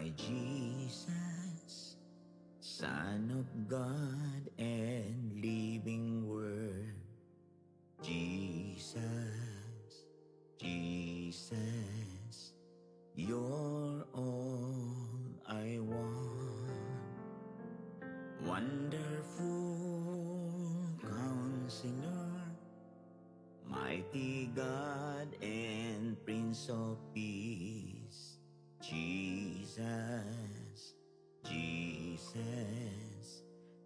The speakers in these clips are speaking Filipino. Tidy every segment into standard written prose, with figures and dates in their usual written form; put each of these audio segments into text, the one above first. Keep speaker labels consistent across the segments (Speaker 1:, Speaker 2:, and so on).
Speaker 1: my Jesus, Son of God and living Word. Jesus, Jesus, you're all I want. Wonderful Counselor, mighty God and Prince of Peace. Jesus, Jesus,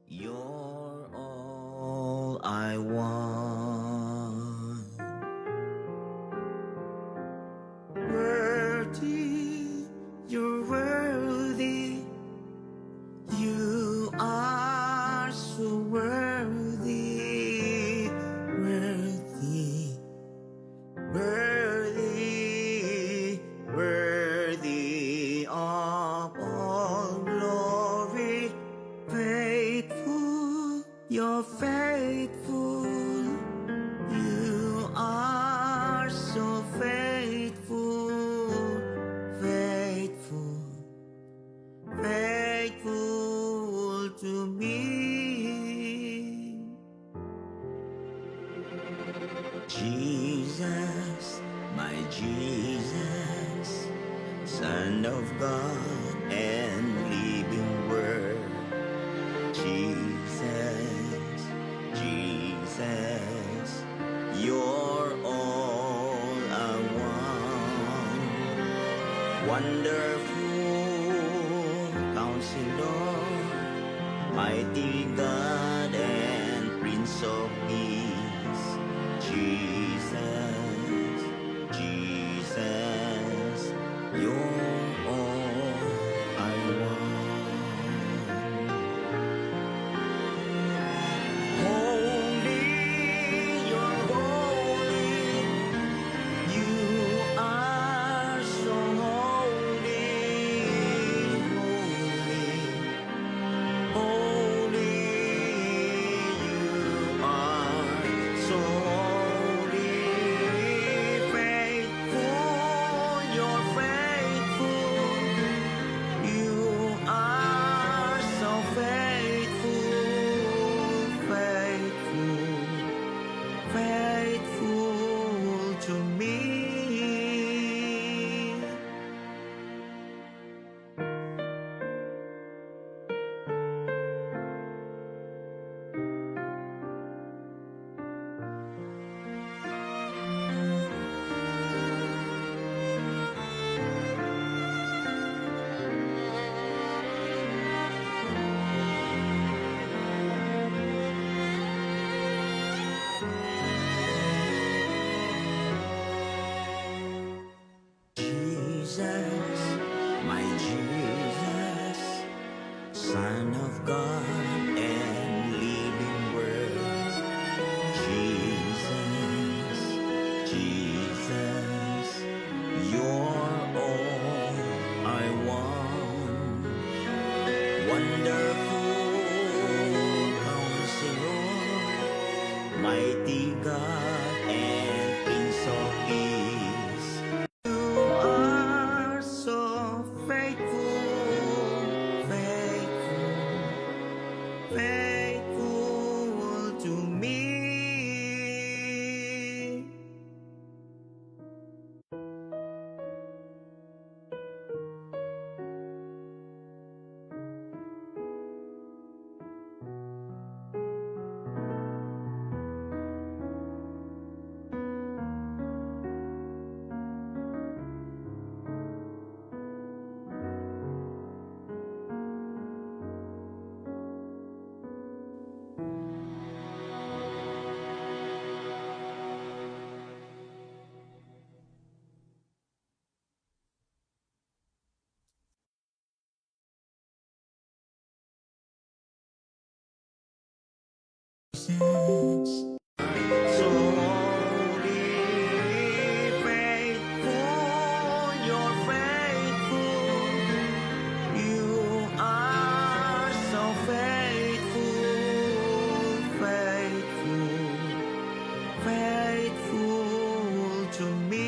Speaker 1: you're all I want. Worthy, you're worthy, you are so worthy, worthy, worthy, worthy of all glory. Faithful, you're faithful, you are so faithful, faithful, faithful to me. Jesus, my Jesus, Son of God and living Word. Jesus, Jesus, you're all I want. Wonderful Counselor, mighty God and Prince of Peace. Jesus, Jesus, you're all I want. Holy, you're holy, you are so holy, holy, holy, you are so holy. Faithful, you're faithful, you are so faithful, faithful, faithful to me. Jesus, my Jesus, Son of God and living Word. Jesus, Jesus, you're all I want. Wonderful Counselor, mighty God and Prince of Peace. You are so faithful, faithful, faithful to me. Jesus, so holy, faithful, you're faithful, you are so faithful, faithful, faithful to me.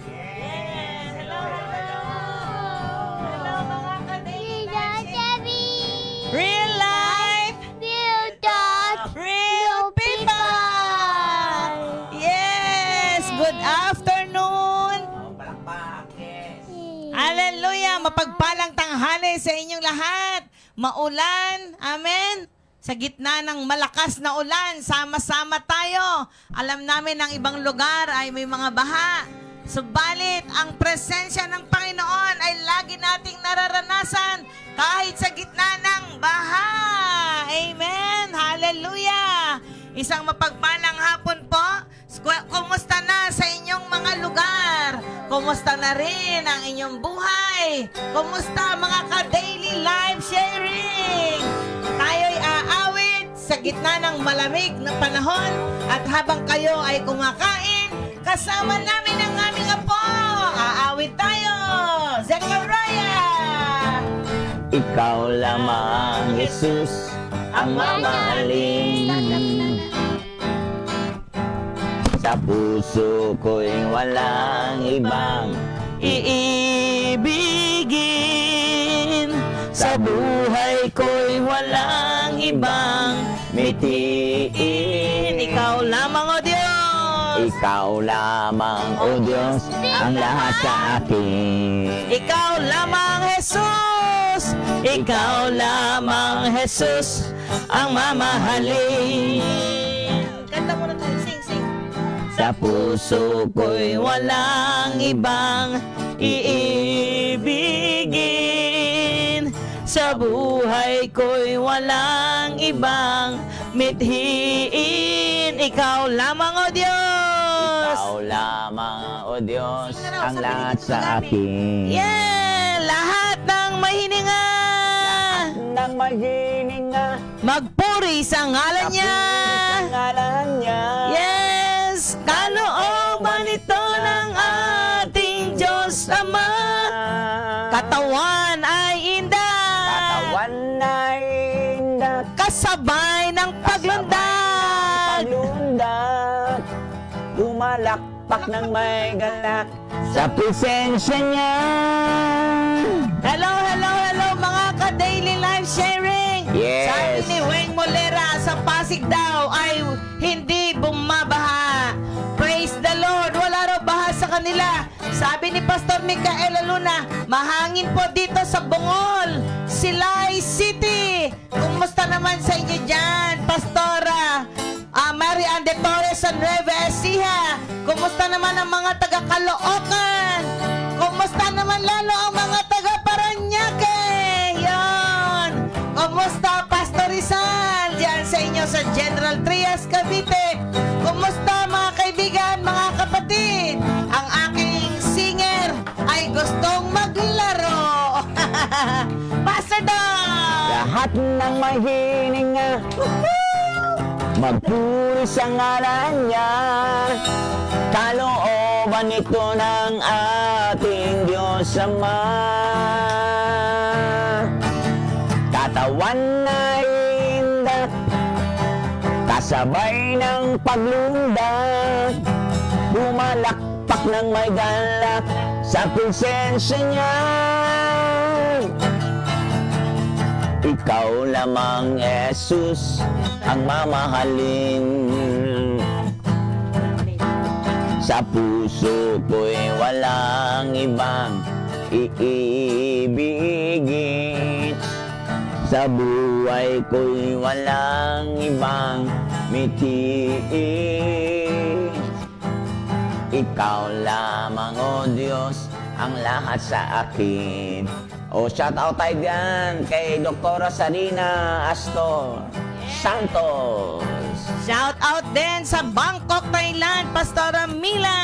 Speaker 2: Yes! Hello, hello! Hello mga ka-Daily Real life! Real people! Yes! Good afternoon! Hallelujah! Mapagpalang tanghali sa inyong lahat. Maulan. Amen. Sa gitna ng malakas na ulan, sama-sama tayo. Alam namin ang ibang lugar ay may mga baha. Subalit, ang presensya ng Panginoon ay lagi nating nararanasan kahit sa gitna ng baha. Amen. Hallelujah. Isang mapagpalang hapon po. Kumusta na sa inyong mga lugar? Kumusta na rin ang inyong buhay? Kumusta mga ka-daily live sharing? Tayo'y aawit sa gitna ng malamig na panahon at habang kayo ay kumakain, kasama namin ang aming apo. Aawit tayo! Zechariah!
Speaker 3: Ikaw lamang, Jesus, ang mamahalin. Sa puso ko'y walang ibang iibigin. Sa buhay ko'y walang ibang mitiin.
Speaker 2: Ikaw lamang, O Diyos!
Speaker 3: Ikaw lamang, O Diyos, ang lahat sa akin.
Speaker 2: Ikaw lamang, Jesus! Ikaw lamang, Jesus, ang mamahalin. Kanta mo na tayo, sing.
Speaker 3: Sa puso ko'y walang ibang iibigin.
Speaker 2: Sa buhay ko'y walang ibang mithiin. Ikaw lamang, O Diyos!
Speaker 3: Ikaw lamang, O Diyos, ang lahat sa akin.
Speaker 2: Yeah! Lahat ng mahininga!
Speaker 3: Nang maghininga,
Speaker 2: Magpuri sa ngalan niya!
Speaker 3: sa ngalan niya.
Speaker 2: Yes! Kalooban ito ng ating Diyos Ama. Katawan ay indah.
Speaker 3: Katawan na indat,
Speaker 2: Kasabay ng paglundag.
Speaker 3: paglundak, lumalakpak ng may galak sa presensya niya.
Speaker 2: Hello mga ka-daily live sharing.
Speaker 3: Yes.
Speaker 2: Sabi ni Weng Molera sa Pasig daw ay hindi bumabaha. Praise the Lord. Wala raw baha sa kanila. Sabi ni Pastor Micaela Luna, mahangin po dito sa Bungol, Silay City. Kumusta naman sa inyo dyan, Pastora? Mary Ann de Torres sa Nueva Ecija. Kumusta naman ang mga taga Caloocan? Kumusta naman lalo ang mga taga Paranaque? Yon. Kumusta Pastor Rizal diyan sa inyo sa General Trias, Cavite? Kumusta mga kaibigan, mga kapatid? Ang aking singer ay gustong maglaro. Pastor Dong!
Speaker 3: Lahat ng mahininga, magpuri sa ngalan niya. Kalooban ito ng ating Diyos Ama. Katawan na indat, kasabay ng paglundag, bumalakpak ng may galak sa presensya niya. Ikaw lamang, Jesus, ang mamahalin. Sa puso ko'y walang ibang iibigin. Sa buhay ko'y walang ibang mitiin. Ikaw lamang, O Diyos, ang lahat sa akin. O shout out tayo dyan kay Dr. Sarina Astor Santos.
Speaker 2: Shout out din sa Bangkok, Thailand, Pastora Mila.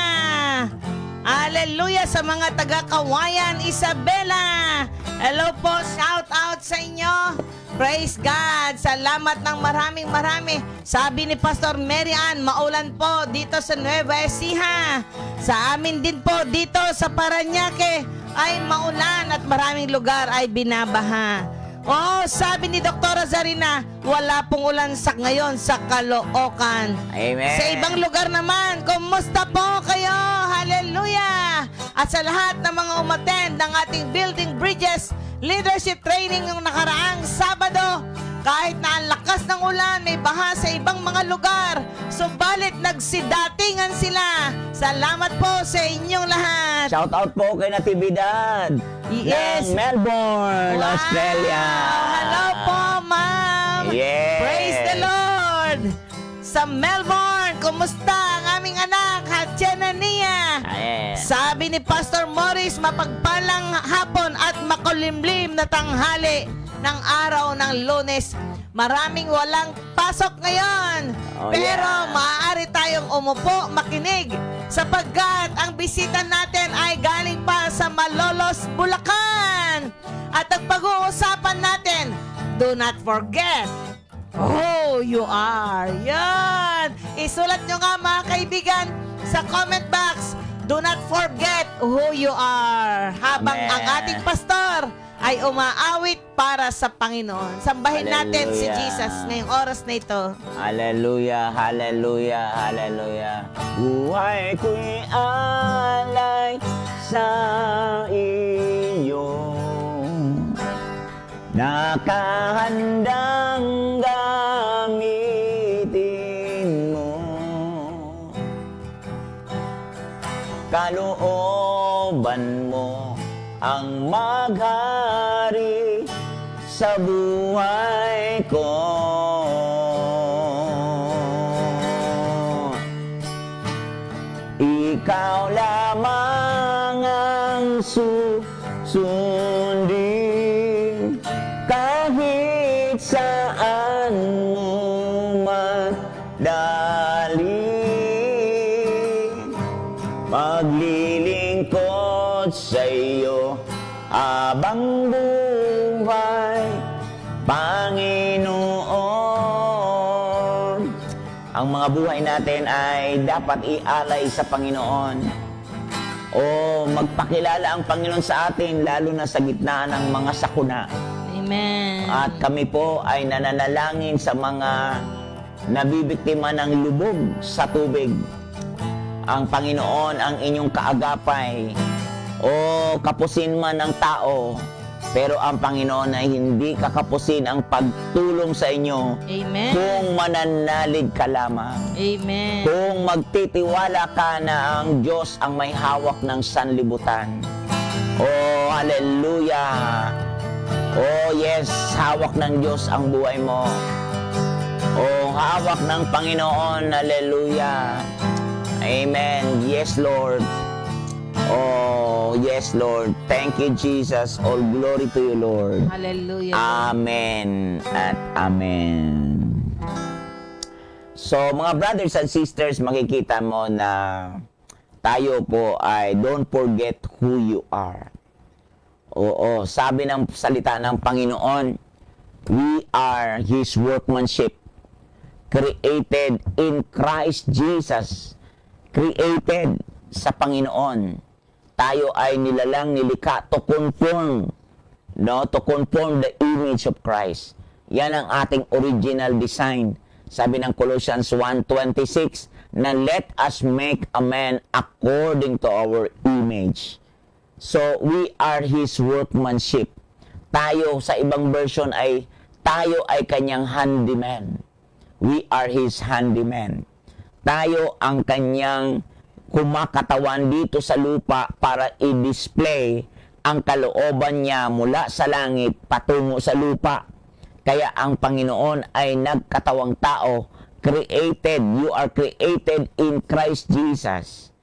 Speaker 2: Hallelujah sa mga taga-Kawayan, Isabela. Hello po, shout out sa inyo. Praise God. Salamat ng marami. Sabi ni Pastor Mary Ann, maulan po dito sa Nueva Ecija. Sa amin din po dito sa Paranaque ay maulan at maraming lugar ay binabaha. Oh, sabi ni Dr. Zarina, wala pong ulan sa ngayon sa Caloocan.
Speaker 3: Amen.
Speaker 2: Sa ibang lugar naman, kumusta po kayo? Hallelujah! At sa lahat ng mga umattend ng ating Building Bridges Leadership Training yung nakaraang Sabado, kahit na ang lakas ng ulan, may baha sa ibang mga lugar, subalit nagsidatingan sila. Salamat po sa inyong lahat.
Speaker 3: Shout out po kay Natividad
Speaker 2: Yes.
Speaker 3: ng Melbourne,
Speaker 2: Wow!
Speaker 3: Australia.
Speaker 2: Hello po, ma'am.
Speaker 3: Yes.
Speaker 2: Praise the Lord. Sa Melbourne, kumusta ang aming anak, Hatchenania?
Speaker 3: Yes.
Speaker 2: Sabi ni Pastor Morris, mapagpalang hapon at makulimlim na tanghali ng araw ng Lunes. Maraming walang pasok ngayon.
Speaker 3: Oh,
Speaker 2: pero
Speaker 3: yeah.
Speaker 2: maaari tayong umupo, makinig, sapagkat ang bisita natin ay galing pa sa Malolos, Bulacan. At ang pag-uusapan natin, do not forget who you are. Yan. Isulat nyo nga mga kaibigan sa comment box, do not forget who you are. Habang
Speaker 3: Amen.
Speaker 2: ang ating pastor ay umaawit para sa Panginoon. Sambahin natin si
Speaker 3: Hallelujah.
Speaker 2: Jesus ngayong oras na ito.
Speaker 3: Hallelujah, hallelujah, hallelujah. Buhay ko'y alay sa iyo. Nakahandang gamitin mo. Kalooban mo ang maghari sa buhay ko. Ikaw lamang ang susundin kahit saan mo madali. Maglilingkod sa iyo habang buhay, Panginoon. Ang mga buhay natin ay dapat ialay sa Panginoon. O magpakilala ang Panginoon sa atin, lalo na sa gitna ng mga sakuna.
Speaker 2: Amen.
Speaker 3: At kami po ay nananalangin sa mga nabibiktima ng lubog sa tubig. Ang Panginoon ang inyong kaagapay. O kapusin man ng tao, pero ang Panginoon ay hindi kakapusin ang pagtulong sa inyo
Speaker 2: Amen.
Speaker 3: kung mananalig ka lamang.
Speaker 2: Amen.
Speaker 3: Kung magtitiwala ka na ang Diyos ang may hawak ng sanlibutan. Oh, hallelujah! Oh, yes, hawak ng Diyos ang buhay mo. Oh, hawak ng Panginoon, hallelujah! Amen. Yes, Lord. Oh, yes, Lord. Thank you, Jesus. All glory to you, Lord.
Speaker 2: Hallelujah.
Speaker 3: Amen at amen. So, mga brothers and sisters, makikita mo na tayo po ay don't forget who you are. Oo, sabi ng salita ng Panginoon, we are His workmanship, created in Christ Jesus. Created sa Panginoon. Tayo ay nilalang nilikha to conform, no? To conform the image of Christ. Yan ang ating original design. Sabi ng Colossians 1:26, na let us make a man according to our image. So, we are His workmanship. Tayo, sa ibang version ay, tayo ay kanyang handyman. We are His handyman. Tayo ang kanyang kumakatawan dito sa lupa para i-display ang kalooban niya mula sa langit patungo sa lupa. Kaya ang Panginoon ay nagkatawang tao, created, you are created in Christ Jesus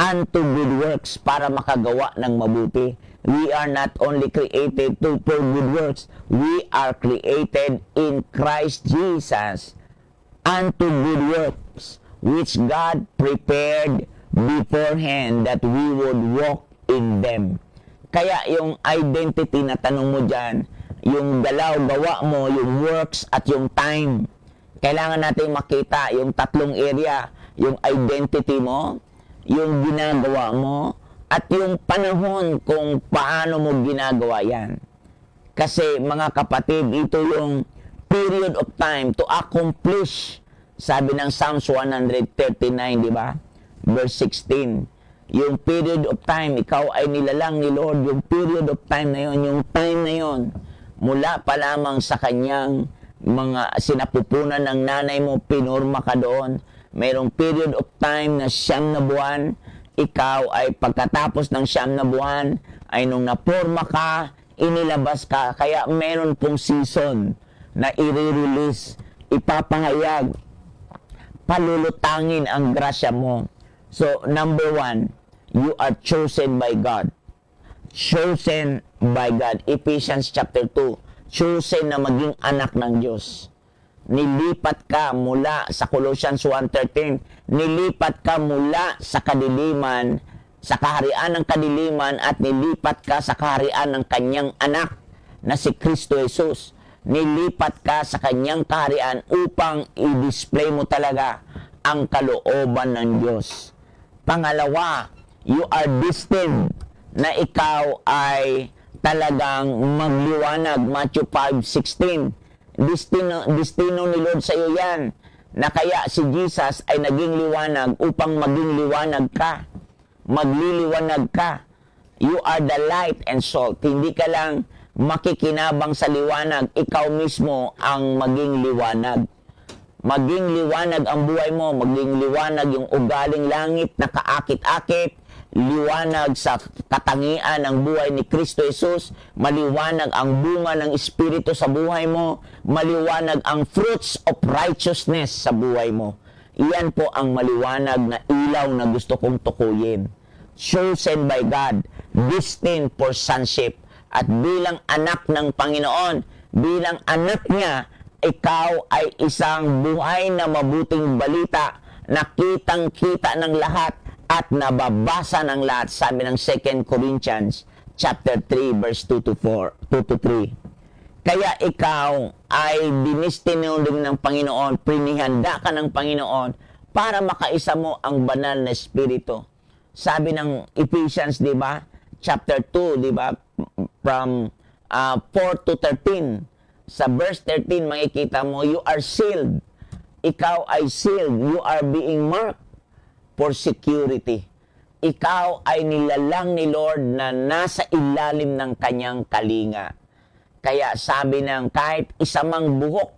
Speaker 3: unto good works, para makagawa ng mabuti. We are not only created for good works, we are created in Christ Jesus unto good works, which God prepared beforehand that we would walk in them. Kaya yung identity na tanong mo dyan, yung galaw, gawa mo, yung works at yung time, kailangan natin makita yung tatlong area, yung identity mo, yung ginagawa mo, at yung panahon kung paano mo ginagawa yan. Kasi mga kapatid, ito yung period of time to accomplish. Sabi ng Psalms 139, di ba? Verse 16. Yung period of time, ikaw ay nilalang ni Lord. Yung period of time na yon, yung time na yon, mula pa lamang sa kanyang mga sinapupunan ng nanay mo, pinurma ka doon. Mayroong period of time na 9 na buwan. Ikaw ay pagkatapos ng 9 na buwan, ay nung napurma ka, inilabas ka. Kaya meron pong season na i-release, ipapahayag, palulutangin ang grasya mo. So, number 1, you are chosen by God. Chosen by God. Ephesians chapter 2, chosen na maging anak ng Diyos. Nilipat ka mula sa Colossians 1:13, nilipat ka mula sa kadiliman, sa kaharian ng kadiliman, at nilipat ka sa kaharian ng kanyang anak na si Kristo Jesus. Nilipat ka sa kanyang kaharian upang i-display mo talaga ang kalooban ng Diyos. Pangalawa, you are destined na ikaw ay talagang magliwanag. Matthew 5:16. Destino ni Lord sa iyo yan, na kaya si Jesus ay naging liwanag upang maging liwanag ka. Magliliwanag ka. You are the light and salt. Hindi ka lang makikinabang sa liwanag, ikaw mismo ang maging liwanag. Maging liwanag ang buhay mo, maging liwanag yung ugaling langit na kaakit-akit, liwanag sa katangian ng buhay ni Kristo Jesus, maliwanag ang bunga ng Espiritu sa buhay mo, maliwanag ang fruits of righteousness sa buhay mo. Iyan po ang maliwanag na ilaw na gusto kong tukuyin. Chosen by God, destined for sonship. At bilang anak ng Panginoon, bilang anak niya, ikaw ay isang buhay na mabuting balita, nakitang-kita ng lahat, at nababasa ng lahat. Sabi ng 2 Corinthians chapter 3 verse 2 to 3. Kaya ikaw ay dinestino din ng Panginoon, pinihanda ka ng Panginoon para makaisa mo ang banal na espiritu. Sabi ng Ephesians, di ba? Chapter 2, di ba? From 4 to 13. Sa verse 13, makikita mo, you are sealed. Ikaw ay sealed. You are being marked for security. Ikaw ay nilalang ni Lord na nasa ilalim ng kanyang kalinga. Kaya sabi ng kahit isa mang buhok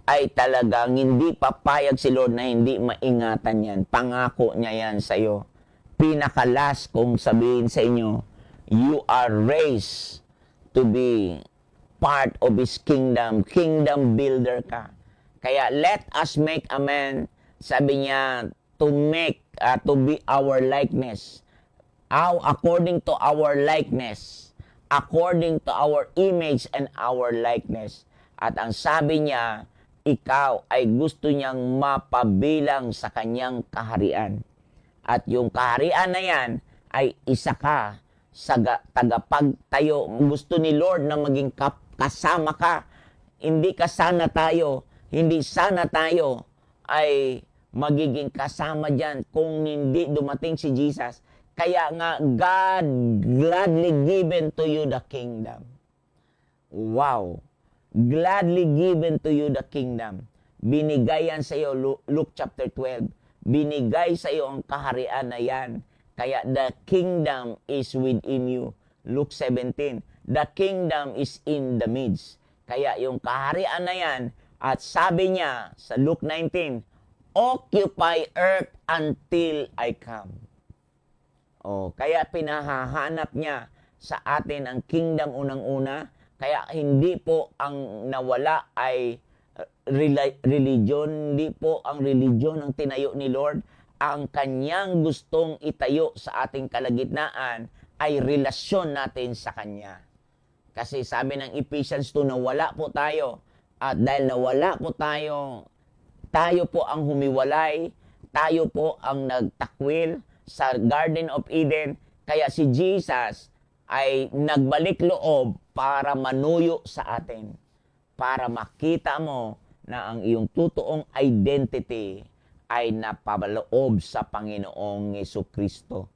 Speaker 3: ay talagang hindi papayag si Lord na hindi maingatan yan. Pangako niya yan sa iyo. Pinakalas kong sabihin sa inyo, you are raised to be part of His kingdom. Kingdom builder ka. Kaya let us make a man, sabi niya, to be our likeness. According to our likeness. According to our image and our likeness. At ang sabi niya, ikaw ay gusto niyang mapabilang sa kanyang kaharian. At yung kaharian na yan ay isa ka sa tagapagtayo. Gusto ni Lord na maging kasama ka. Hindi sana tayo ay magiging kasama dyan kung hindi dumating si Jesus. Kaya nga, God gladly given to you the kingdom. Wow! Gladly given to you the kingdom. Binigay yan sa iyo, Luke chapter 12. Binigay sa iyo ang kaharian na yan. Kaya the kingdom is within you. Luke 17. The kingdom is in the midst. Kaya yung kaharian na yan, at sabi niya sa Luke 19, occupy earth until I come. Kaya pinahahanap niya sa atin ang kingdom unang-una. Kaya hindi po ang nawala ay religion, hindi po ang religion ang tinayo ni Lord. Ang kanyang gustong itayo sa ating kalagitnaan ay relasyon natin sa Kanya. Kasi sabi ng Ephesians 2, nawala po tayo. At dahil nawala po tayo po ang humiwalay, tayo po ang nagtakwil sa Garden of Eden. Kaya si Jesus ay nagbalik loob para manuyo sa atin. Para makita mo na ang iyong totoong identity ay napaloob sa Panginoong Jesucristo.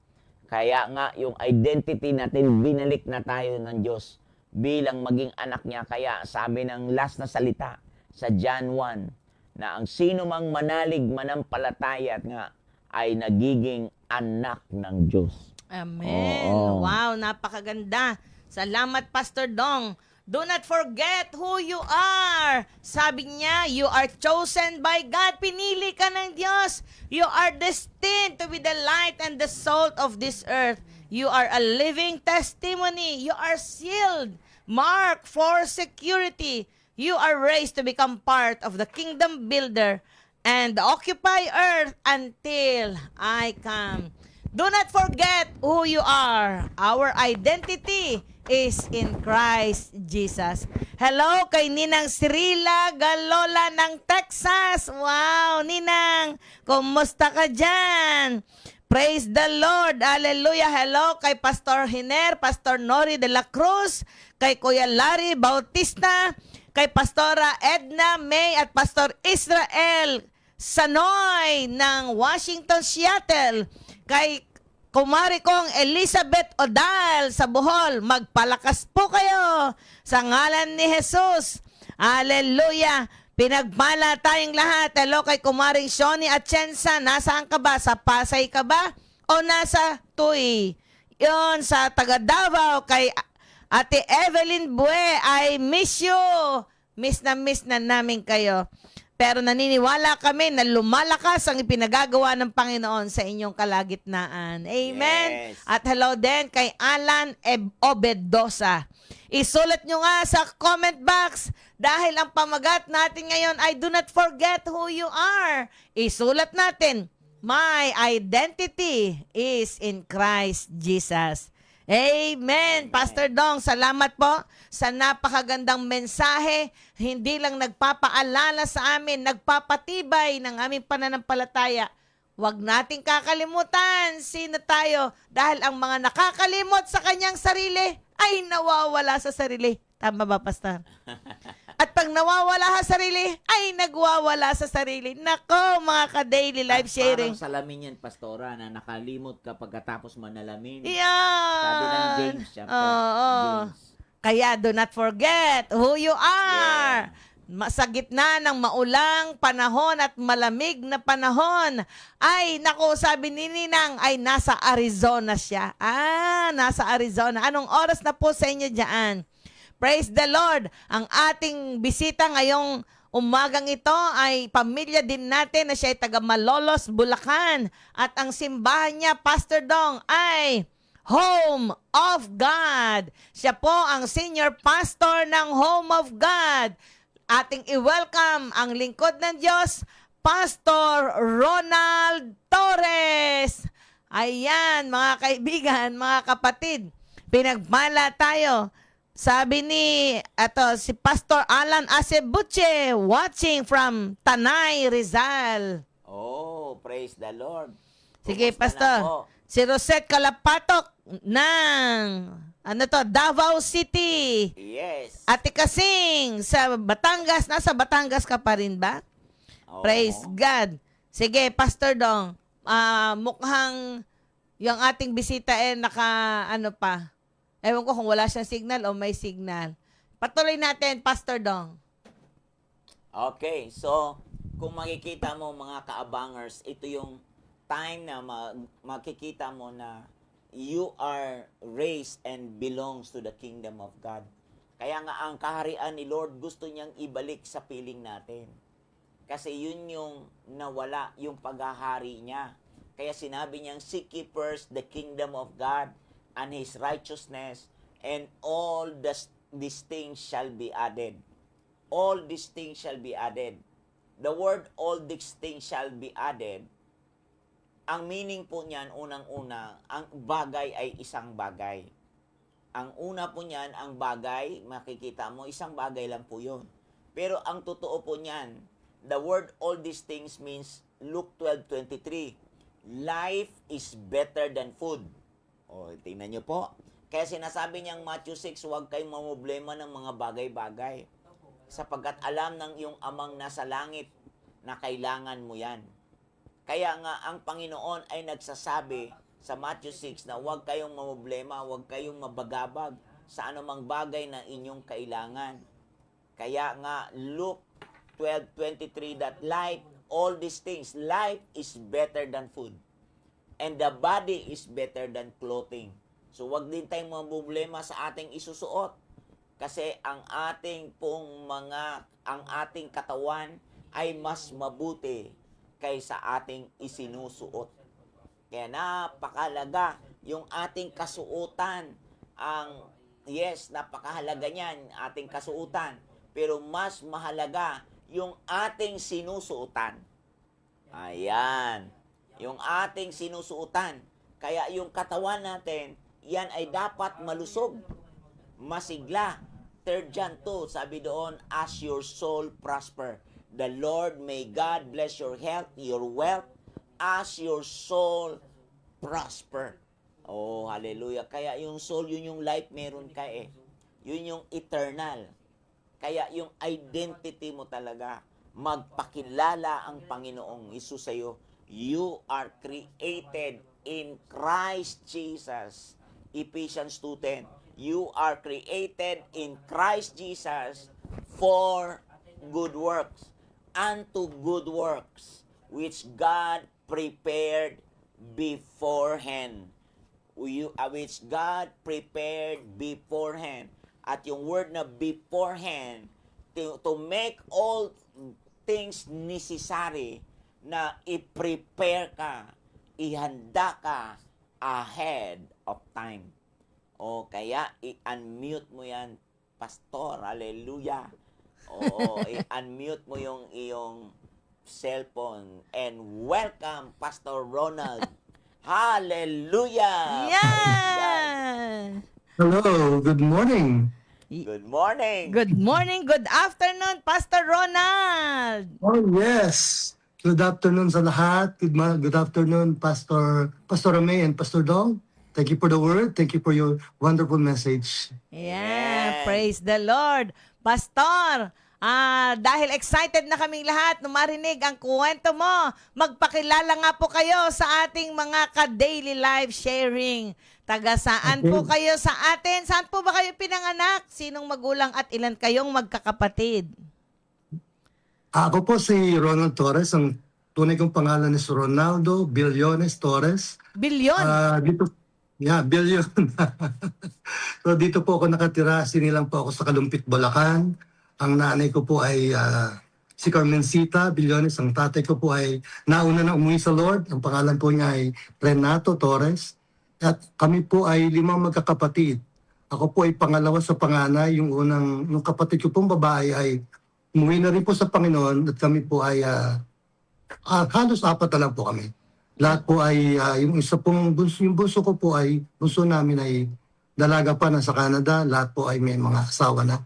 Speaker 3: Kaya nga yung identity natin, binalik na tayo ng Diyos. bilang maging anak niya. Kaya sabi ng last na salita sa John 1 na ang sino mang manalig manampalataya nga ay nagiging anak ng Diyos.
Speaker 2: Amen.
Speaker 3: Oo.
Speaker 2: Wow, napakaganda. Salamat, Pastor Dong. Do not forget who you are. Sabi niya, you are chosen by God. Pinili ka ng Diyos. You are destined to be the light and the salt of this earth. You are a living testimony. You are sealed, marked for security. You are raised to become part of the kingdom builder and occupy earth until I come. Do not forget who you are. Our identity is in Christ Jesus. Hello kay Ninang Srila Galola ng Texas. Wow, Ninang, kumusta ka dyan? Praise the Lord. Hallelujah. Hello kay Pastor Hiner, Pastor Nori de la Cruz, kay Kuya Larry Bautista, kay Pastora Edna May at Pastor Israel Sanoy ng Washington, Seattle, kay Kumari kong Elizabeth Odal sa Bohol. Magpalakas po kayo sa ngalan ni Jesus. Hallelujah. Pinagpala tayong lahat. Hello kay Kumaring Shoni Atienza. Nasaan ka ba? Sa Pasay ka ba? O nasa Tuy? Yon sa taga Davao kay Ate Evelyn Bue. I miss you. Miss na namin kayo. Pero naniniwala kami na lumalakas ang ipinagagawa ng Panginoon sa inyong kalagitnaan. Amen?
Speaker 3: Yes.
Speaker 2: At hello din kay Alan Obedosa. Isulat nyo nga sa comment box dahil ang pamagat natin ngayon ay do not forget who you are. Isulat natin, my identity is in Christ Jesus. Amen. Pastor Dong, salamat po sa napakagandang mensahe. Hindi lang nagpapaalala sa amin, nagpapatibay ng aming pananampalataya. Huwag nating kakalimutan sino tayo dahil ang mga nakakalimot sa kanyang sarili ay nawawala sa sarili. Tama ba, Pastor? At pag nawawala sa sarili, ay nagwawala sa sarili. Nako, mga ka-daily life sharing.
Speaker 4: Parang salamin yan, Pastora, na nakalimot ka pagkatapos manalamin.
Speaker 2: Yan.
Speaker 4: Sabi ng James chapter.
Speaker 2: Oo.
Speaker 4: James.
Speaker 2: Kaya do not forget who you are. Sa gitna ng maulang panahon at malamig na panahon, ay, naku, sabi ni Ninang, ay nasa Arizona siya. Nasa Arizona. Anong oras na po sa inyo dyan? Praise the Lord. Ang ating bisita ngayong umagang ito ay pamilya din natin na siya ay taga Malolos, Bulacan. At ang simbahan niya, Pastor Dong, ay Home of God. Siya po ang senior pastor ng Home of God. Ating i-welcome ang lingkod ng Diyos, Pastor Ronald Torres. Ayan, mga kaibigan, mga kapatid, pinagmala tayo. Sabi ni si Pastor Alan Acebuche, watching from Tanay, Rizal.
Speaker 3: Oh, praise the Lord.
Speaker 2: Sige,
Speaker 3: Kumusta na
Speaker 2: Pastor.
Speaker 3: po?
Speaker 2: Si Rosette Calapatok ng Davao City.
Speaker 3: Yes.
Speaker 2: Ate Kasing sa Batangas. Nasa Batangas ka pa rin ba?
Speaker 3: Oo.
Speaker 2: Praise God. Sige, Pastor Dong. Mukhang yung ating bisita pa. Ewan ko kung wala siyang signal o may signal. Patuloy natin, Pastor Dong.
Speaker 3: Okay, so kung makikita mo mga kaabangers, ito yung time na makikita mo na you are raised and belongs to the kingdom of God. Kaya nga ang kaharian ni Lord gusto niyang ibalik sa piling natin. Kasi yun yung nawala, yung paghahari niya. Kaya sinabi niyang, seek ye first the kingdom of God and His righteousness, and all these things shall be added. All these things shall be added. The word all these things shall be added, ang meaning po niyan, unang-una, ang bagay ay isang bagay. Ang una po niyan, ang bagay, makikita mo, isang bagay lang po yun. Pero ang totoo po niyan, the word all these things means Luke 12:23. Life is better than food. O, tingnan nyo po. Kaya sinasabi niyang Matthew 6, huwag kayong mamblema ng mga bagay-bagay. Sapagkat alam ng iyong amang nasa langit na kailangan mo yan. Kaya nga, ang Panginoon ay nagsasabi sa Matthew 6 na huwag kayong mamblema, huwag kayong mabagabag. sa anumang bagay na inyong kailangan. Kaya nga, Luke 12:23, that life, all these things, life is better than food. And the body is better than clothing. So, wag din tayong problema sa ating isusuot. Kasi ang ating katawan ay mas mabuti kaysa ating isinusuot. Kaya napakalaga yung ating kasuotan. Napakahalaga niyan, ating kasuotan. Pero mas mahalaga yung ating sinusuotan. Ayan. Yung ating sinusuotan. Kaya yung katawan natin, yan ay dapat malusog, masigla. 3 John 2, sabi doon, as your soul prosper. The Lord may God bless your health, your wealth, as your soul prosper. Oh, hallelujah. Kaya yung soul, yun yung life meron ka eh. Yun yung eternal. Kaya yung identity mo talaga, magpakilala ang Panginoong Hesus sa'yo. You are created in Christ Jesus. Ephesians 2:10. You are created in Christ Jesus for good works, unto good works, which God prepared beforehand. Which God prepared beforehand. At yung word na beforehand, to make all things necessary na i-prepare ka, ihanda ka ahead of time. O kaya i-unmute mo yan, Pastor. Hallelujah. Oo, i-unmute mo yung iyong cellphone. And welcome, Pastor Ronald. Hallelujah!
Speaker 2: Yan!
Speaker 5: Hello, good morning.
Speaker 3: Good morning.
Speaker 2: Good morning, good afternoon, Pastor Ronald.
Speaker 5: Oh yes. Good afternoon sa lahat. Good afternoon, Pastor Rame and Pastor Dong. Thank you for the word. Thank you for your wonderful message.
Speaker 2: Yeah, praise the Lord. Pastor, dahil excited na kaming lahat nung marinig ang kwento mo, magpakilala nga po kayo sa ating mga ka-daily live sharing. Taga saan po kayo sa atin? Saan po ba kayo pinanganak? Sinong magulang at ilan kayong magkakapatid?
Speaker 5: Ako po si Ronald Torres. Ang tunay kong pangalan is Ronaldo Billones Torres.
Speaker 2: Bilyon?
Speaker 5: Billion. So dito po ako nakatira. Sinilang po ako sa Kalumpit, Bulacan. Ang nanay ko po ay si Carmencita Billones. Ang tatay ko po ay nauna na umuwi sa Lord. Ang pangalan po niya ay Renato Torres. At kami po ay 5 magkakapatid. Ako po ay pangalawa sa panganay. Yung kapatid ko pong babae ay umuwi na rin po sa Panginoon. At kami po ay halos 4 na lang po kami. Lahat po ay, yung isa pong yung bunso ko po ay, bunso namin ay dalaga pa na sa Canada. Lahat po ay may mga asawa na.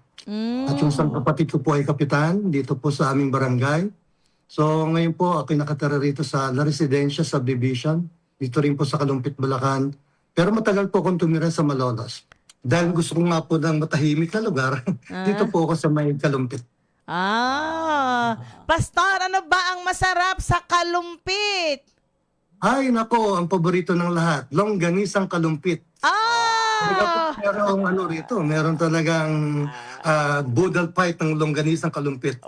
Speaker 5: At yung isang kapatid ko po ay kapitan dito po sa aming barangay. So ngayon po ako nakatira rito sa La Residencia Subdivision. Dito rin po sa Kalumpit, Bulacan. Pero matagal po akong tumira sa Malolos. Dahil gusto ko nga po ng matahimik na lugar. Dito po ako sa may Kalumpit.
Speaker 2: Pastor, ano ba ang masarap sa Kalumpit?
Speaker 5: Ay, nako, ang paborito ng lahat. Longganisang Kalumpit. Meron talagang budal fight ng longganisang Kalumpit.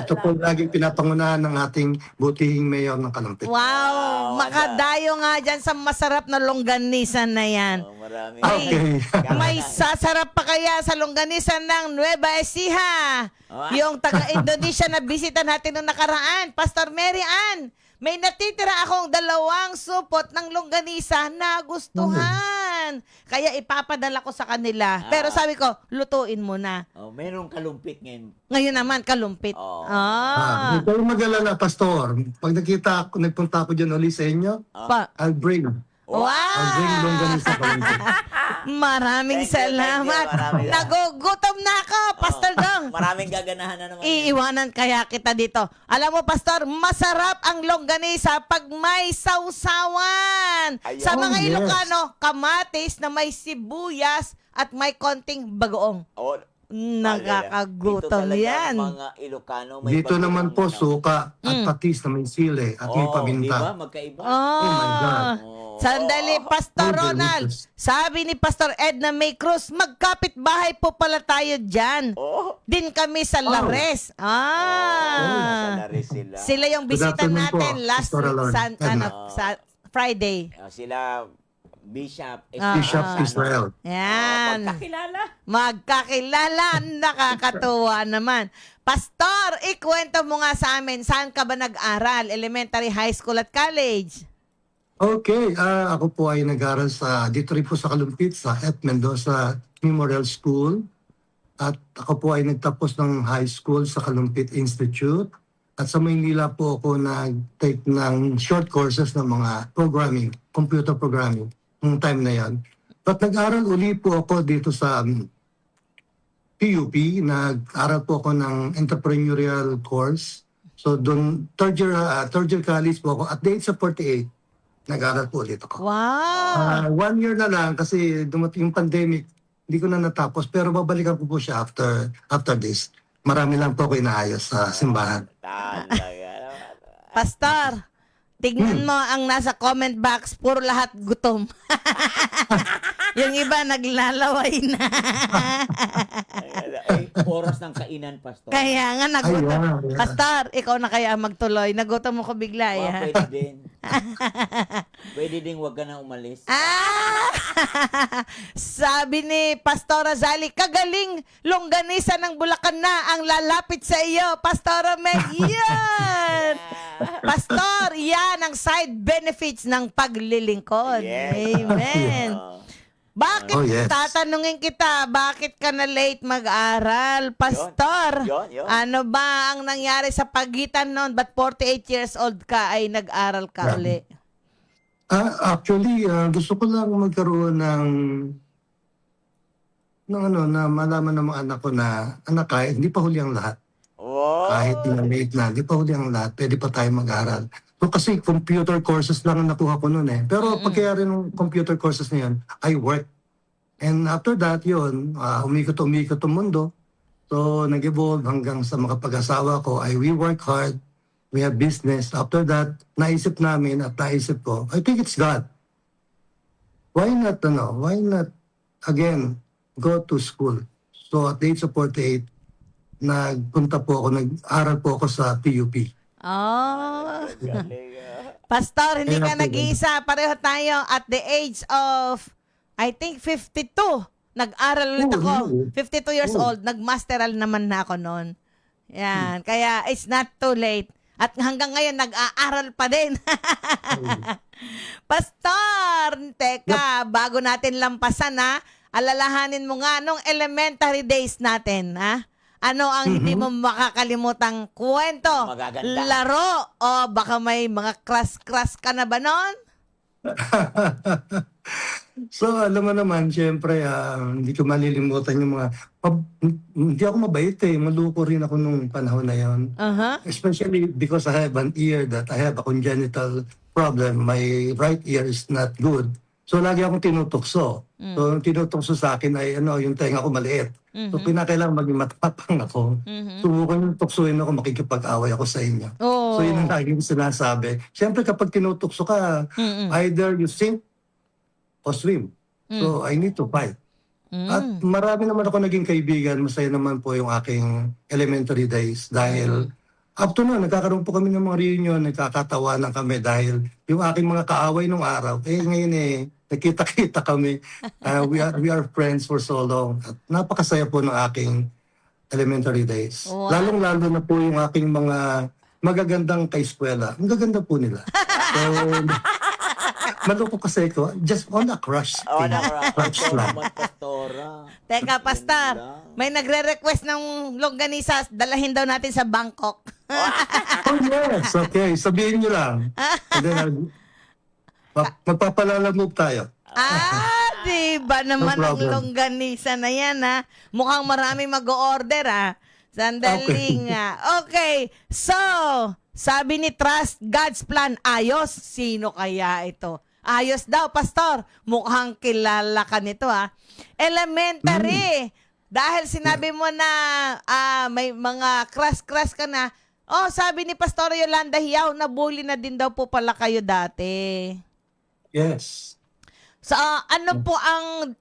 Speaker 5: Ito po laging pinapangunahan ng ating butihing mayor ng Kalumpit.
Speaker 2: Wow! Makadayo nga dyan sa masarap na longganisan na yan.
Speaker 3: Oh, marami.
Speaker 5: Okay.
Speaker 2: May sasarap pa kaya sa longganisan ng Nueva Ecija? Yung taga-Indonesia na bisita natin noong nakaraan, Pastor Mary Ann. May natitira akong 2 supot ng longganisa na gustuhan. Kaya ipapadala ko sa kanila. Pero sabi ko, lutuin mo na.
Speaker 3: Oh, merong kalumpit ngayon.
Speaker 2: Ngayon naman, kalumpit.
Speaker 5: Huwag kayong mag-alala, Pastor. Pag nagpunta ako dyan ulit sa inyo, I'll bring longganisang Kalumpit.
Speaker 2: Maraming
Speaker 3: Thank you.
Speaker 2: salamat.
Speaker 3: Maraming-
Speaker 2: Nagugutom na ako, Pastor Dong.
Speaker 3: Maraming gaganahan na naman.
Speaker 2: Iiwanan kaya kita dito. Alam mo, Pastor, masarap ang longganisa pag may sausawan.
Speaker 3: Ayun.
Speaker 2: Sa mga
Speaker 5: Yes.
Speaker 2: Ilocano, kamatis na may sibuyas at may konting bagoong.
Speaker 3: Oh,
Speaker 2: Nakakagutom
Speaker 3: dito talaga
Speaker 2: yan.
Speaker 3: ang mga Ilocano. May
Speaker 5: Dito
Speaker 3: bagoong
Speaker 5: naman po
Speaker 3: ano.
Speaker 5: suka at patis na may sili at may
Speaker 3: Di
Speaker 5: paminta.
Speaker 3: ba? Magkaiba.
Speaker 5: Oh my God.
Speaker 3: Oh.
Speaker 2: Sandali, Pastor
Speaker 5: Oh,
Speaker 2: Ronald.
Speaker 5: goodness.
Speaker 2: Sabi ni Pastor Edna May Cruz, magkapit bahay po pala tayo dyan.
Speaker 3: Oh,
Speaker 2: Din kami sa Lares.
Speaker 3: sana rin sila.
Speaker 2: Sila yung
Speaker 5: Good
Speaker 2: bisita
Speaker 5: afternoon po,
Speaker 2: natin last
Speaker 5: Pastor
Speaker 2: week
Speaker 5: Edna.
Speaker 2: sa Friday.
Speaker 3: Sila,
Speaker 4: Bishop.
Speaker 5: Bishop Israel.
Speaker 2: Yan.
Speaker 4: Magkakilala.
Speaker 2: Magkakilala. Nakakatuwa naman. Pastor, ikwento mo nga sa amin, saan ka ba nag-aral? Elementary, high school at college?
Speaker 5: Okay, ako po ay nag-aral dito rin po sa Kalumpit, sa F. Mendoza Memorial School. At ako po ay nagtapos ng high school sa Kalumpit Institute. At sa Maynila po ako nag-take ng short courses ng mga programming, computer programming, nung time na yan. At nag-aral uli po ako dito sa PUP, nag-aral po ako ng entrepreneurial course. So doon, third year college po ako. At the age of 48, nag-aral po ulit ako.
Speaker 2: Wow.
Speaker 5: 1 year na lang kasi dumating yung pandemic, hindi ko na natapos. Pero babalikan ko po siya after this. Marami lang po ako inaayos sa simbahan.
Speaker 3: Talaga.
Speaker 2: Pastor, tignan mo ang nasa comment box, puro lahat gutom. Yung iba naglalaway na.
Speaker 4: Ay, oras ng kainan, Pastor.
Speaker 2: Kaya nga nagutom.
Speaker 5: Ay, wow.
Speaker 2: Pastor, ikaw na kaya magtuloy. Nagutom mo ko bigla.
Speaker 4: Wow,
Speaker 2: Eh.
Speaker 4: pwede din. Pwede din wag ka na umalis.
Speaker 2: Ah! Sabi ni Pastora Zali, kagaling longganisa ng Bulacan na ang lalapit sa iyo, Pastora Meg. Yan! Pastor, yan ang side benefits ng paglilingkod.
Speaker 3: Yes.
Speaker 2: Amen. Bakit,
Speaker 5: Oh, yes.
Speaker 2: tatanungin kita, bakit ka na late mag-aral, Pastor?
Speaker 3: Yun.
Speaker 2: Ano ba ang nangyari sa pagitan noon? Ba't 48 years old ka ay nag-aral ka uli?
Speaker 5: Actually, gusto ko lang magkaroon na malaman ng mga anak ko na, anak, kahit hindi pa huli ang lahat.
Speaker 3: Wow.
Speaker 5: Kahit na late na, hindi pa huli ang lahat, pwede pa tayo mag-aral. So kasi computer courses lang ang nakuha ko noon eh. Pero pagkayari ng computer courses na yun, I work. And after that, yun, umikot-umikot ang mundo. So nag-evolve hanggang sa makapag-asawa ko, we work hard, we have business. After that, naisip namin at naisip ko, I think it's God. Why not, again, go to school? So at the age of 48, nagpunta po ako, nag-aral po ako sa PUP.
Speaker 2: Oh.
Speaker 3: Galing,
Speaker 2: Pastor, hindi ka
Speaker 5: Kaya po
Speaker 2: nag-iisa. Pareho tayo at the age of, I think, 52. Nag-aral ulit
Speaker 5: Oh,
Speaker 2: ako.
Speaker 5: really?
Speaker 2: 52 years
Speaker 5: Oh.
Speaker 2: old. Nag-masteral naman na ako noon. Yan. Kaya it's not too late. At hanggang ngayon, nag-aaral pa din. Pastor, teka, bago natin lampasan alalahanin mo nga nung elementary days natin, Ano ang hindi mo makakalimutang kwento?
Speaker 4: Magaganda.
Speaker 2: Laro? O baka may mga crush ka na ba noon?
Speaker 5: So, alam mo naman, syempre, hindi ko malilimutan yung hindi ako mabait eh. Maluko rin ako nung panahon na yon. Especially because I have an ear that I have a congenital problem. My right ear is not good. So, lagi akong tinutukso. So, yung tinutukso sa akin ay, yung tenga ko maliit. So, pinakailangan maging matapang ako. Subukan yung tuksuin ako, makikipag-away ako sa inyo.
Speaker 2: Oh.
Speaker 5: So, yun ang lagi kong sinasabi. Siyempre, kapag tinutukso ka, either you sink o swim. So, I need to fight. At marami naman ako naging kaibigan. Masaya naman po yung aking elementary days dahil up to now, nagkakaroon po kami ng mga reunion, nagkakatawanan kami dahil yung aking mga kaaway nung araw, ngayon nakita-kita kami. We are friends for so long. At napakasaya po ng aking elementary days.
Speaker 2: Wow.
Speaker 5: Lalong-lalo na po yung aking mga magagandang kaeskwela. Ang gaganda po nila. So, maloko kasi ko, just on a crush. Crush lang.
Speaker 4: Naman, Pastora.
Speaker 2: Teka, Pastor, may nagre-request ng longganisa, dalahin daw natin sa Bangkok.
Speaker 5: Oh yes, okay. Sabihin nyo lang. And then, magpapalalamove tayo.
Speaker 2: Di ba naman
Speaker 5: No
Speaker 2: ang
Speaker 5: problem.
Speaker 2: longganisa na yan, Mukhang marami mag-o-order, Sandali nga. Okay, so, sabi ni Trust, God's plan, ayos. Sino kaya ito? Ayos daw, Pastor. Mukhang kilala ka nito, Elementary. Dahil sinabi mo na may mga crush ka na. Oh, sabi ni Pastor Yolanda Hiyaw, nabully na din daw po pala kayo dati.
Speaker 5: Yes.
Speaker 2: Sa ano po ang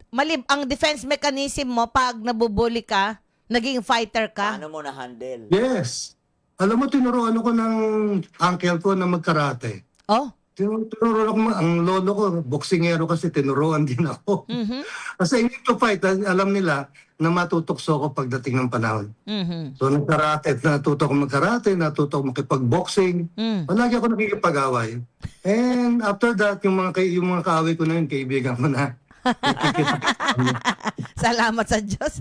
Speaker 2: ang defense mechanism mo pag nabubuli ka, naging fighter ka?
Speaker 4: Paano mo na-handle?
Speaker 5: Yes. Alam mo, tinuruan ako ng uncle ko na magkarate.
Speaker 2: Oh.
Speaker 5: Tinuruan ako, ang lolo ko, boksingero kasi tinuruan din ako.
Speaker 2: Mhm.
Speaker 5: Kasi I need to fight, alam nila na matutokso ko pagdating ng panahon.
Speaker 2: Mhm.
Speaker 5: So nagkarate, natuto ko magkarate, natuto ko makipag-boxing.
Speaker 2: Mm.
Speaker 5: Palagi ako nakikipag-away. And after that, yung mga kaaway ko na yun, kaibigan ko na.
Speaker 2: Salamat sa Diyos.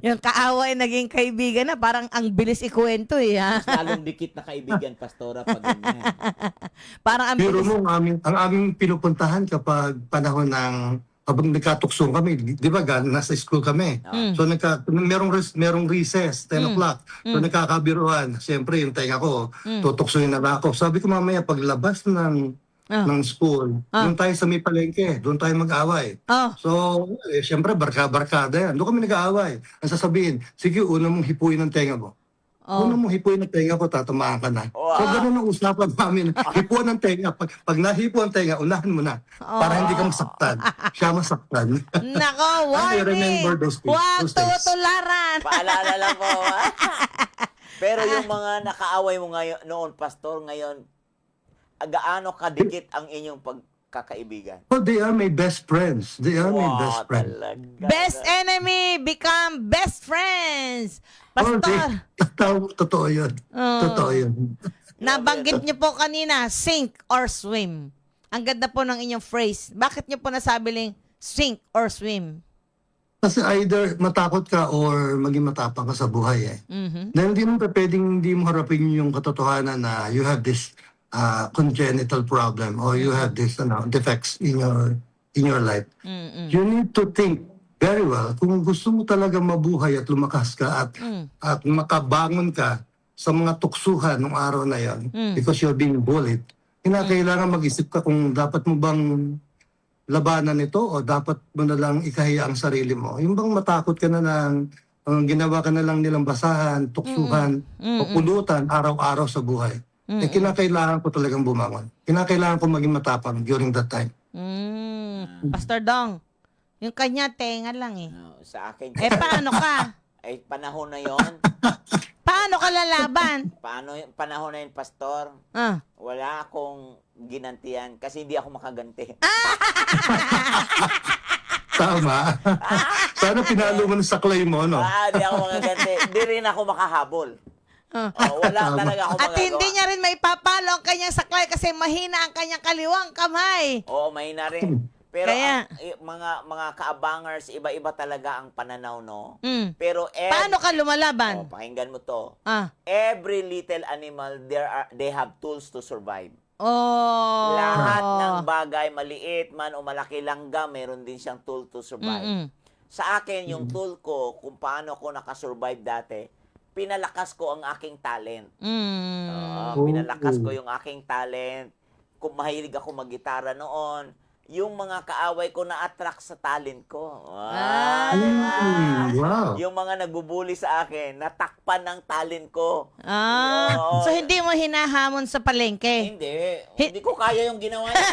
Speaker 2: Yung kaaway naging kaibigan na, parang ang bilis ikwento eh, ha?
Speaker 4: Mas lalong dikit na kaibigan, Pastora, pag ganyan.
Speaker 2: Parang ang
Speaker 5: Pero
Speaker 2: bilis.
Speaker 5: mo, ang aming pinupuntahan kapag panahon ng habang nagkatuksong kami, di ba, nasa school kami. So merong recess, 10 o'clock. So nagkakabiruan. Siyempre, yung tenga ko, tutuksoin na ba ako. Sabi ko mamaya, paglabas ng school, doon tayo sa may palengke, doon tayo mag-away.
Speaker 2: Oh.
Speaker 5: So, siyempre, barkada yan. Doon kami nag-aaway. Ang sasabihin, sige, una mong hipuin ang tenga mo.
Speaker 2: Oh.
Speaker 5: Una mong hipuin ang tenga ko, tatamaan ka na. So, ganun ang usapan namin. Hipuan ang tenga. Pag nahipo ang tenga, unahan mo na. Para hindi ka masaktan. Siya masaktan.
Speaker 2: Nako,
Speaker 5: I remember
Speaker 2: warning!
Speaker 5: those
Speaker 2: Huwag
Speaker 5: days.
Speaker 2: tutularan!
Speaker 4: Paalala lang po. Pero yung mga nakaaway mo ngayon, noon, Pastor, ngayon, gaano kadikit ang inyong pagkakaibigan?
Speaker 5: Oh, they are my best friends. They are my best friends.
Speaker 4: Talaga.
Speaker 2: Best enemy become best friends!
Speaker 5: Oh,
Speaker 2: Pastor,
Speaker 5: totoo yun. Totoo yun.
Speaker 2: nabanggit niyo po kanina, sink or swim. Ang ganda po ng inyong phrase. Bakit niyo po nasabi sink or swim?
Speaker 5: Kasi either matakot ka or maging matapang ka sa buhay eh.
Speaker 2: Mhm.
Speaker 5: Dahil hindi mo harapin yung katotohanan na you have this congenital problem or you have this defects in your life.
Speaker 2: Mm-mm.
Speaker 5: You need to think very well kung gusto mo talaga mabuhay at lumakas ka at makabangon ka sa mga tuksuhan ng araw na yan because you're being bullied. Kailangan mag-isip ka kung dapat mo bang labanan ito o dapat mo na lang ikahiya ang sarili mo. Yung bang matakot ka na ng ginawa ka na lang nilang basahan, tuksuhan, o pulutan araw-araw sa buhay. Eh, kinakailangan ko talagang bumangon. Kinakailangan ko maging matapang during that time.
Speaker 2: Pastor Dong, yung kanya tenga lang eh.
Speaker 4: Sa akin,
Speaker 2: Eh, paano ka?
Speaker 4: ay panahon na yon.
Speaker 2: Paano ka lalaban?
Speaker 4: Panahon na yun, Pastor,
Speaker 2: Ah.
Speaker 4: wala akong ginantian kasi hindi ako makaganti.
Speaker 5: Tama. Sana pinalo mo ng saklay mo, no?
Speaker 4: Hindi ako makaganti. Hindi rin ako makahabol. Wala talaga ako
Speaker 2: At
Speaker 4: magagawa.
Speaker 2: hindi niya rin may papalo ang kanyang saklay kasi mahina ang kanyang kaliwang kamay.
Speaker 4: Oo, mahina rin. Pero
Speaker 2: Kaya-
Speaker 4: mga kaabangers, iba-iba talaga ang pananaw, no?
Speaker 2: Mm.
Speaker 4: Pero
Speaker 2: Paano ka lumalaban?
Speaker 4: pakinggan mo to.
Speaker 2: Ah.
Speaker 4: Every little animal, they have tools to survive.
Speaker 2: Oh.
Speaker 4: Lahat ng bagay, maliit man o malaki langga, meron din siyang tool to survive.
Speaker 2: Mm-mm.
Speaker 4: Sa akin, yung tool ko, kung paano ako nakasurvive dati, pinalakas ko ang aking talent. Pinalakas ko yung aking talent. Kung mahilig ako mag-gitara noon, yung mga kaaway ko na-attract sa talent ko.
Speaker 5: Wow.
Speaker 4: Yung mga nagbubuli sa akin, natakpan ng talent ko. Oo.
Speaker 2: So hindi mo hinahamon sa palengke?
Speaker 4: Hindi. Hindi ko kaya yung ginawa niya.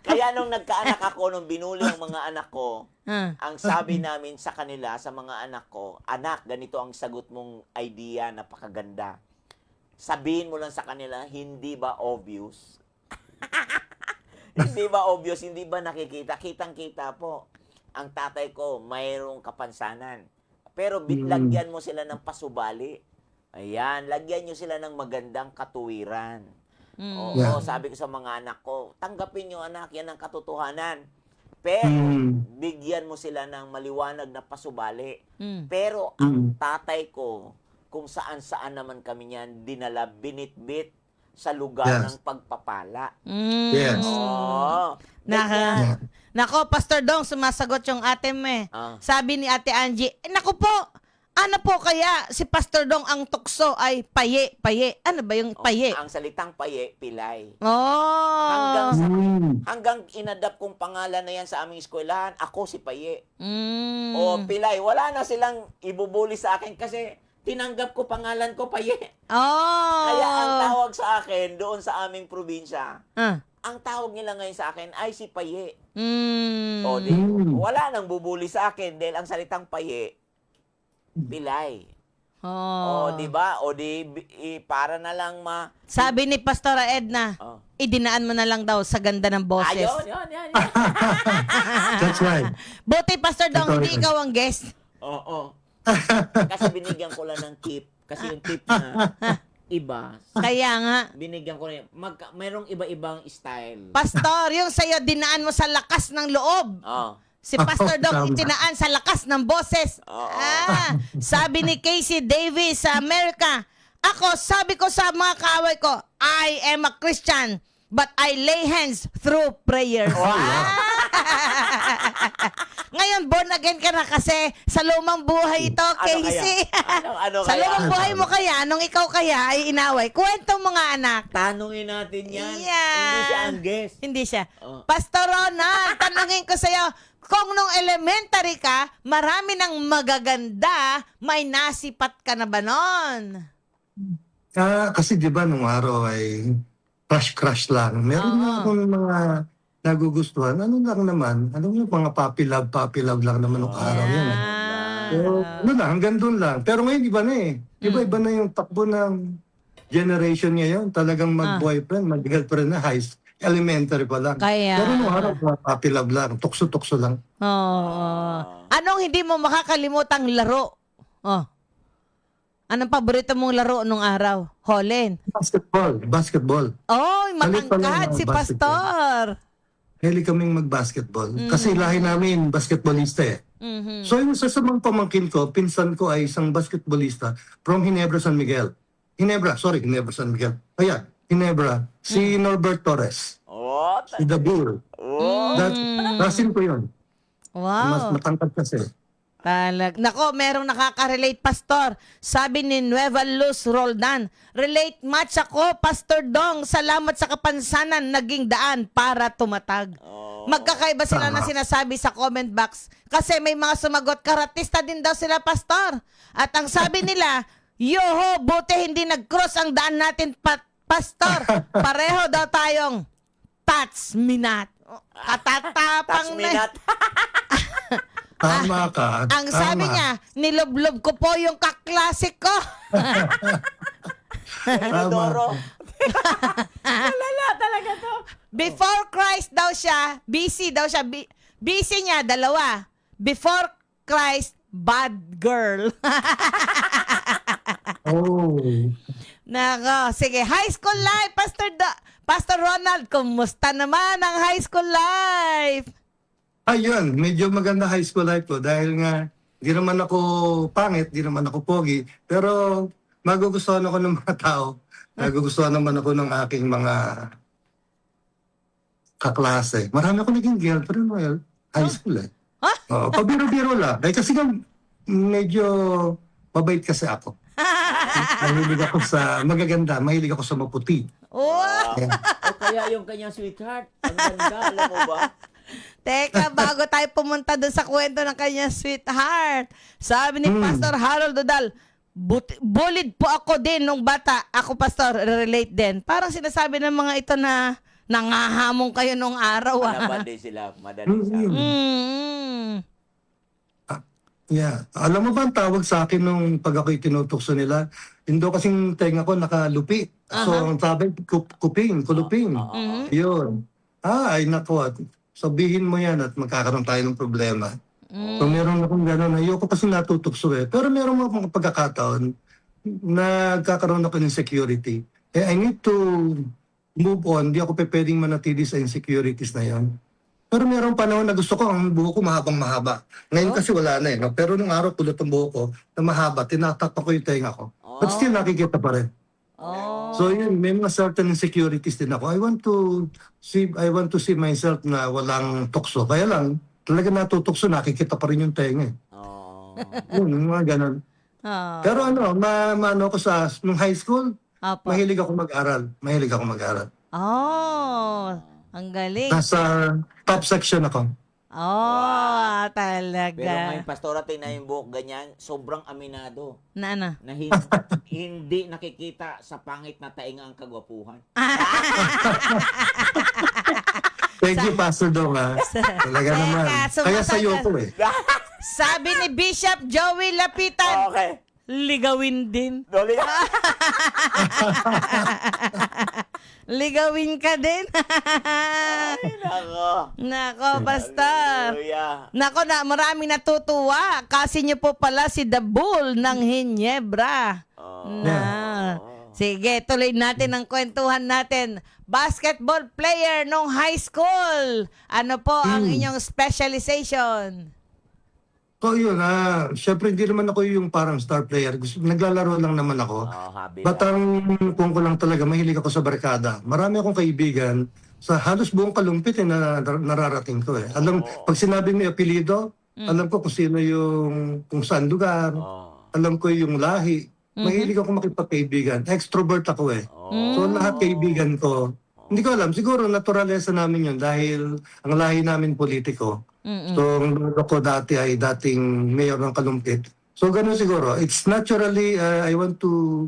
Speaker 4: Kaya nung nagkaanak ako, nung binuli ang mga anak ko, ang sabi namin sa kanila, sa mga anak ko, anak, ganito ang sagot mong idea, napakaganda. Sabihin mo lang sa kanila, hindi ba obvious? Hindi ba obvious? Hindi ba nakikita? Kitang-kita po. Ang tatay ko, mayroong kapansanan. Pero lagyan mo sila ng pasubali. Ayan, lagyan nyo sila ng magandang katuwiran. Oo,
Speaker 5: Yeah.
Speaker 4: sabi ko sa mga anak ko, tanggapin nyo anak, yan ang katotohanan. Pero, bigyan mo sila ng maliwanag na pasubali. Pero, ang tatay ko, kung saan-saan naman kami niyan, dinala, binitbit sa lugar
Speaker 5: Yes.
Speaker 4: ng pagpapala.
Speaker 5: Yes.
Speaker 4: Oo.
Speaker 2: Nako, Pastor Dong, sumasagot yung ate mo eh. Sabi ni Ate Angie, naku po, ano po kaya si Pastor Dong ang tukso ay paye? Ano ba yung paye?
Speaker 4: Ang salitang paye, pilay.
Speaker 2: Oh.
Speaker 4: Hanggang inadapt kong pangalan na yan sa aming eskwelahan, ako si Paye.
Speaker 2: Mm.
Speaker 4: O Pilay, wala na silang ibubuli sa akin kasi tinanggap ko pangalan ko Paye.
Speaker 2: Oh.
Speaker 4: Kaya ang tawag sa akin doon sa aming probinsya,
Speaker 2: Ah.
Speaker 4: ang tawag nila ngayon sa akin ay si Paye.
Speaker 2: Mm.
Speaker 4: O di, wala nang bubuli sa akin dahil ang salitang Paye, pilay.
Speaker 2: Oh.
Speaker 4: O di ba? O di para na lang
Speaker 2: Sabi ni Pastora Edna,
Speaker 4: Oh.
Speaker 2: idinaan mo na lang daw sa ganda ng boses.
Speaker 4: Ayun, yan.
Speaker 5: That's right.
Speaker 2: Buti, Pastor Dong,
Speaker 5: Ito,
Speaker 2: hindi
Speaker 5: ito.
Speaker 2: ikaw ang guest.
Speaker 4: Oo. Kasi binigyan ko lang ng tip. Kasi yung tip na iba,
Speaker 2: Kaya nga.
Speaker 4: binigyan ko rin. Mayroong iba-ibang style.
Speaker 2: Pastor, yung sa'yo, dinaan mo sa lakas ng loob.
Speaker 4: Oh.
Speaker 2: Si Pastor Dong
Speaker 5: Tama.
Speaker 2: itinaan sa lakas ng boses.
Speaker 4: Oo.
Speaker 2: Sabi ni Casey Davis sa Amerika, sabi ko sa mga kaaway ko, I am a Christian, but I lay hands through prayers. Ngayon, born again ka na kasi sa lumang buhay ito, Casey.
Speaker 4: Ano
Speaker 2: Sa
Speaker 4: kaya?
Speaker 2: lumang buhay mo kaya, nung ikaw kaya ay inaway. Kwento mo nga, anak.
Speaker 4: Tanungin natin yan.
Speaker 2: Yeah.
Speaker 4: Hindi siya ang guest.
Speaker 2: Hindi siya.
Speaker 4: Oh.
Speaker 2: Pastor Ronald, tanungin ko sa'yo, kung nung elementary ka, marami ng magaganda, may nasipat ka na ba nun?
Speaker 5: Kasi di ba nung araw ay crush lang. Meron
Speaker 2: Oo.
Speaker 5: na akong mga nagugustuhan. Ano lang naman, yung mga puppy love lang naman nung araw yan. Eh. Pero, hanggang doon lang. Pero ngayon iba na eh. Iba na yung takbo ng generation ngayon. Talagang mag-boyfriend, mag-girlfriend na elementary pa lang.
Speaker 2: Kaya-
Speaker 5: Pero nung araw, mga puppy love lang. Tukso-tukso lang.
Speaker 2: Oo. Anong hindi mo makakalimutang laro? Oh. Anong paborito mong laro nung araw? Holland.
Speaker 5: Basketball.
Speaker 2: Oh,
Speaker 5: Balik pa
Speaker 2: matangkad
Speaker 5: lang
Speaker 2: si
Speaker 5: ang basketball.
Speaker 2: Pastor.
Speaker 5: Hili kaming mag-basketball. Kasi lahi namin basketballista eh.
Speaker 2: Mhm.
Speaker 5: So yung isa sa mga pamangkin ko, pinsan ko ay isang basketballista from Ginebra, San Miguel. Ginebra, San Miguel. Kaya, Ginebra, si Norbert Torres.
Speaker 4: Oh,
Speaker 5: Si The Bull. Rasin ko yun. Mas
Speaker 2: Wow.
Speaker 5: matangkad kasi.
Speaker 2: Nako, merong nakaka-relate, Pastor. Sabi ni Nueva Luz Roldan, relate match ako, Pastor Dong. Salamat sa kapansanan, naging daan para tumatag. Magkakaiba sila na sinasabi sa comment box. Kasi may mga sumagot, karatista din daw sila, Pastor. At ang sabi nila, yoho, buti hindi nag-cross ang daan natin, Pastor. Pareho daw tayong tats minat. Katatapang na.
Speaker 4: minat.
Speaker 5: Tama ka.
Speaker 2: Ang sabi
Speaker 5: tama.
Speaker 2: niya, niloblob ko po yung kaklase ko.
Speaker 4: Doro. Lala talaga to.
Speaker 2: Before Christ daw siya, busy daw siya. Busy niya, dalawa. Before Christ, bad girl.
Speaker 5: Oh.
Speaker 2: Nako, sige. High school life, Pastor Ronald, kumusta naman ang high school life?
Speaker 5: Ayun, medyo maganda high school life ko dahil nga di naman ako pangit, di naman ako pogi, pero magugustuhan ako ng mga tao. Nagugustuhan naman ako ng aking mga kaklase. Marami ako naging girlfriend while high school eh.
Speaker 2: Huh?
Speaker 5: Oo, pabiro-biro lang. Eh, kasi nga medyo mabait kasi ako. Mahilig ako sa magaganda, mahilig ako sa maputi.
Speaker 2: Oh,
Speaker 5: Ayan.
Speaker 4: O kaya yung kanyang sweetheart. Ang ganda, alam mo ba?
Speaker 2: teka, bago tayo pumunta dun sa kwento ng kanyang sweetheart. Sabi ni Pastor Harold Dudal, bullied po ako din nung bata. Ako, Pastor, relate din. Parang sinasabi ng mga ito na nangahamong kayo nung araw.
Speaker 4: Manaban din sila. Madali sa akin.
Speaker 5: Yeah. Alam mo ba ang tawag sa akin nung pag ako'y tinutukso nila? Indo kasing tenga ko nakalupi. So, ang sabi, kuluping. Yun. Ay, naku. Sabihin mo yan at magkakaroon tayo ng problema. So, meron akong gano'n. Ayoko kasi natutukso eh. Pero meron akong pagkakataon na nagkakaroon ako ng insecurity. I need to move on. Hindi ako pwedeng manatili sa insecurities na yan. Pero merong panahon na gusto ko ang buhok ko mahabang-mahaba. Ngayon kasi wala na eh. No? Pero nung araw kulot ang buhok ko na mahaba, tinatakpan ko yung tenga ko. But still nakikita pa rin. So yun, may mga certain insecurities din ako. I want to see myself na walang tukso. Kaya lang, talaga natutukso, nakikita pa rin yung tenga. Yun, mga ganun. Pero maano ko nung high school,
Speaker 2: Apo.
Speaker 5: mahilig ako mag-aral.
Speaker 2: Oh, ang galing.
Speaker 5: Nasa top section ako.
Speaker 2: Oh,
Speaker 4: Pero
Speaker 2: talaga.
Speaker 4: ngayon, Pastora, tingnan yung buhok ganyan, sobrang aminado
Speaker 2: Na ano?
Speaker 4: na hindi nakikita sa pangit na tainga ang kagwapuhan.
Speaker 5: Thank you, Pastor Dong, ha. Talaga
Speaker 2: Teka,
Speaker 5: naman. Kaya sa'yo
Speaker 2: sumasagot.
Speaker 5: ko eh.
Speaker 2: Sabi ni Bishop Joey Lapitan,
Speaker 4: Okay.
Speaker 2: ligawin din.
Speaker 4: Doli ka.
Speaker 2: Ligawin ka din.
Speaker 4: Ay, nako.
Speaker 2: Nako, Pastor.
Speaker 4: Hallelujah.
Speaker 2: Nako, marami natutuwa. Kasi niyo po pala si The Bull ng Hinebra. Na. Sige, tuloy natin ang kwentuhan natin. Basketball player nung high school. Ano po ang inyong specialization?
Speaker 5: So yun, syempre hindi naman ako yung parang star player. Naglalaro lang naman ako.
Speaker 4: Habi
Speaker 5: But ang kung ko lang talaga, mahilig ako sa barkada. Marami akong kaibigan sa halos buong kalumpit na nararating ko eh. Alam, pag sinabi mo yung apelido, alam ko kung sino yung, kung saan lugar, alam ko yung lahi. Mahilig ako makipagkaibigan. Extrovert ako eh. So lahat kaibigan ko, hindi ko alam, siguro naturalesa namin yun dahil ang lahi namin politiko. So ang lolo ko dati ay dating mayor ng Kalumpit. So ganun siguro. It's naturally, I want to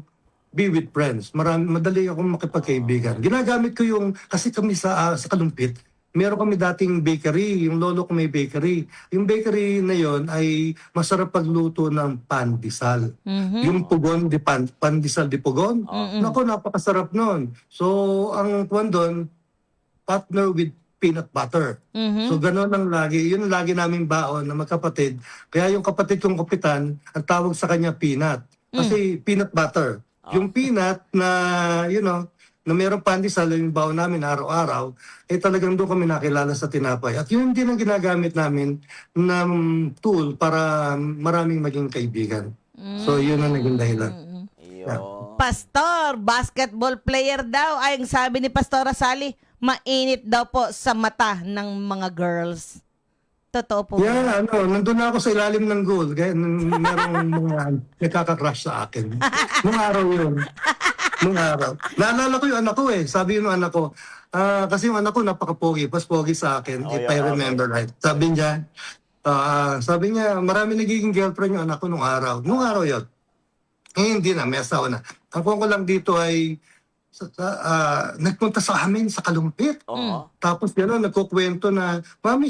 Speaker 5: be with friends. Madali akong makipagkaibigan. Ginagamit ko yung, kasi kami sa Kalumpit, meron kami dating bakery, yung lolo ko may bakery. Yung bakery na yon ay masarap pagluto ng pandesal. Yung pugon de pandesal de pugon. Naku, napakasarap nun. So, ang kwan doon, partner with peanut butter. So, gano'n ang lagi. Yun ang lagi naming baon na magkapatid. Kaya yung kapatid kong kapitan, ang tawag sa kanya peanut. Kasi peanut butter. Yung peanut na, na mayroong pandesal yung baon namin araw-araw, talagang doon kami nakilala sa tinapay. At yun din ang ginagamit namin ng tool para maraming maging kaibigan. So yun ang naging dahilan.
Speaker 2: Pastor, basketball player daw. Ay, ang sabi ni Pastora Sally, mainit daw po sa mata ng mga girls. Totoo po.
Speaker 5: Yeah, nandun na ako sa ilalim ng goal. Kaya merong mga nakaka-crush sa akin. Nung araw yun. Nung araw. Naalala ko yung anak ko eh. Sabi yung anak ko, kasi yung anak ko napaka-pogi. Pas pogi sa akin, if I remember right. Sabi niya, marami nagiging girlfriend yung anak ko nung araw. Nung araw yun. Hindi na, may asawa na. Ang ko lang dito ay nagpunta sa amin sa Kalumpit. Tapos gano'n, nagkukwento na, Mami,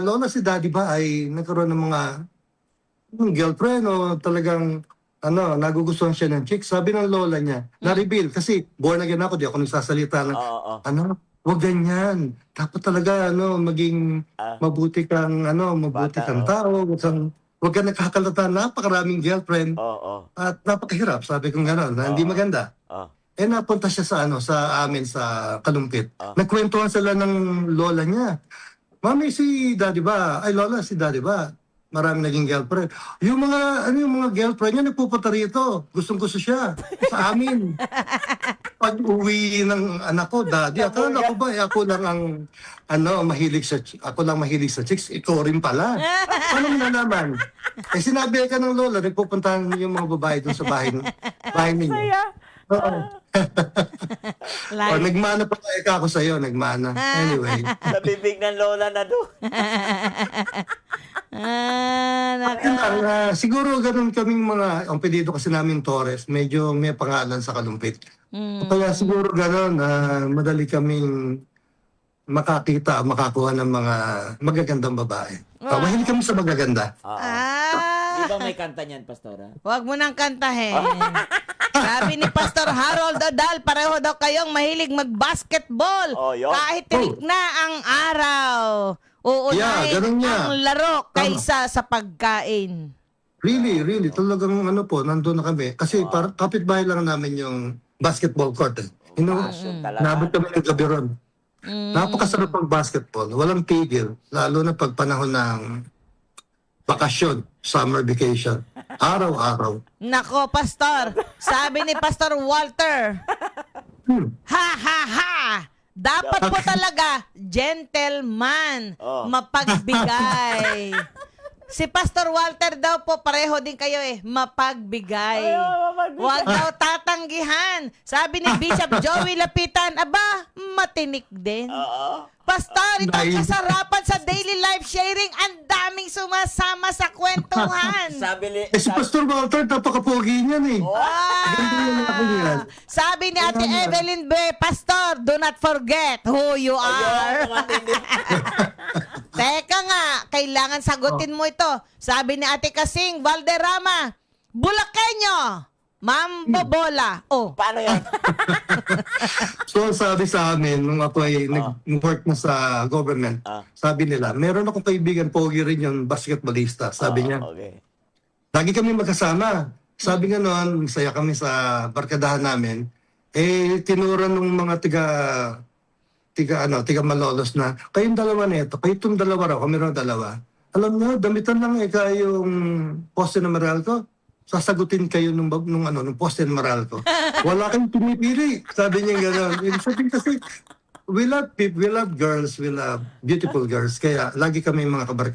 Speaker 5: Lola, si Daddy ba ay nagkaroon ng mga girlfriend o talagang nagugustuhan siya ng chick. Sabi ng lola niya, na-reveal, kasi born again ako, di ako nagsasalita ng, wag ganyan. Dapat talaga, maging mabuti kang tao, wag kang nagkakalata, napakaraming girlfriend. At napakahirap, sabi kong gano'n, na hindi maganda. Napunta siya sa amin sa Kalumpit. Nagkwentuhan sila ng lola niya. Mami, si Daddy ba? Ay, Lola, si Daddy ba? Marami naging girlfriend. Yung mga girlfriend niya nagpupunta rito. Gustong-gusto siya sa amin. Pag uwi ng anak ko, Daddy, akala ko ba, ako lang ang mahilig sa chicks. Ikaw rin pala. Paano mo na naman? Sinabi ka ng lola, nagpupuntahan yung mga babae doon sa bahay ninyo. Nagmana pa ako sa'yo, nagmana. Anyway.
Speaker 4: Sa bibig ng lola na doon.
Speaker 5: Siguro ganun kaming ang pedido kasi namin Torres, medyo may pangalan sa Kalumpit. Kaya siguro ganun, madali kaming makakuha ng mga magagandang babae. Mahilig kami sa magaganda.
Speaker 4: Di ba may kanta niyan, Pastora?
Speaker 2: Huwag mo nang kantahin. Sabi ni Pastor Harold Odal, pareho daw kayong mahilig mag-basketball. Kahit tirik na ang araw. Uunahin ang laro kaysa sa pagkain.
Speaker 5: Really. Talagang nandun na kami. Kasi kapitbahay lang namin yung basketball court. Nabot kami ng gabi ron. Napakasarap ang basketball. Walang tigil. Lalo na pag panahon ng bakasyon, summer vacation. Araw-araw.
Speaker 2: Nako, Pastor. Sabi ni Pastor Walter, ha! Dapat po talaga, gentleman, mapagbigay. Si Pastor Walter daw po, pareho din kayo mapagbigay. Huwag daw tatanggihan. Sabi ni Bishop Joey Lapitan, aba, matinik din. Pastor, ito ang
Speaker 5: Dahil-
Speaker 2: kasarapan sa daily life sharing. Ang daming sumasama sa kwentuhan.
Speaker 5: Si Pastor Walter, napaka-pogi niyan eh. Ganda yung ako niyan.
Speaker 2: Sabi ni Ate Evelyn B, Pastor, do not forget who you are. Teka nga, kailangan sagutin mo ito. Sabi ni Ate Kasing Valderrama, Bulakenyo, Mambo Bola. Oh,
Speaker 4: Paano yan?
Speaker 5: So sabi sa amin, nung ako ay nag-work na sa government, sabi nila, meron akong kaibigan, pogi rin yung basketballista. Sabi niya,
Speaker 4: Okay.
Speaker 5: lagi kami magkasama. Sabi nga noon, saya kami sa barkadahan namin. Eh, tinuran ng mga tiga Malolos na, kayong dalawa nito, kayo itong dalawa raw, kami raw dalawa. Alam niyo, damitan lang yung poste na Meralco. Sasagutin kayo nung poste na Meralco. Wala kayong pinipili. Sabi niya gano'n. Ibig sabihin kasi, we love people, we love girls, we love beautiful girls. Kaya lagi kami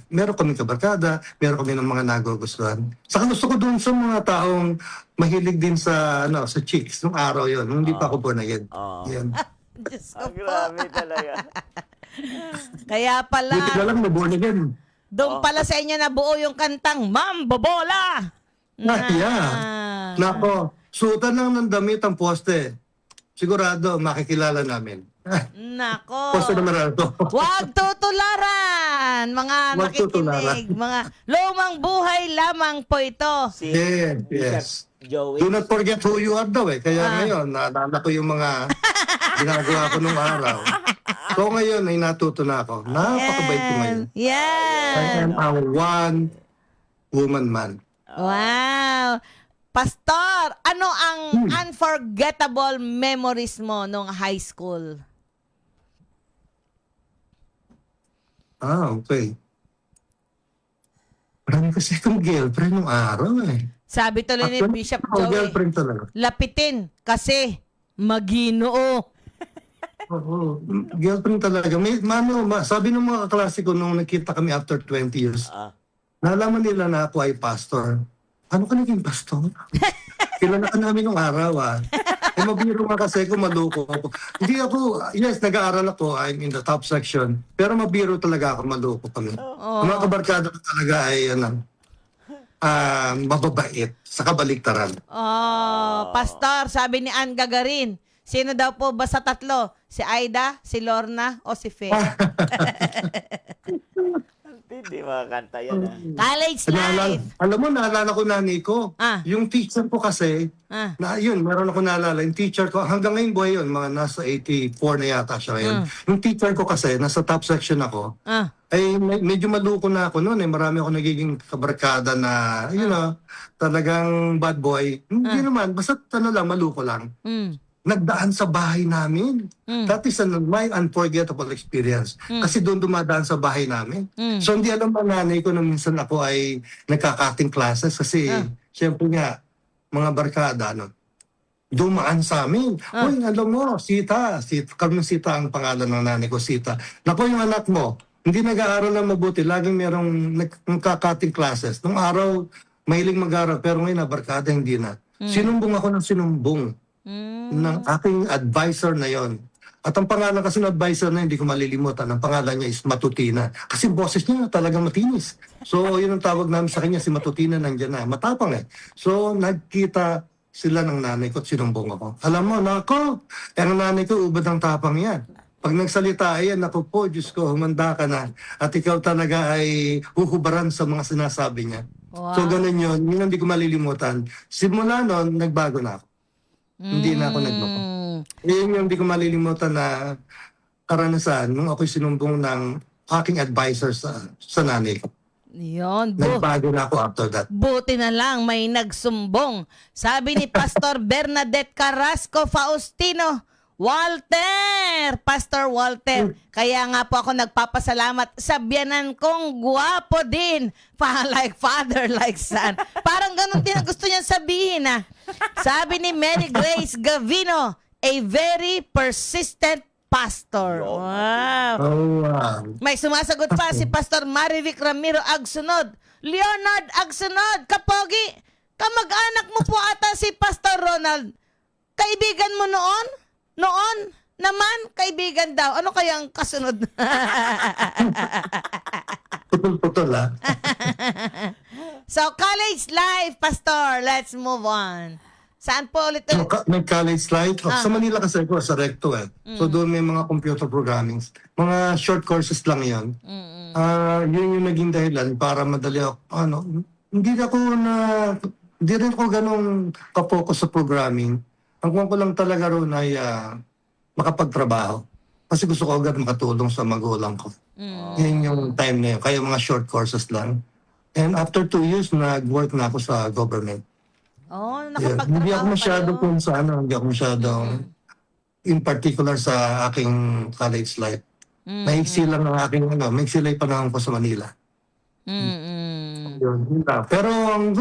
Speaker 5: meron kami kabarkada, meron kami ng mga nagugustuhan. Saka gusto ko doon sa mga taong mahilig din sa chicks nung araw yon, nung hindi pa ako born again. Yan.
Speaker 2: Diyos ko po.
Speaker 4: Grabe talaga.
Speaker 2: Kaya pala,
Speaker 5: Buti na lang na born again.
Speaker 2: doon pala sa inyo nabuo yung kantang Mambo Bola.
Speaker 5: Yeah. Nako, suotan lang ng damit ang poste. Sigurado, makikilala namin.
Speaker 2: Nako.
Speaker 5: Poste na Meralco.
Speaker 2: Huwag tutularan, mga
Speaker 5: Huwag tutularan.
Speaker 2: nakikinig. Mga lumang buhay lamang po ito.
Speaker 4: Si
Speaker 5: Yes,
Speaker 4: Bishop
Speaker 5: yes.
Speaker 4: Joey.
Speaker 5: Do not forget who you are daw eh. Kaya ngayon, naalala ko yung mga ginagawa ko nung araw. So ngayon ay natuto na ako. Napakabait ko ngayon. I
Speaker 2: Yan.
Speaker 5: am a one-woman man.
Speaker 2: Wow. Pastor, ano ang unforgettable memories mo nung high school?
Speaker 5: Okay. Marami kasi akong girlfriend nung araw eh.
Speaker 2: Sabi tuloy ni
Speaker 5: Actually,
Speaker 2: Bishop
Speaker 5: ako,
Speaker 2: Joey,
Speaker 5: girlfriend talaga.
Speaker 2: lapitin kasi maginoo.
Speaker 5: Oo, girlfriend talaga. Sabi ng mga klase ko nung nakita kami after 20 years, nalaman nila na ako ay pastor. Ano ka naging pastor? Kilala ka namin nung araw Eh mabiro nga kasi ako, maluko ako. Hindi ako, yes, nag-aaral ako, I'm in the top section, pero mabiro talaga ako, maluko kami. Ang mga kabarkada ko talaga ay, mababait, sa kabaliktaran.
Speaker 2: Oh, Pastor, sabi ni Ann Gagarin, sino daw po ba sa tatlo? Si Aida, si Lorna, o si Fe?
Speaker 4: Hindi makakanta yan.
Speaker 2: College life.
Speaker 5: Alam mo, naalala ko nanay ko. Yung teacher ko kasi, meron ako naalala. Yung teacher ko, hanggang ngayon buhay yun, mga nasa 84 na yata siya ngayon. Yung teacher ko kasi, nasa top section ako, ay medyo maluko na ako noon. Marami ako nagiging kabarkada na, talagang bad boy. Hindi naman, basta maluko lang. Nagdaan sa bahay namin. That is my unforgettable experience. Kasi doon dumadaan sa bahay namin. So hindi alam ang nanay ko na minsan ako ay nagka-cutting classes kasi syempre nga, mga barkada, dumaan sa amin. Uy, alam mo, Sita, Carmen Sita ang pangalan ng nanay ko, Sita. Naku, yung anak mo, hindi nag-aaral na mabuti. Laging merong nagka-cutting classes. Nung araw, mahiling mag-aaral, pero ngayon na barkada, hindi na. Sinumbong ako ng sinumbong ng aking advisor na yon. At ang pangalan kasi ng advisor na hindi ko malilimutan, ang pangalan niya is Matutina. Kasi boses niya talagang matinis. So yun ang tawag namin sa kanya, si Matutina nandiyan na. Matapang eh. So nagkita sila ng nanay ko at sinumbong ako. Alam mo, nako, ang nanay ko ubad ang tapang yan. Pag nagsalita, ayan, ako po, Diyos ko, humanda ka na. At ikaw talaga ay huhubaran sa mga sinasabi niya.
Speaker 2: Wow.
Speaker 5: So ganun yun, yun ang hindi ko malilimutan. Simula noon, nagbago na ako. Hindi na ako nagbago. Yun yung hindi ko malilimutan na karanasan nung ako'y sinumbong ng aking advisor sa nanay ko.
Speaker 2: Yun,
Speaker 5: Nagbago na ako after that.
Speaker 2: buti na lang may nagsumbong. Sabi ni Pastor Bernadette Carrasco Faustino, Walter! Pastor Walter, kaya nga po ako nagpapasalamat sa biyanan kong guwapo din. Like father, like son. Parang ganun din ang gusto niya sabihin Sabi ni Mary Grace Gavino, a very persistent pastor. Wow.
Speaker 5: Oh, wow.
Speaker 2: May sumasagot pa si Pastor Marivic Ramiro Agsunod. Leonard Agsunod, kapogi, kamag-anak mo po ata si Pastor Ronald. Kaibigan mo noon? Naman, kaibigan daw. Ano kaya ang kasunod?
Speaker 5: Putol-putol, ha?
Speaker 2: So, college life, Pastor. Let's move on. Saan po ulit?
Speaker 5: So, may college life. Sa Manila kasi ako, sa Recto, eh. So, doon may mga computer programming. Mga short courses lang yun. Yun yung naging dahilan para madali ako, hindi rin ako ganun ka-focus sa programming. Ang kuwan ko lang talaga ron ay makapagtrabaho. Kasi gusto ko agad makatulong sa magulang ko. Yun yung time na yun. Kaya mga short courses lang. And after 2 years, nag-work na ako sa government.
Speaker 2: Oh,
Speaker 5: Yeah.
Speaker 2: nakapagtrabaho
Speaker 5: Hindi ako masyado
Speaker 2: kayo.
Speaker 5: kung sa hindi ako masyadong in particular sa aking college life. Maiksi lang ang aking, maiksi lang yung panahon ko sa Manila. Yun lang. Pero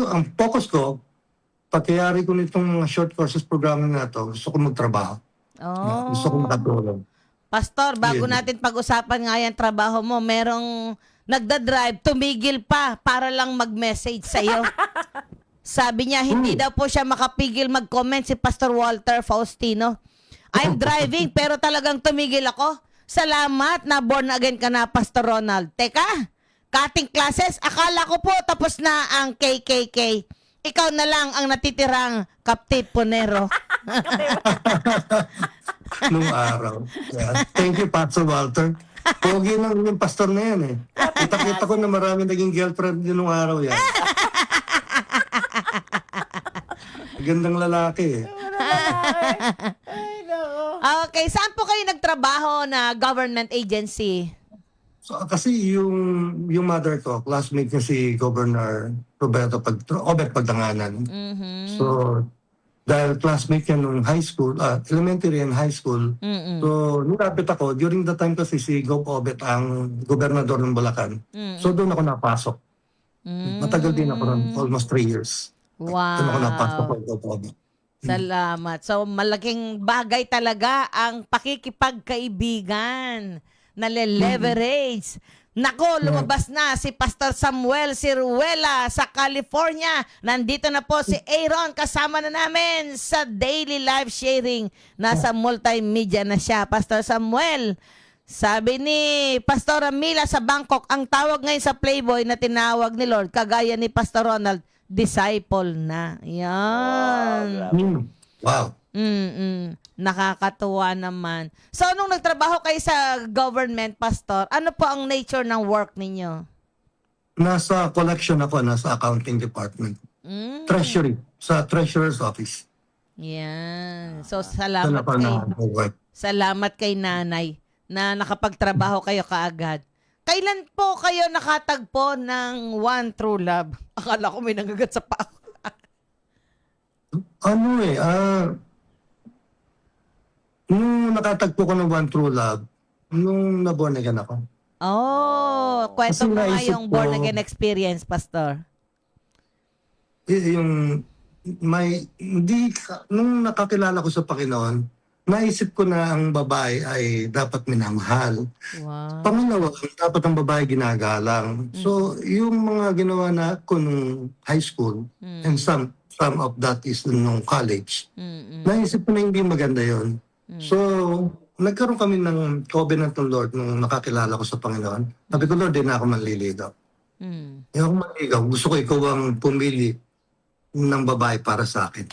Speaker 5: ang focus ko, pagkayari ko nitong short courses programming na to, gusto ko magtrabaho.
Speaker 2: Oh.
Speaker 5: Gusto ko makatulong.
Speaker 2: Pastor, bago
Speaker 5: Yeah.
Speaker 2: natin pag-usapan nga yung trabaho mo, merong nagda-drive, tumigil pa para lang mag-message sa'yo. Sabi niya, hindi daw po siya makapigil mag-comment si Pastor Walter Faustino. I'm driving pero talagang tumigil ako. Salamat na born again ka na, Pastor Ronald. Teka, cutting classes, akala ko po tapos na ang KKK. Ikaw na lang ang natitirang kaptipunero.
Speaker 5: Nung araw. Yeah. Thank you, Pastor Walter. Pogi lang yung pastor na yan eh. Kita-kita ko na marami naging girlfriend din nung araw yan. Gandang lalaki eh.
Speaker 2: Okay, saan po kayo nagtrabaho na government agency?
Speaker 5: So, kasi yung mother ko, classmate niya si Governor Roberto Obet Pagdanganan. So, dahil classmate niya nung high school, elementary and high school, so nilapit ako, during the time kasi si Gov Obet ang gobernador ng Bulacan. So, doon ako napasok. Matagal din ako ron, almost 3 years. Doon ako napasok
Speaker 2: Wow.
Speaker 5: kay Gov Obet.
Speaker 2: Salamat. So, malaking bagay talaga ang pakikipagkaibigan na leverage. Nako, lumabas na si Pastor Samuel Siruela sa California. Nandito na po si Aaron. Kasama na namin sa daily live sharing. Nasa multimedia na siya. Pastor Samuel, sabi ni Pastor Mila sa Bangkok, ang tawag ngayon sa Playboy na tinawag ni Lord, kagaya ni Pastor Ronald, disciple na. Yan.
Speaker 5: Wow.
Speaker 2: Nakakatuwa naman. So, nung nagtrabaho kayo sa government, Pastor, ano po ang nature ng work ninyo?
Speaker 5: Nasa collection ako, nasa accounting department. Treasury, sa treasurer's office.
Speaker 2: Yan. So,
Speaker 5: Doon
Speaker 2: salamat
Speaker 5: ako
Speaker 2: kay,
Speaker 5: na-work.
Speaker 2: salamat kay nanay na nakapagtrabaho kayo kaagad. Kailan po kayo nakatagpo ng One True Love? Akala ko may nagagat sa paa.
Speaker 5: Nung nakatagpo ko ng One True Love, nung naborn again ako.
Speaker 2: Oh, kwento
Speaker 5: Kasi
Speaker 2: mo nga
Speaker 5: naisip
Speaker 2: yung
Speaker 5: ko-
Speaker 2: born again experience, Pastor.
Speaker 5: Nung nakakilala ko sa Panginoon, naisip ko na ang babae ay dapat minamahal.
Speaker 2: Wow.
Speaker 5: Pangalawa, dapat ang babae ginagalang. So, yung mga ginawa na ko nung high school, and some of that is nung college, naisip ko na hindi maganda yon. So, nagkaroon kami ng covenant ng Lord nung nakakilala ko sa Panginoon. Sabi ko, Lord, di na ako manliligaw. Hindi ako manliligaw. Gusto ko ikaw ang pumili ng babae para sa akin.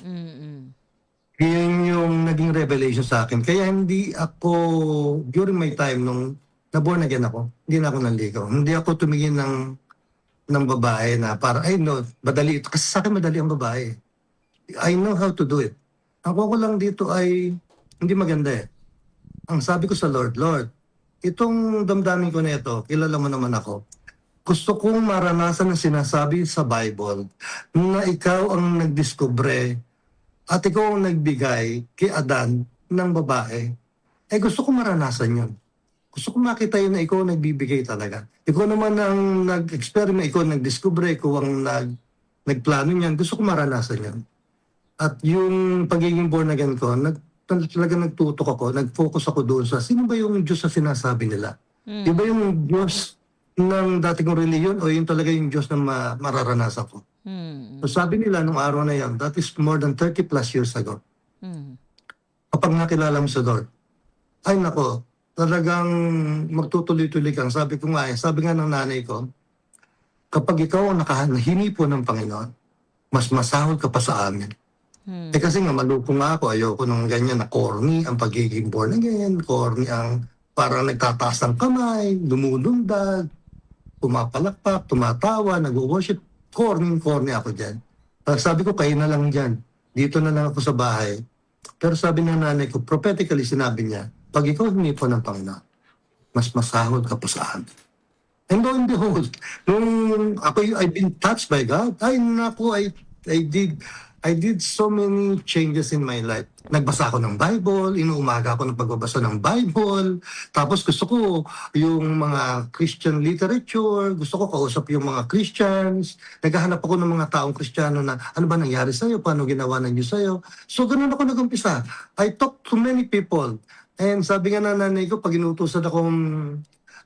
Speaker 5: Yun yung naging revelation sa akin. Kaya hindi ako, during my time, nung naborn again ako, hindi na ako nanligaw. Hindi ako tumingin ng babae na para, madali ito. Kasi sa akin madali ang babae. I know how to do it. Ako ko lang dito ay hindi maganda eh. Ang sabi ko sa Lord, itong damdamin ko na ito, kilala mo naman ako. Gusto kong maranasan ang sinasabi sa Bible na ikaw ang nagdiskubre at ikaw ang nagbigay kay Adan ng babae. Gusto ko maranasan yun. Gusto ko makita yun na ikaw ang nagbibigay talaga. Ikaw naman ang nag-experiment, ikaw ang nagdiskubre, ikaw ang nagplano niyan. Gusto ko maranasan yun. At yung pagiging born again ko, talaga nagtutok ako, nag-focus ako doon sa sino ba yung Diyos na sinasabi nila? Iba yung Diyos ng dati kong reliyon o yung talaga yung Diyos na mararanasan ko? So sabi nila nung araw na yan, that is more than 30 plus years ago. Kapag nakilala mo sa Lord, ay nako, talagang magtutuloy-tuloy kang. Sabi nga ng nanay ko, kapag ikaw ang nakahingi po ng Panginoon, mas masahol ka pa sa amin. Kasi nga maloko nga ako, ayoko nung ganyan na corny ang pagiging born again, corny ang parang nagtataas ng kamay, dumudundag, pumapalakpak, tumatawa, nag-worship, corny ako dyan. Sabi ko, kayo na lang dyan. Dito na lang ako sa bahay. Pero sabi ng nanay ko, prophetically sinabi niya, pag ikaw humingi po ng Panginoon, mas masahol ka pa sa amin. And lo and behold, nung I've been touched by God, I did so many changes in my life. Nagbasa ako ng Bible, inuumaga ako ng pagbabasa ng Bible, tapos gusto ko yung mga Christian literature, gusto ko kausap yung mga Christians, naghahanap ako ng mga taong Kristiyano na ano ba nangyari sa'yo, paano ginawa ng Diyos sa'yo. So ganun ako nag-umpisa. I talked to many people. And sabi nga ng nanay ko, pag inutusan akong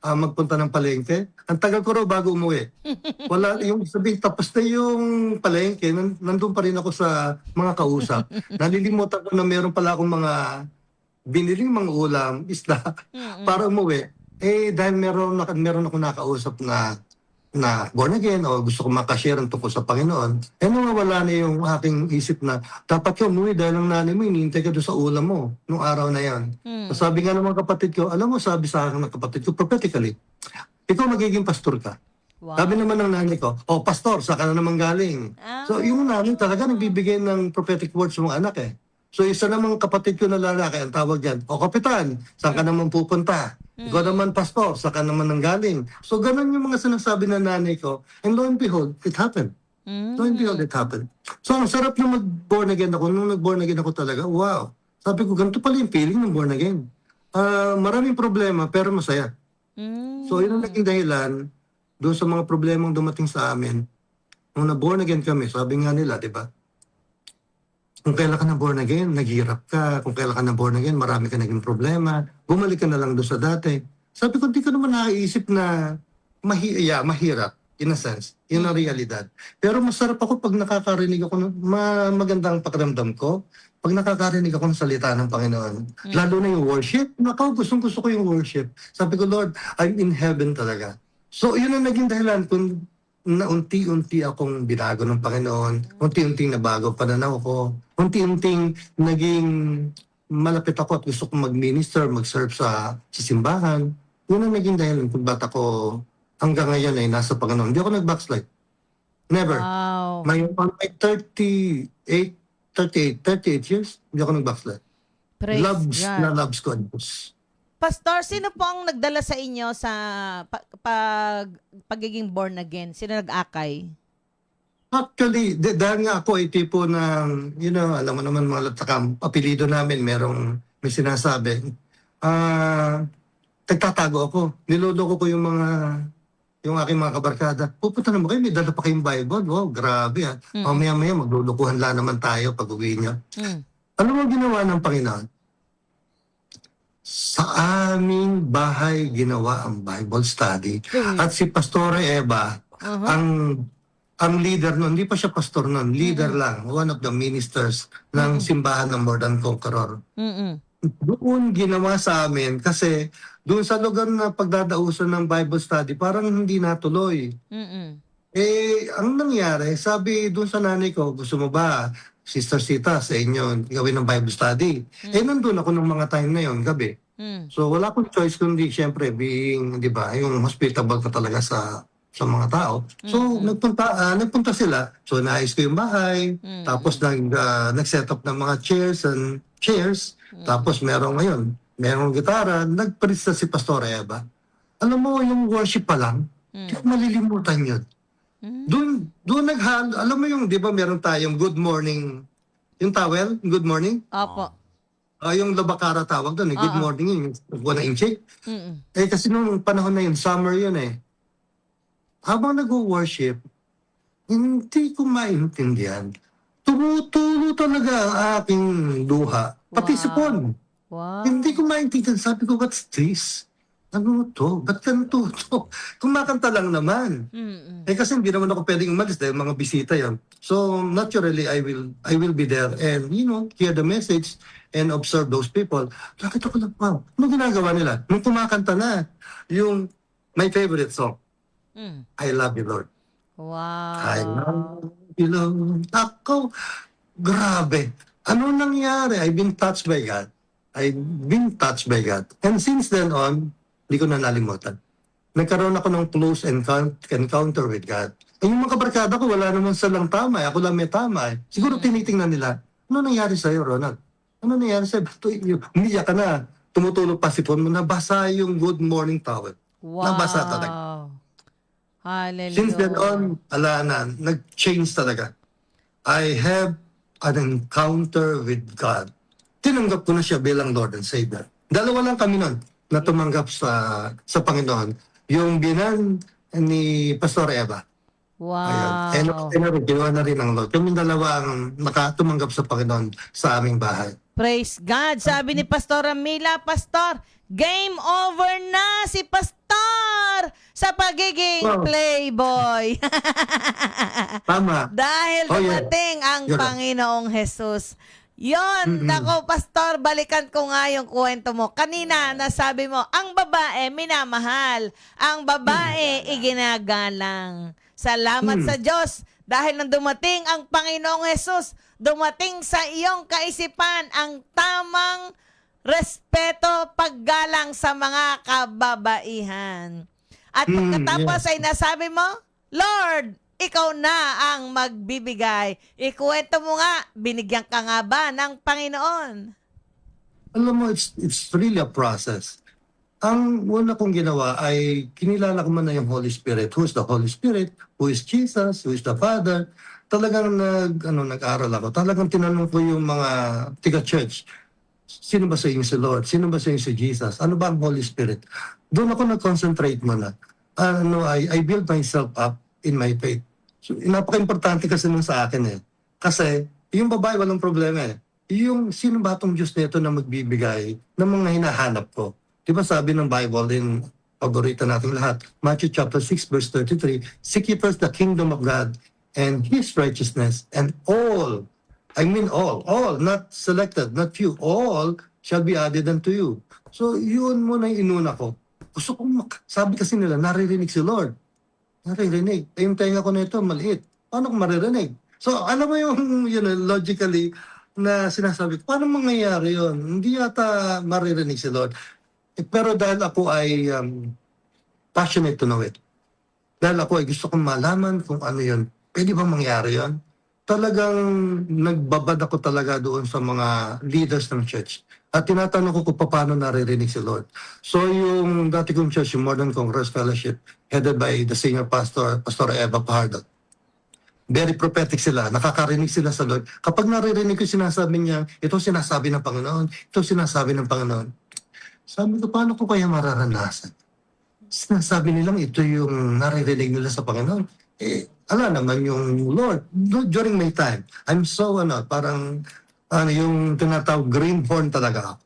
Speaker 5: magpunta ng palengke, ang tagal ko raw bago umuwi. Wala, yung sabihin, tapos na yung palengke, nandun pa rin ako sa mga kausap. Nalilimutan ko na meron pala akong mga biniling mga ulam, isda, para umuwi. Dahil meron ako nakausap na born again o gusto ko makashare ang tungkol sa Panginoon, nawawala na yung aking isip na dapat ka umuwi dahil ang nanay mo, hinihintay ka doon sa ulam mo nung araw na yan. So sabi nga ng mga kapatid ko, alam mo, sabi sa akin ng kapatid ko, prophetically, ikaw magiging pastor ka.
Speaker 2: Wow.
Speaker 5: Sabi naman ng nanay ko, pastor, saan ka na naman galing? So yung nanay talaga nagbibigay ng prophetic words sa mga anak eh. So isa namang kapatid ko na lalaki, ang tawag yan, kapitan, saan ka naman pupunta? Ikaw naman, pastor, saan ka naman nanggaling? So ganun yung mga sinasabi ng nanay ko. And lo and behold, it happened. Lo and behold, it happened. So ang sarap na mag-born again ako. Nung nag-born again ako talaga, wow. Sabi ko, ganito pala yung feeling ng born again. Maraming problema, pero masaya. So yun ang naging dahilan doon sa mga problemang dumating sa amin. Nung na-born again kami, sabi nga nila, di ba? Kung kailan ka na born again, naghihirap ka. Kung kailan ka na born again, marami ka naging problema. Bumalik ka na lang doon sa dati. Sabi ko, di ka naman nakaisip na mahirap, in a sense. Yun ang realidad. Pero masarap ako pag nakakarinig ako, magandang pakiramdam ko, pag nakakarinig ako ng salita ng Panginoon. Lalo na yung worship. Gustong-gusto ko yung worship. Sabi ko, Lord, I'm in heaven talaga. So, yun ang naging dahilan kung na unti-unti akong binago ng Panginoon, unti-unting nabago pananaw ko, unti-unting naging malapit ako at gusto kong mag-minister, mag-serve sa simbahan. Yun ang naging dahilan kung ba't ako hanggang ngayon ay nasa Panginoon. Hindi ako nag-backslide. Never.
Speaker 2: Wow.
Speaker 5: On my 38 years, hindi ako nag-backslide.
Speaker 2: Praise
Speaker 5: Loves
Speaker 2: God.
Speaker 5: na loves ko ang Diyos.
Speaker 2: Pastor, sino po ang nagdala sa inyo sa pagiging born again? Sino nag-akay?
Speaker 5: Actually, dahil nga ako ay tipo ng, alam mo naman mga latakam, apelido namin, may sinasabi. Nagtatago ako. Niloloko ko yung aking mga kabarkada. Pupunta naman kayo, may dala pa kayong Bible. Wow, grabe ha. Mamaya-maya, maglulukuhan lang naman tayo pag uwi niya. Ano mo ginawa ng Panginoon? Sa aming bahay ginawa ang Bible study. At si Pastora Eva, ang leader nun, hindi pa siya pastor nun, leader lang, one of the ministers ng simbahan ng More Than Conqueror. Doon ginawa sa amin kasi doon sa lugar na pagdadausan ng Bible study, parang hindi natuloy. Ang nangyari, sabi doon sa nanay ko, gusto mo ba, Sister Sita, sa inyo, gawin ng Bible study? Nandun ako ng mga time na yon, gabi. So wala akong choice kundi syempre being, di ba, yung hospitable ka talaga sa mga tao. So nagpunta sila. So naayos ko yung bahay. Tapos nag-set up ng mga chairs. Tapos merong gitara. Nagprista si Pastor Eva. Alam mo, yung worship pa lang, malilimutan yun. Doon alam mo yung, di ba meron tayong good morning, yung towel, good morning?
Speaker 2: Opo.
Speaker 5: Yung labakara tawag doon, good morning yun, yung buwan na incheck. Kasi nung panahon na yun, summer yun eh. Habang nag-worship, hindi ko maintindihan. Tumutulo talaga ang aking luha, pati sipon.
Speaker 2: Wow.
Speaker 5: Hindi ko maintindihan. Sabi ko, what's this? Ano to? Ba't ganito to? Kumakanta lang naman. Kasi hindi naman ako pwedeng umalis dahil mga bisita yan. So naturally, I will be there and hear the message. and observe those people, nakita ko lang, wow, ano ginagawa nila? Nung kumakanta na, yung my favorite song,
Speaker 2: Mm.
Speaker 5: I Love You, Lord. I
Speaker 2: Wow.
Speaker 5: love you, Lord. Ako, grabe. Ano nangyari? I've been touched by God. I've been touched by God. And since then on, hindi ko na nalimutan. Nagkaroon ako ng close encounter with God. Eh, yung mga kabarkada ko, wala naman silang tama. Ako lang may tama. Siguro tinitingnan nila, ano nangyari sa'yo, Ronald? Ano nangyari sa'yo? Umiyak ka na. Tumutulog pa sipon mo. Nabasa yung good morning towel.
Speaker 2: Wow.
Speaker 5: Nabasa talaga.
Speaker 2: Hallelujah.
Speaker 5: Since then on, ala na, nag-change talaga. I have an encounter with God. Tinanggap ko na siya bilang Lord and Savior. Dalawa lang kami nun na tumanggap sa Panginoon. Yung binan ni Pastor Eva.
Speaker 2: Wow.
Speaker 5: Ayun. Ginawa na rin ng Lord. Kami dalawa ang nakatumanggap sa Panginoon sa aming bahay.
Speaker 2: Praise God. Sabi ni Pastor Mila, Pastor, game over na si Pastor sa pagiging
Speaker 5: Wow.
Speaker 2: playboy.
Speaker 5: Tama.
Speaker 2: Dahil
Speaker 5: Oh, yeah.
Speaker 2: dumating ang
Speaker 5: Yun.
Speaker 2: Panginoong Jesus. Yon, nako Pastor, balikan ko nga yung kwento mo. Kanina, nasabi mo, ang babae minamahal. Ang babae iginagalang. Salamat sa Diyos. Dahil nang dumating ang Panginoong Jesus, dumating sa iyong kaisipan ang tamang respeto, paggalang sa mga kababaihan. At pagkatapos ay nasabi mo, Lord, ikaw na ang magbibigay. Ikuwento mo nga, binigyan ka nga ba ng Panginoon?
Speaker 5: Alam mo, it's really a process. Ang una kong ginawa ay kinilala ko man na yung Holy Spirit. Who is the Holy Spirit? Who is Jesus? Who is the Father? Talagang nag-aral ako. Talagang tinanong ko yung mga tiga-church. Sino ba sa inyo si Lord? Sino ba sa inyo si Jesus? Ano ba ang Holy Spirit? Doon ako nag-concentrate muna. I build myself up in my faith. So, napaka-importante kasi nun sa akin eh. Kasi, yung babae walang problema eh. Yung sino ba itong Diyos nito na magbibigay ng mga hinahanap ko? Di ba sabi ng Bible din, paborito nating lahat, Matthew chapter 6 verse 33, seek ye first the kingdom of God and His righteousness, and all, not selected, not few, all shall be added unto you. So, yun muna yung inuna ko. Gusto kong, sabi kasi nila, naririnig si Lord. Naririnig. Eh, yung tenga ko na ito, maliit. Paano ko maririnig? So, alam mo yung, logically, na sinasabi ko, paano mangyayari yun? Hindi yata maririnig si Lord. Eh, pero dahil ako ay passionate to know it, dahil ako ay gusto kong malaman kung ano yun, pwede bang mangyari yun? Talagang nagbabad ako talaga doon sa mga leaders ng church. At tinatanong ko kung paano naririnig si Lord. So yung dati kong church, yung Modern Congress Fellowship, headed by the senior pastor, Pastor Eva Pardo. Very prophetic sila, nakakarinig sila sa Lord. Kapag naririnig ko sinasabi niya, ito sinasabi ng Panginoon, ito sinasabi ng Panginoon. Sabi ko, paano ko kaya mararanasan? Sinasabi nilang ito yung naririnig nila sa Panginoon. Eh, naman yung Lord. During my time, I'm so, parang, yung tinatawag greenhorn talaga ako.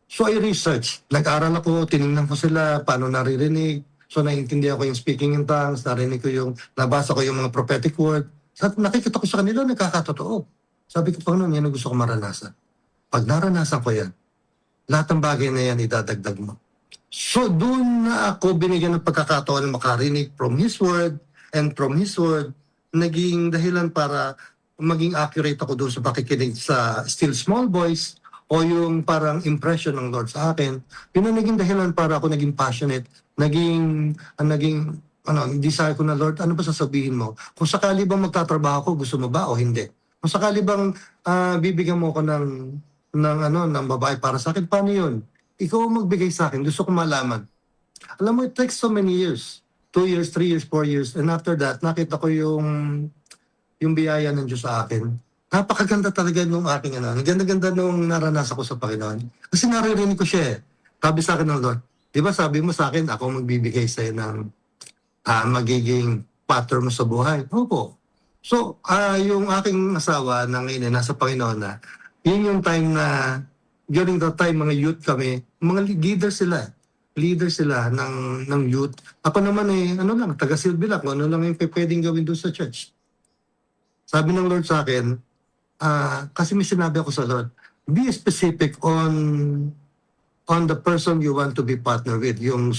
Speaker 5: So I researched. Nag-aral ako, tinignan ko sila, paano naririnig. So naiintindihan ko yung speaking in tongues, narinig ko nabasa ko yung mga prophetic word. Nakikita ko sa kanila, nagkakatotoo. Sabi ko, Panginoon, yan ang gusto ko maranasan. Pag naranasan ko yan, lahat ng bagay na yan idadagdag mo. So doon na ako binigyan ng pagkakataon na makarinig from His Word, and from His Word, naging dahilan para maging accurate ako doon sa pakikinig sa still small voice o yung parang impression ng Lord sa akin. Yun ang naging dahilan para ako naging passionate, naging desire ko na, Lord, ano ba sasabihin mo? Kung sakali bang magtatrabaho ko, gusto mo ba o hindi? Kung sakali bang bibigyan mo ko ng babae para sa akin, paano yun? Ikaw ang magbigay sa akin, gusto ko malaman. Alam mo, it takes so many years. 2 years, 3 years, 4 years. And after that, nakita ko yung biyaya ng Diyos sa akin. Napakaganda talaga nung aking Ang ganda-ganda nung naranasan ko sa Panginoon. Kasi naririnig ko siya eh. Sabi sa akin ng Lord, di ba sabi mo sa akin, ako magbibigay sa'yo ng magiging partner mo sa buhay. Opo. So, yung aking asawa na ngayon nasa Panginoon na, yun yung time na, during that time, mga youth kami, mga leader sila ng youth. Ako naman taga-silbi lang, kung ano lang yung pwedeng gawin doon sa church. Sabi ng Lord sa akin, kasi may sinabi ako sa Lord, be specific on the person you want to be partner with, yung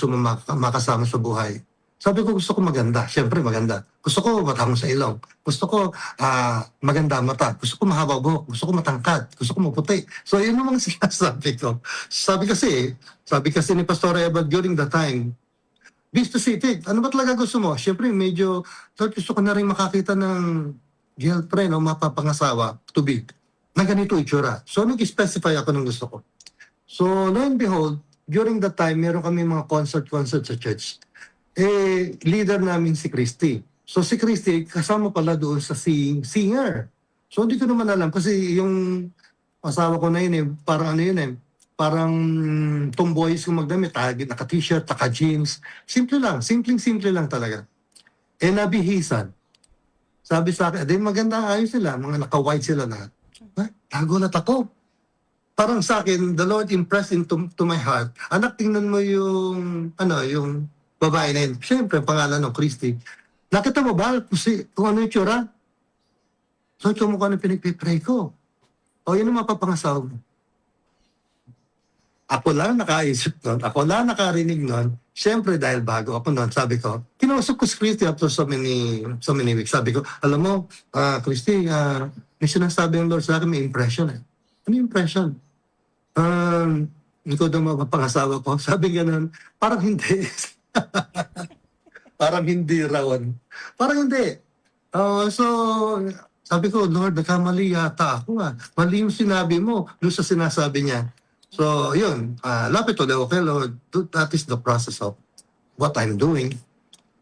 Speaker 5: makasama sa buhay. Sabi ko, gusto ko maganda. Siyempre, maganda. Gusto ko matangos sa ilong. Gusto ko maganda mata. Gusto ko mahaba buhok. Gusto ko matangkad. Gusto ko maputi. So, yun ang mga sinasabi ko. Sabi kasi ni Pastor Eva during the time, be specific. Ano ba talaga gusto mo? Siyempre, medyo, gusto ko na rin makakita ng girlfriend o mapapangasawa to be na ganito itsura. So, nag-specify ako ng gusto ko. So, lo and behold, during that time, meron kami mga concert sa church. Leader namin si Christy. So, si Christy, kasama pala doon sa singer. So, hindi ko naman alam kasi yung asawa ko na yun parang ano yun parang tomboys kung magdamit, naka-t-shirt, naka-jeans. Simple lang talaga. Nabihisan. Sabi sa akin, maganda ayos sila, mga naka-white sila na. Nagulat ako. Parang sa akin, the Lord impressed into my heart. Anak, tingnan mo yung babae na yun. Siyempre, pangalan ng Christy. Nakita mo ba kung ano yung tsura? So, ito mo kung ano pinagpipray ko. O, yun ang mapapangasaw mo. Ako lang nakaisip nun. Ako lang nakarinig nun. Siyempre, dahil bago ako nun, sabi ko, kinausap ko si Christy after so many weeks. Sabi ko, alam mo, Christy, may sinasabi ng Lord sa akin, may impression eh. Ano yung impression? Ikaw daw mapapangasawa ko. Sabi ganun, parang hindi. Parang hindi rawan. Parang hindi. So, sabi ko, Lord, nakamali yata ako. Mali yung sinabi mo doon sa sinasabi niya. So, yun. Lapit ulit, okay, Lord, that is the process of what I'm doing.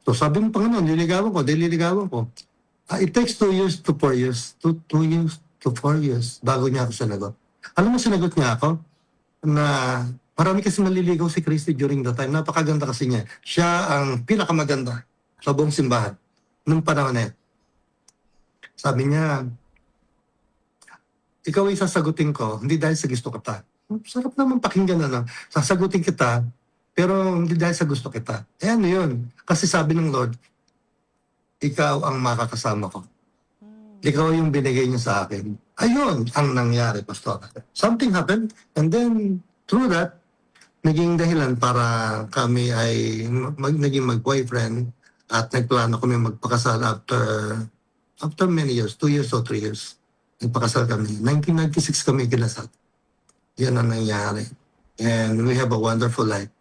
Speaker 5: So, sabi mo, Panginoon, dililigawan ko. It takes 2 years to 4 years. 2 years to 4 years bago niya ako sinagot. Alam mo, sinagot niya ako na marami kasi naliligaw si Christy during the time. Napakaganda kasi niya. Siya ang pinakamaganda sa buong simbahan nung panahon na yun. Sabi niya, ikaw ay sasagutin ko, hindi dahil sa gusto kita. Sarap naman pakinggan sasagutin kita, pero hindi dahil sa gusto kita. Ano yun? Kasi sabi ng Lord, ikaw ang makakasama ko. Ikaw yung binigay niya sa akin. Ayun ang nangyari, Pastor. Something happened, and then through that, naging dahilan para kami ay naging mag-boyfriend at nagplano kami magpakasal after many years, 2 years or 3 years. Nagpakasal kami. 1996 kami kinasal. Yan ang nangyari. And we have a wonderful life.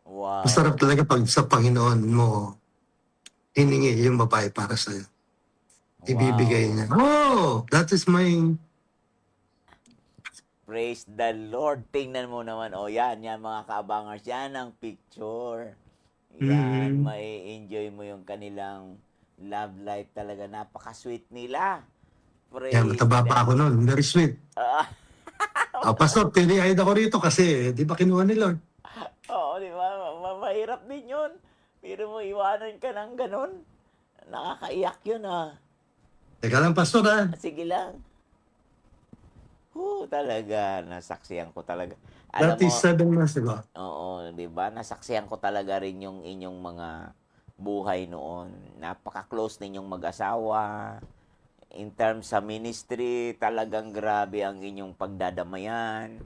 Speaker 4: Wow.
Speaker 5: Masarap talaga pag sa Panginoon mo hiningi yung babae para sa'yo. Ibibigay niya. Oh, that is my...
Speaker 4: Praise the Lord. Tingnan mo naman. Yan mga kaabangers. Yan ang picture. Yan, may enjoy mo yung kanilang love life talaga. Napaka-sweet nila. Praise
Speaker 5: Yan, mataba pa ako noon. Very sweet. Pastor, tinihayad ako rito kasi di ba kinuha ni Lord?
Speaker 4: Oo, di ba? Mahirap din yun. Pero mo iwanan ka ng ganun. Nakakaiyak yun
Speaker 5: Teka lang, Pastor
Speaker 4: Sige lang. Talaga. Nasaksihan ko talaga. Alam
Speaker 5: That
Speaker 4: mo,
Speaker 5: is 7 months ago.
Speaker 4: oo, di ba? Nasaksihan ko talaga rin yung inyong mga buhay noon. Napaka-close ninyong mag-asawa. In terms sa ministry, talagang grabe ang inyong pagdadamayan.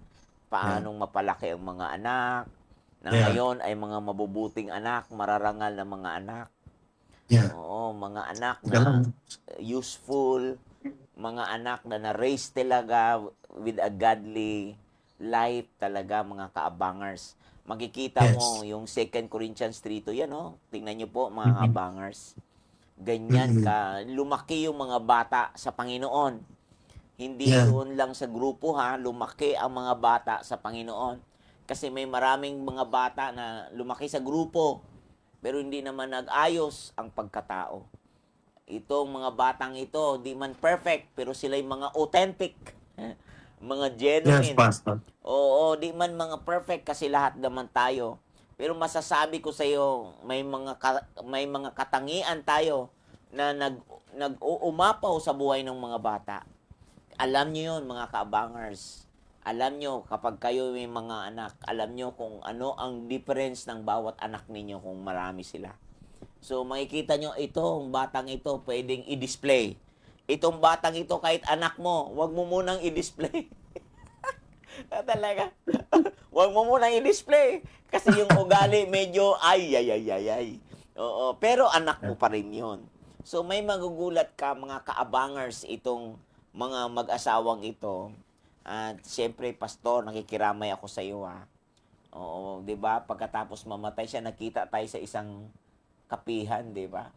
Speaker 4: Paanong mapalaki ang mga anak. Na ngayon ay mga mabubuting anak, mararangal na mga anak.
Speaker 5: Yeah.
Speaker 4: Oo, mga anak na useful, mga anak na na-raise talaga with a godly life talaga, mga kaabangers. Makikita mo yung 2 Corinthians 3:2, yan tingnan niyo po mga kaabangers. Ganyan ka, lumaki yung mga bata sa Panginoon. Hindi doon lang sa grupo lumaki ang mga bata sa Panginoon. Kasi may maraming mga bata na lumaki sa grupo, pero hindi naman nag-ayos ang pagkatao. Itong mga batang ito, di man perfect, pero sila'y mga authentic. Mga genuine.
Speaker 5: Yes, Pastor.
Speaker 4: Oo, di man mga perfect kasi lahat naman tayo. Pero masasabi ko sa iyo, may mga katangian tayo na nag-uumapaw sa buhay ng mga bata. Alam niyo 'yon, mga kaabangers. Alam nyo, kapag kayo may mga anak, alam nyo kung ano ang difference ng bawat anak ninyo kung marami sila. So, makikita nyo, itong batang ito, pwedeng i-display. Itong batang ito, kahit anak mo, wag mo munang i-display. Talaga. Huwag mo munang i-display. Kasi yung ugali medyo ay. Oo, pero anak mo pa rin yun. So may magugulat ka, mga kaabangers, itong mga mag-asawang ito. At siyempre, pastor, nakikiramay ako sa iyo, ha. Oo, 'di ba? Pagkatapos mamatay siya, nakita tayo sa isang kapihan, 'di ba?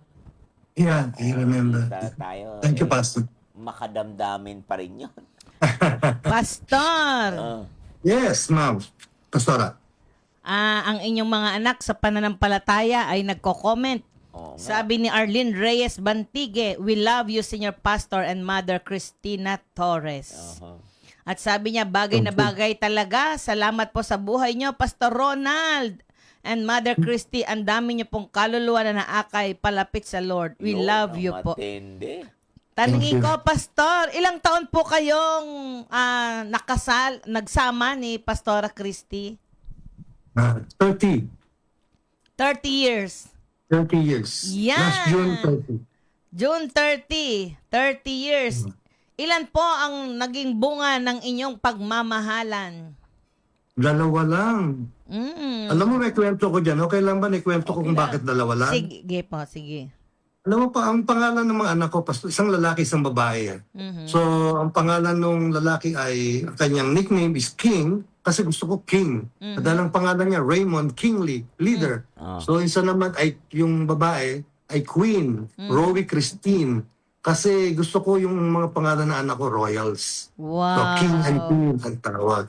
Speaker 5: Yeah, I remember.
Speaker 4: Tayo,
Speaker 5: Thank you, Pastor.
Speaker 4: makadamdamin pa rin 'yon.
Speaker 2: Pastor,
Speaker 4: Ah,
Speaker 5: Yes, ma'am. Pastora.
Speaker 2: ang inyong mga anak sa pananampalataya ay nagko-comment.
Speaker 4: oo nga.
Speaker 2: Sabi ni Arlene Reyes Bantigue, "We love you, Senior Pastor and Mother Cristina Torres."
Speaker 4: Aha.
Speaker 2: At sabi niya, bagay na bagay talaga. Salamat po sa buhay niyo, Pastor Ronald. And Mother Christy, ang dami niyo pong kaluluwa na naakay palapit sa Lord. We
Speaker 4: Yun,
Speaker 2: love
Speaker 4: ang
Speaker 2: you po.
Speaker 4: matindi.
Speaker 2: Tanungin
Speaker 5: Thank you.
Speaker 2: ko, Pastor, ilang taon po kayong nagsama ni Pastora Christy?
Speaker 5: 30.
Speaker 2: 30 years.
Speaker 5: 30 years.
Speaker 2: Yan.
Speaker 5: Last June 30.
Speaker 2: June 30. 30 years. Ilan po ang naging bunga ng inyong pagmamahalan?
Speaker 5: Dalawa lang. Alam mo, may kwento ko dyan. Okay lang ba? May kwento ko kung bakit dalawa lang?
Speaker 2: Sige po, sige.
Speaker 5: Alam mo pa, ang pangalan ng mga anak ko, isang lalaki, isang babae. So, ang pangalan ng lalaki ay, ang kanyang nickname is King, kasi gusto ko King. Dahil ang pangalan niya, Raymond Kingly, leader. So, isa naman ay, yung babae ay Queen, Rowie Christine. Kasi gusto ko yung mga pangalan ng anak ko, Royals. So,
Speaker 2: Wow.
Speaker 5: King and Queen ang tawag.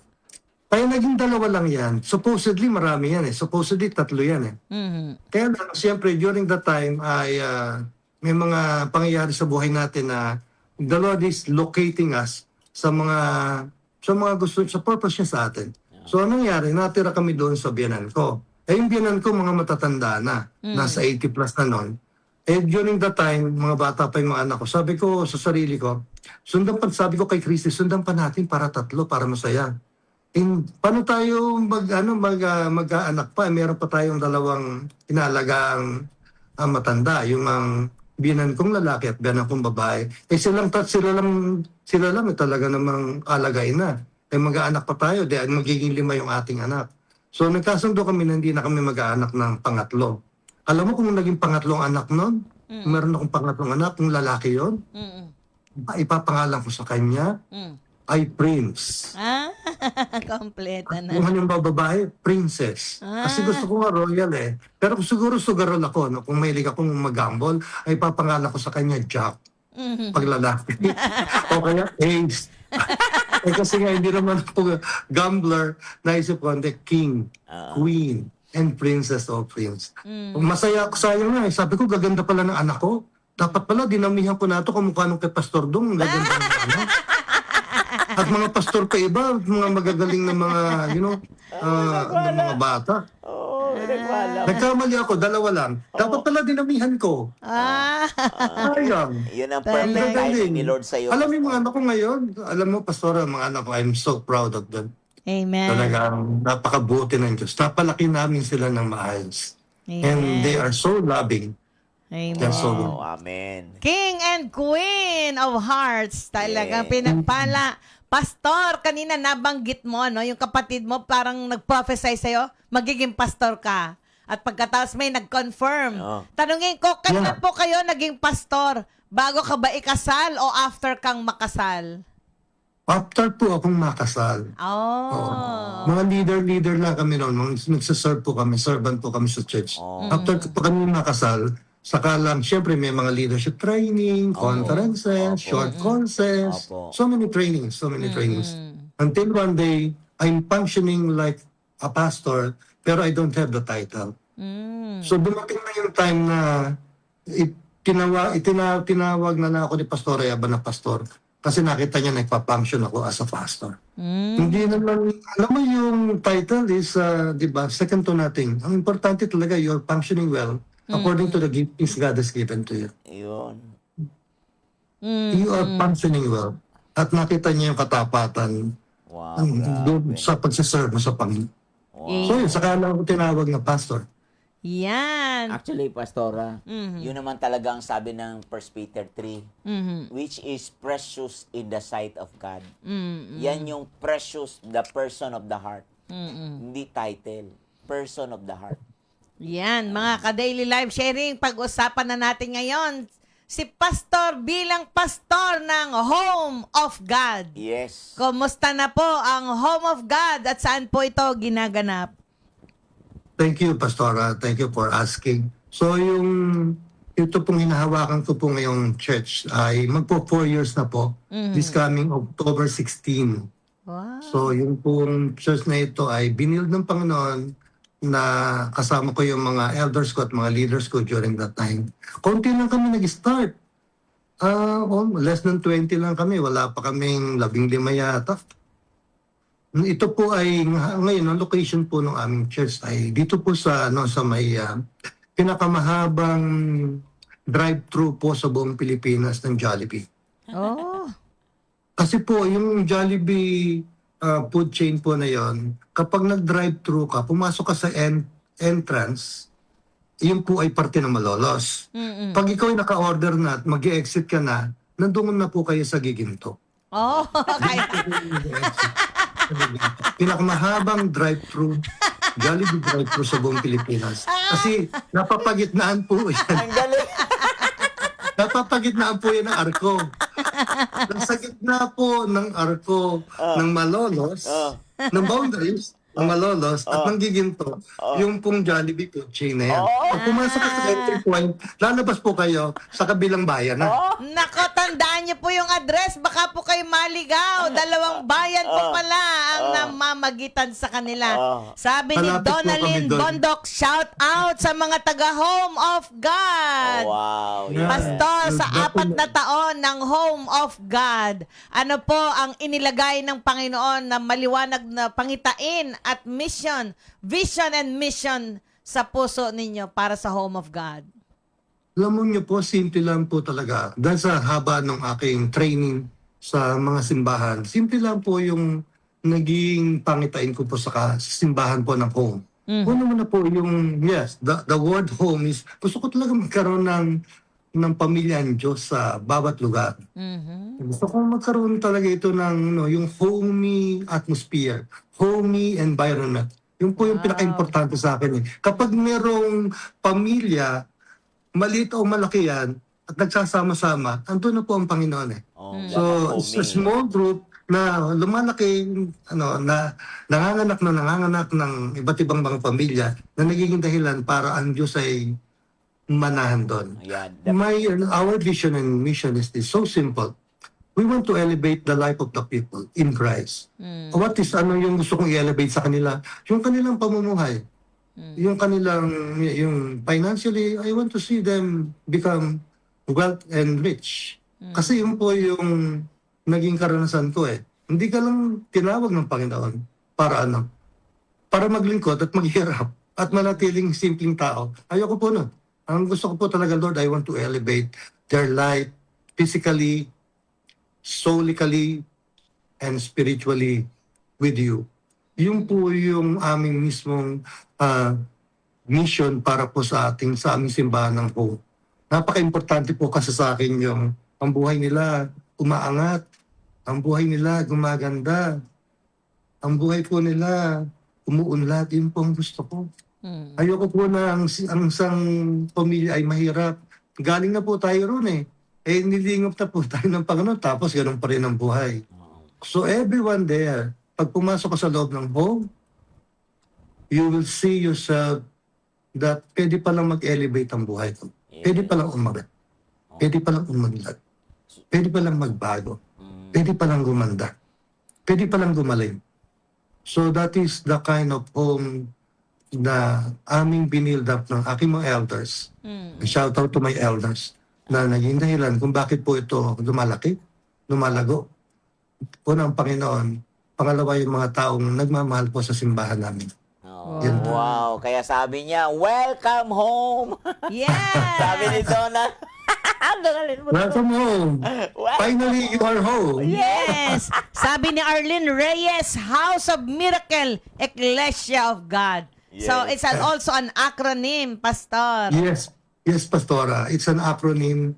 Speaker 5: Kaya naging dalawa lang yan. Supposedly, marami yan eh. Supposedly, 3 yan eh. Kaya lang, siyempre, during that time, ay may mga pangyayari sa buhay natin na the Lord is locating us sa mga gusto, sa purpose niya sa atin. So, anong nangyari? Natira kami doon sa biyanan ko. Yung biyanan ko, mga matatanda na. Nasa 80 plus na noon. During that time, mga bata pa yung mga anak ko, sabi ko sa sarili ko, sabi ko kay Christy, sundan pa natin para 3, para masaya. Paano tayo mag-anak pa? Meron pa tayong 2 inaalagaang matanda, yung biyanan kong lalaki at biyanan kong babae. Sila lang talaga namang alagay na. Mag-aanak pa tayo, magiging 5 yung ating anak. So nagkasundo kami na hindi na kami mag-aanak ng pangatlo. Alam mo kung naging pangatlong anak nun? Meron akong pangatlong anak, yung lalaki yon. Ipapangalan ko sa kanya ay Prince.
Speaker 2: Kompleta na.
Speaker 5: Kung yung babae, Princess. Kasi gusto ko nga royal eh. Pero kung siguro sugarol ako, no? Kung mahilig akong mag-gamble, ay papangalan ko sa kanya Jack. Pag lalaki. O kaya Ace. Kasi nga hindi naman ako gambler, naisip ko, hindi, King, Queen, and Princess o Prince. Masaya ako, sayang nga eh. Sabi ko, gaganda pala ng anak ko. Dapat pala, dinamihan ko na ito kamukha nung kay Pastor Dong. Gaganda ng anak. At mga pastor pa iba, mga magagaling na mga, ng mga bata.
Speaker 4: Oo, nagwala.
Speaker 5: Nagkamali ako, 2 lang. Dapat pala dinamihan ko. Sayang.
Speaker 4: Yun ang
Speaker 5: Ang
Speaker 4: perfect timing
Speaker 5: gagaling.
Speaker 4: ni Lord sa'yo.
Speaker 5: Alam mo yung mga anak ko ngayon, alam mo, pastor, mga anak ko, I'm so proud of them.
Speaker 2: Amen.
Speaker 5: Talagang napakabuti ng Diyos. Napalaki namin sila ng maayos. And they are so loving.
Speaker 2: Amen.
Speaker 5: They're so
Speaker 4: Oh,
Speaker 5: loving.
Speaker 4: amen.
Speaker 2: King and Queen of Hearts. Talagang
Speaker 4: Yeah.
Speaker 2: pinagpala. Pastor, kanina nabanggit mo, yung kapatid mo parang nag-prophesy sa'yo, magiging pastor ka. At pagkatapos may nag-confirm.
Speaker 4: Oo.
Speaker 2: Tanungin ko, kailan
Speaker 5: Yeah.
Speaker 2: po kayo naging pastor? Bago ka ba ikasal o after kang makasal?
Speaker 5: After po akong makasal,
Speaker 2: Oh.
Speaker 5: mga leader lang kami noon. Nagsaserve po kami, servant po kami sa church. After po kami makasal, saka lang, syempre may mga leadership training, conferences, short courses,
Speaker 4: Opo.
Speaker 5: so many trainings. Until one day, I'm functioning like a pastor, pero I don't have the title. So dumating na yung time na tinawag na ako ni Pastor Eva na pastor. Kasi nakita niya nagpa-function ako as a pastor. Hindi naman, alam mo yung title is, di ba, second to nothing. Ang importante talaga, you're functioning well according to the giftings God has given to you.
Speaker 4: Yun.
Speaker 5: You are functioning well. At nakita niya yung katapatan
Speaker 4: Wow,
Speaker 5: doon sa pagsiserve mo sa Panginoon. So yun, saka lang ako tinawag na pastor.
Speaker 2: Yan.
Speaker 3: Actually, Pastora,
Speaker 2: Mhm.
Speaker 4: Yun naman talaga ang sabi ng 1 Peter 3,
Speaker 2: Mhm.
Speaker 4: which is precious in the sight of God.
Speaker 2: Mhm.
Speaker 4: Yan yung precious, the person of the heart.
Speaker 2: Mhm.
Speaker 4: Hindi title, person of the heart.
Speaker 2: Yan, mga ka-daily live sharing, pag-usapan na natin ngayon si Pastor bilang pastor ng Home of God.
Speaker 4: Yes.
Speaker 2: Kumusta na po ang Home of God at saan po ito ginaganap?
Speaker 5: Thank you, Pastora. Thank you for asking. So, ito pong hinahawakan ko po ngayong church ay magpo 4 years na po. This coming October 16.
Speaker 2: Wow.
Speaker 5: So, yung pong church na ito ay binild ng Panginoon na kasama ko yung mga elders ko at mga leaders ko during that time. Konti lang kami nag-start. Less than 20 lang kami. Wala pa kaming 15 yata. Ito po ay ngayon ang location po ng aming church ay dito po sa sa may pinakamahabang drive-thru po sa buong Pilipinas ng Jollibee.
Speaker 2: Oh.
Speaker 5: Kasi po yung Jollibee food chain po na yon, kapag nag-drive-thru ka, pumasok ka sa entrance, yun po ay parte ng Malolos.
Speaker 2: Mm-mm.
Speaker 5: Pag ikaw ay naka-order na at mag-exit ka na, nandun na po kayo sa Giginto.
Speaker 2: Oh, kaya.
Speaker 5: Pinakamahabang drive-thru, Jollibee drive-thru sa buong Pilipinas. Kasi napapagitnaan po yan.
Speaker 4: Ang galing.
Speaker 5: Napapagitnaan po yan ng arko. Nasa gitna po ng arko ng Malolos, ng boundaries ng Malolos at ng Giginto, yung pong Jollibee food chain na yan. Pag pumasok ka sa entry point, lalabas po kayo sa kabilang bayan na.
Speaker 2: Nako, tandaan niyo po yung address. Baka po kayo maligaw. Dalawang bayan po pala ang namamagitan sa kanila. Sabi ni
Speaker 5: Malapit po
Speaker 2: Donalyn
Speaker 5: kami doon.
Speaker 2: Bondok, shout out sa mga taga Home of God.
Speaker 4: Wow.
Speaker 5: Yeah.
Speaker 2: Pastor, sa
Speaker 5: Definitely.
Speaker 2: 4 na taon ng Home of God, ano po ang inilagay ng Panginoon na maliwanag na pangitain at mission, vision and mission sa puso ninyo para sa Home of God?
Speaker 5: Alam mo niyo po, simple lang po talaga. Dahil sa haba ng aking training sa mga simbahan, simple lang po yung naging pangitain ko po sa simbahan po ng home. Una mo na po yung, yes, the word home is, gusto ko talaga magkaroon ng pamilya ng Diyos sa bawat lugar. Gusto ko magkaroon talaga ito ng yung homey atmosphere, homey environment. Yun po yung pinaka-importante sa akin. Kapag merong pamilya, maliit o malaki yan, at nagsasama-sama, andun na po ang Panginoon eh. So, it's a small group na lumalaki, na nanganganak ng iba't ibang mga pamilya na nagiging dahilan para ang Diyos ay manahan doon.
Speaker 4: Ayan.
Speaker 5: Our vision and mission is this, so simple. We want to elevate the life of the people in Christ. What is yung gusto kong i-elevate sa kanila? Yung kanilang pamumuhay. Yung financially, I want to see them become wealth and rich. Kasi yun po yung naging karanasan ko eh. Hindi ka lang tinawag ng Panginoon para para maglingkod at maghirap at manatiling simpleng tao. Ayoko po nun. Ang gusto ko po talaga, Lord, I want to elevate their life physically, soulically, and spiritually with you. Yun po yung aming mismong mission para po sa aming simbahan ng Home. Napaka-importante po kasi sa akin yung ang buhay nila umaangat, ang buhay nila gumaganda, ang buhay po nila umuunlad. Yun po ang gusto ko. Ayoko po na ang isang pamilya ay mahirap. Galing na po tayo ron eh. Nilingap na po tayo ng Panginoon tapos ganun pa rin ang buhay. So everyone there, pag pumasok ka sa loob ng home, you will see yourself that pwede palang mag-elevate ang buhay ko. Pwede palang umagat. Pwede palang umunlad. Pwede palang magbago. Pwede palang gumanda. Pwede palang gumaling. So that is the kind of home na aming binild up ng aking mga elders. Shout out to my elders na naging dahilan kung bakit po ito lumalaki, lumalago. Una ang Panginoon, pangalawa yung mga taong nagmamahal po sa simbahan namin. Yan po.
Speaker 4: Wow. Kaya sabi niya, welcome home.
Speaker 2: Yes!
Speaker 4: Sabi ni Donna.
Speaker 5: Welcome home! Finally, you are home!
Speaker 2: Yes! Sabi ni Arlene Reyes, House of Miracle, Ecclesia of God. So,
Speaker 4: Yes.
Speaker 2: it's also an acronym, Pastor.
Speaker 5: Yes, yes, Pastora. It's an acronym.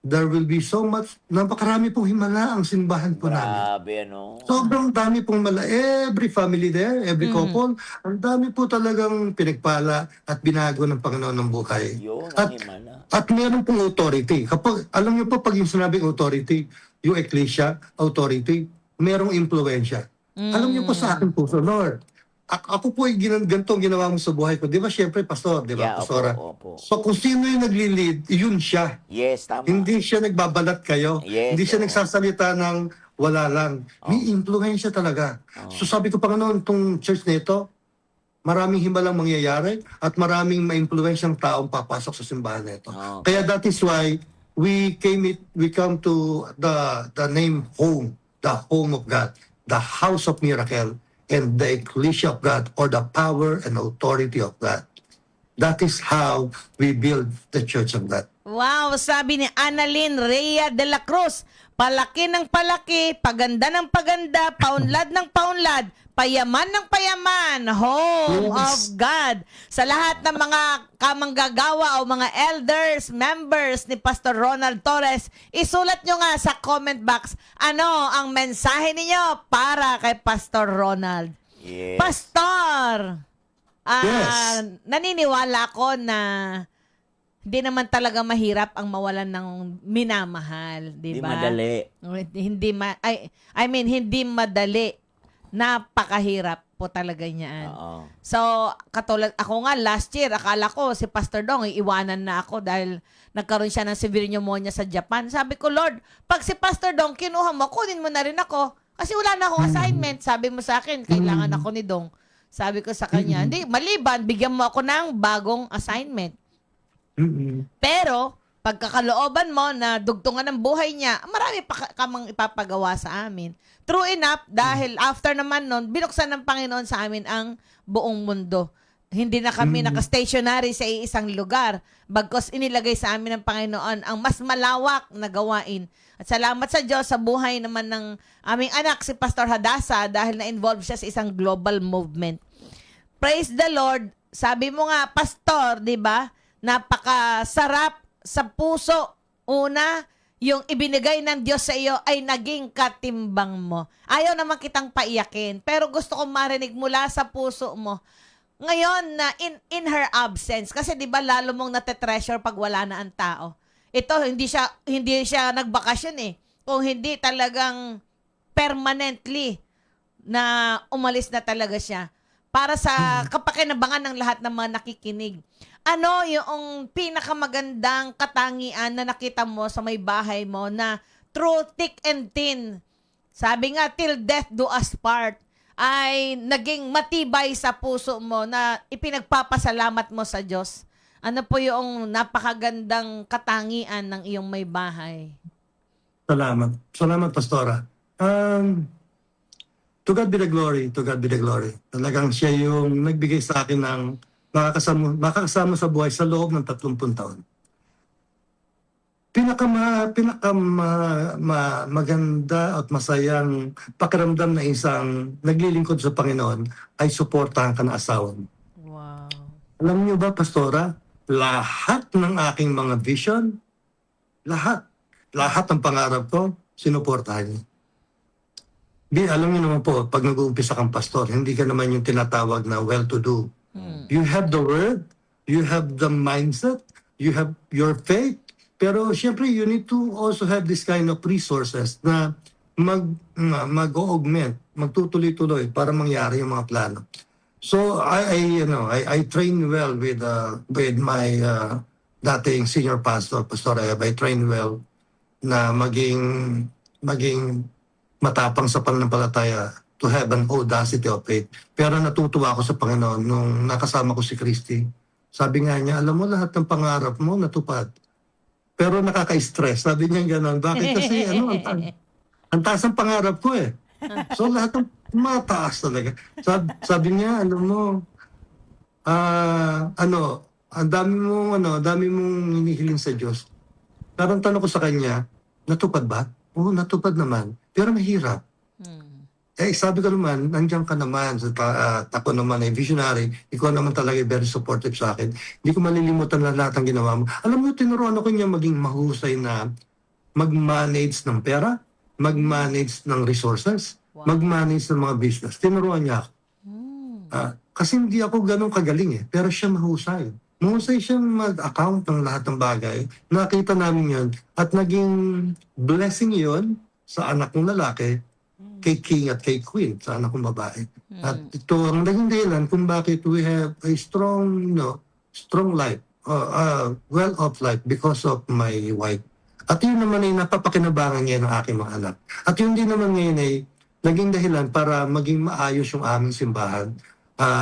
Speaker 5: There will be so much, napakarami pong himala ang simbahan po namin.
Speaker 4: Grabe, ano?
Speaker 5: Sobrang dami pong every family there, every couple, ang dami po talagang pinagpala at binago ng Panginoon ng buhay.
Speaker 4: Yun, ang
Speaker 5: At,
Speaker 4: himala.
Speaker 5: at meron pong authority. Kapag, alam niyo po, pag yung sinabing authority, yung ecclesia, authority, merong impluensya. Alam niyo po sa akin po, so Lord, ako po ay ganito ang ginawa mo sa buhay ko. Di ba, syempre, Pastor, di
Speaker 4: Yeah,
Speaker 5: ba, Pastora?
Speaker 4: opo.
Speaker 5: So, kung sino yung nagli-lead, yun siya.
Speaker 4: Yes, tama.
Speaker 5: Hindi siya nagbabalat kayo.
Speaker 4: Yes,
Speaker 5: Hindi siya
Speaker 4: oo.
Speaker 5: nagsasalita ng wala lang. May influensya talaga. So sabi ko, Panginoon, itong church na ito, maraming himalang mangyayari at maraming ma-influensyang taong papasok sa simbahan na ito.
Speaker 4: Okay.
Speaker 5: Kaya that is why we come to the name home, the home of God, the house of miracle, and the ecclesia of God, or the power and authority of God. That is how we build the church of God.
Speaker 2: Wow, sabi ni Annalyn Rhea de la Cruz, palaki ng palaki, paganda ng paganda, paunlad ng paunlad, payaman ng payaman, home
Speaker 5: Yes.
Speaker 2: of God. Sa lahat ng mga kamanggagawa o mga elders, members ni Pastor Ronald Torres, isulat nyo nga sa comment box, ano ang mensahe ninyo para kay Pastor Ronald.
Speaker 4: Yes.
Speaker 2: Pastor,
Speaker 5: Yes.
Speaker 2: naniniwala ako na hindi naman talaga mahirap ang mawalan ng minamahal, di
Speaker 4: Di
Speaker 2: ba?
Speaker 4: madali.
Speaker 2: Hindi madali. Napakahirap po talaga niyan.
Speaker 4: Oo.
Speaker 2: So, katulad ako nga last year, akala ko si Pastor Dong iiwanan na ako dahil nagkaroon siya ng severe pneumonia sa Japan. Sabi ko, Lord, pag si Pastor Dong kinuha mo, kunin mo na rin ako. Kasi wala na akong assignment. Sabi mo sa akin, kailangan ako ni Dong. Sabi ko sa kanya, hindi, maliban, bigyan mo ako ng bagong assignment.
Speaker 5: Mm-mm.
Speaker 2: Pero, pagkakalooban mo na dugtungan ng buhay niya, marami pa kamang ipapagawa sa amin. True enough, dahil after naman nun, binuksan ng Panginoon sa amin ang buong mundo. Hindi na kami naka-stationary sa isang lugar. Bagkos inilagay sa amin ng Panginoon ang mas malawak na gawain. At salamat sa Diyos sa buhay naman ng aming anak, si Pastor Hadasa, dahil na-involve siya sa isang global movement. Praise the Lord. Sabi mo nga, Pastor, di ba? Napakasarap sa puso. Una, yung ibinigay ng Diyos sa iyo ay naging katimbang mo. Ayaw naman kitang paiyakin, pero gusto kong marinig mula sa puso mo. Ngayon na in her absence, kasi 'di ba lalo mong nate-treasure pag wala na ang tao. Ito hindi siya nagbakasyon eh. Kung hindi talagang permanently na umalis na talaga siya para sa kapakinabangan ng lahat ng mga nakikinig. Ano yung pinakamagandang katangian na nakita mo sa may bahay mo na through thick and thin, sabi nga, till death do us part, ay naging matibay sa puso mo na ipinagpapasalamat mo sa Diyos? Ano po yung napakagandang katangian ng iyong may bahay?
Speaker 5: Salamat. Salamat, Pastora. To God be the glory. To God be the glory. Talagang siya yung nagbigay sa akin ng makakasama sa buhay sa loob ng 30 taon. Maganda at masayang pakiramdam na isang naglilingkod sa Panginoon ay suportahan ka ng asawa mo.
Speaker 2: Wow.
Speaker 5: Alam niyo ba, Pastora, lahat ng aking mga vision, lahat ng pangarap ko, sinuportahan niyo. Alam niyo naman po, pag nag-uumpisa kang pastor, hindi ka naman yung tinatawag na well-to-do. You have the word, you have the mindset, you have your faith, pero syempre you need to also have this kind of resources na mag-augment, magtutuloy-tuloy para mangyari yung mga plano. So I train well with my dating senior pastor, Pastor Eb. I train well na maging matapang sa pananampalataya, to have an audacity of faith. Pero natutuwa ako sa Panginoon nung nakasama ko si Christy. Sabi nga niya, alam mo lahat ng pangarap mo natupad. Pero nakaka-stress. Sabi niya gano'n. Bakit? Kasi ang taas ng pangarap ko eh. So lahat ng mataas talaga. Sabi niya, alam mo, ang dami mong hinihiling sa Diyos. Parang tanong ko sa kanya, natupad ba? Oo, natupad naman. Pero mahirap. sabi ko naman, nandiyan ka naman, ako naman ay visionary, ikaw naman talaga very supportive sa akin. Hindi ko malilimutan na lahat ng ginawa mo. Alam mo, tinuruan ako niya maging mahusay na mag-manage ng pera, mag-manage ng resources, mag-manage ng mga business. Tinuruan niya ako. Kasi hindi ako ganun kagaling pero siya mahusay. Mahusay siyang mag-account ng lahat ng bagay. Nakita namin yun at naging blessing yun sa anak kong lalaki, kay King at kay Queen, sa anak kong babae. At ito ang naging dahilan kung bakit we have a strong, strong life, well-off life because of my wife. At yun naman ay napapakinabangan niya ng aking mga anak. At yun din naman ngayon ay naging dahilan para maging maayos yung aming simbahan.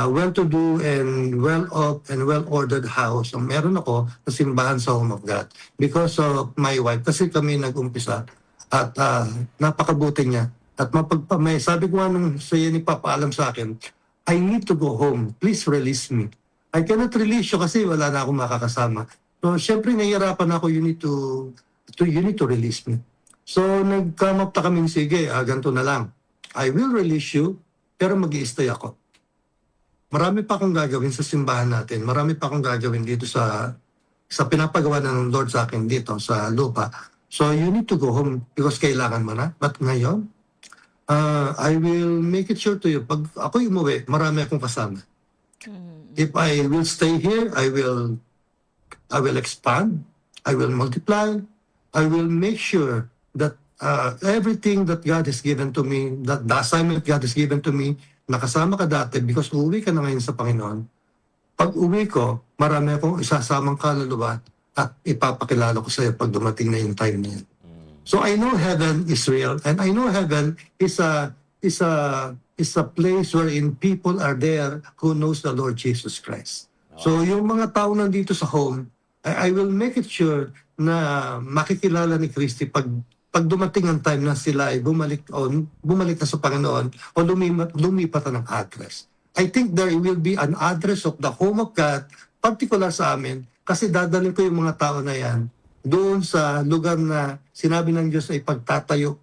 Speaker 5: Well-to-do and well-off and well-ordered house ang meron ako na simbahan sa Home of God because of my wife. Kasi kami nag-umpisa at napakabuti niya. At may sabi ko nga nung siya ni papaalam sa akin, I need to go home. Please release me. I cannot release you kasi wala na akong makakasama. So, syempre, nahihirapan ako, you need to release me. So, nag-come up na kami, sige, ganito na lang. I will release you, pero mag-i-stay ako. Marami pa akong gagawin sa simbahan natin. Marami pa akong gagawin dito sa pinapagawa ng Lord sa akin dito sa lupa. So you need to go home because kailangan mo na. But ngayon, I will make it sure to you. Pag ako umuwi, marami akong kasama. If I will stay here, I will expand. I will multiply. I will make sure that everything that God has given to me, that the assignment God has given to me, nakasama ka dati because uuwi ka na ngayon sa Panginoon. Pag uwi ko, marami akong isasamang kaluluwa at ipapakilala ko sa iyo pag dumating na yung time na yun. So I know heaven is real and I know heaven is a place wherein people are there who knows the Lord Jesus Christ. So yung mga tao nandito sa home, I will make it sure na makikilala ni Christy pag dumating ang time na sila ay bumalik na sa Panginoon o lumipat na ng address. I think there will be an address of the Home of God, particular sa amin, kasi dadalhin ko yung mga tao na yan doon sa lugar na sinabi ng Diyos ay pagtatayo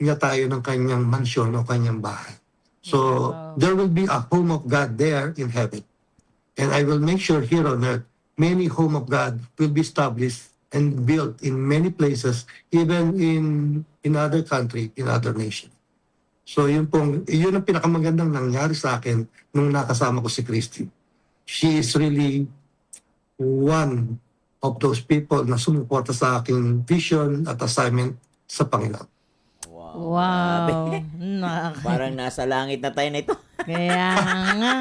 Speaker 5: niya tayo ng kanyang mansyon o kanyang bahay. So, there will be a Home of God there in heaven. And I will make sure here on earth, many Home of God will be established and built in many places, even in other country, in other nation. So yun ang pinakamagandang nangyari sa akin nung nakasama ko si Christy. She is really one of those people na sumuporta sa aking vision at assignment sa Panginoon.
Speaker 2: Wow.
Speaker 4: Parang nasa langit na tayo na ito.
Speaker 2: Kaya nga.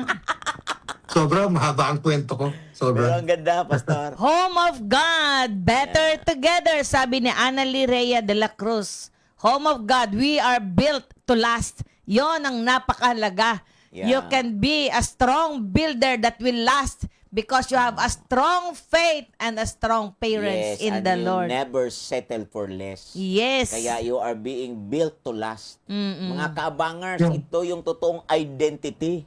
Speaker 5: Sobra, mahaba ang kwento ko.
Speaker 4: Pero
Speaker 5: Sobra.
Speaker 4: ang ganda, Pastor.
Speaker 2: Home of God, better together, sabi ni Annalie Rhea de la Cruz. Home of God, we are built to last. Yon ang napakahalaga. You
Speaker 4: Yeah.
Speaker 2: can be a strong builder that will last because you have a strong faith and a strong parents
Speaker 4: Yes,
Speaker 2: in
Speaker 4: and
Speaker 2: the
Speaker 4: you
Speaker 2: Lord.
Speaker 4: never settle for less.
Speaker 2: Yes.
Speaker 4: Kaya you are being built to last. Mga kaabangers,
Speaker 5: Yeah.
Speaker 4: ito yung totoong identity.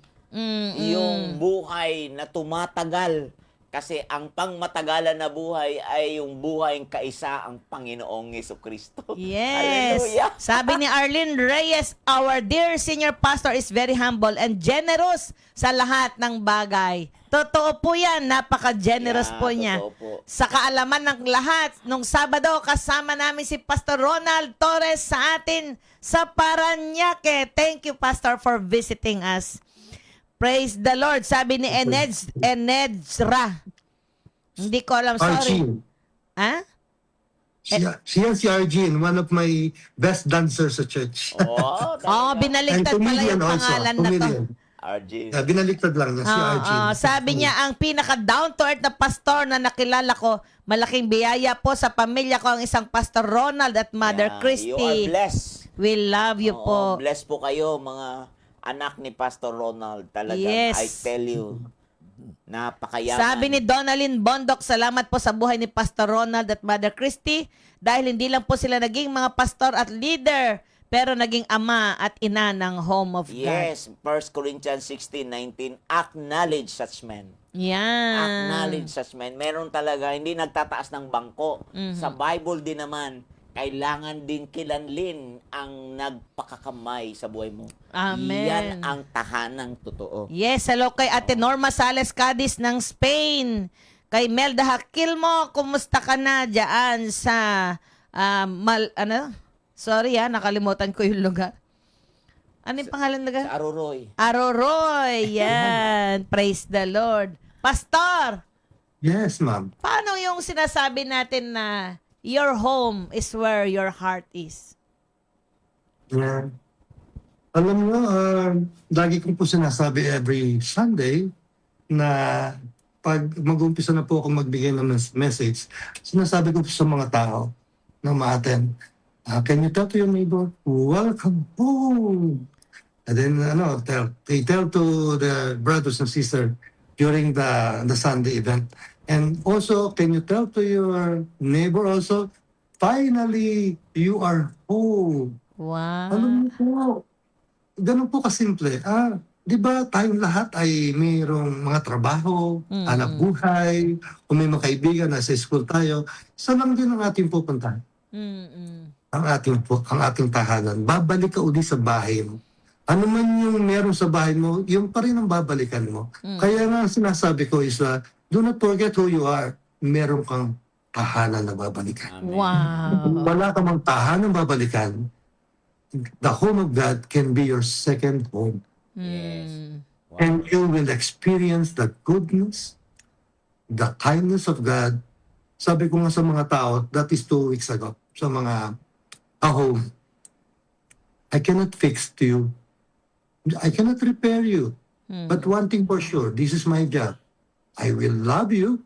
Speaker 4: Yung buhay na tumatagal. Kasi ang pangmatagalan na buhay ay yung buhay kaisa ang Panginoong Jesucristo.
Speaker 2: Yes.
Speaker 4: Hallelujah.
Speaker 2: Sabi ni Arlene Reyes, our dear senior pastor is very humble and generous sa lahat ng bagay. Totoo po yan. Napaka-generous
Speaker 4: Yeah,
Speaker 2: po niya.
Speaker 4: totoo po.
Speaker 2: Sa kaalaman ng lahat, nung Sabado, kasama namin si Pastor Ronald Torres sa atin sa Paranaque. Thank you, Pastor, for visiting us. Praise the Lord. Sabi ni Enedzra. Hindi ko alam. Sorry.
Speaker 5: Arjin.
Speaker 2: Ha?
Speaker 5: Siya si Arjin, one of my best dancers sa church.
Speaker 4: Oh,
Speaker 2: Oh, binaliktad
Speaker 5: And
Speaker 2: pala
Speaker 5: comedian
Speaker 2: yung
Speaker 5: also,
Speaker 2: pangalan na to.
Speaker 5: comedian.
Speaker 4: RG.
Speaker 5: Binaliktad lang niya, si Arjin.
Speaker 2: Sabi niya, ang pinaka-down-to-earth na pastor na nakilala ko, malaking biyaya po sa pamilya ko ang isang Pastor Ronald at Mother
Speaker 4: You are
Speaker 2: Christy.
Speaker 4: blessed.
Speaker 2: We love you po.
Speaker 4: Blessed po kayo, mga anak ni Pastor Ronald. Talagang,
Speaker 2: Yes.
Speaker 4: I tell you, napakayaman.
Speaker 2: Sabi ni Donalyn Bondok, salamat po sa buhay ni Pastor Ronald at Mother Christy dahil hindi lang po sila naging mga pastor at leader, pero naging ama at ina ng Home of God.
Speaker 4: Yes, 1 Corinthians 16:19, acknowledge such men.
Speaker 2: Yan.
Speaker 4: Acknowledge such men. Meron talaga, hindi nagtataas ng bangko. Sa Bible din naman, kailangan din kilanlin ang nagpakakamay sa buhay mo.
Speaker 2: Amen.
Speaker 4: Yan ang tahanang totoo.
Speaker 2: Yes, hello kay Ate Norma Sales Cadiz ng Spain. Kay Melda Hakilmo, kumusta ka na dyan sa Sorry nakalimutan ko yung lugar. Ano yung pangalan lugar?
Speaker 4: Sa Aroroy.
Speaker 2: Aroroy. Yan. Praise the Lord. Pastor,
Speaker 5: Yes, ma'am.
Speaker 2: paano yung sinasabi natin na your home is where your heart is?
Speaker 5: Yeah. Alam mo, lagi kong po sinasabi every Sunday na pag mag-umpisa na po ako magbigay ng message, sinasabi ko po sa mga tao na ma-attend, can you tell to your neighbor, welcome home? And then, they tell to the brothers and sisters during the Sunday event. And also, can you tell to your neighbor also, finally, you are home.
Speaker 2: Wow.
Speaker 5: Alam mo po, ganun po kasimple. Di ba tayong lahat ay mayroong mga trabaho, anak buhay, o may mga kaibigan, nasa school tayo. Saan lang din ang ating pupuntahan? Ang ating tahanan. Babalik ka uli sa bahay mo. Ano man yung meron sa bahay mo, yung pa rin ang babalikan mo. Kaya nga ang sinasabi ko is, do not forget who you are. Meron kang tahanan na babalikan.
Speaker 2: Wow.
Speaker 5: Kung wala ka mang tahanan babalikan, the home of God can be your second home.
Speaker 4: Yes. Wow.
Speaker 5: And you will experience the goodness, the kindness of God. Sabi ko nga sa mga tao, that is 2 weeks ago, sa mga home. I cannot fix to you. I cannot repair you. But one thing for sure, this is my job. I will love you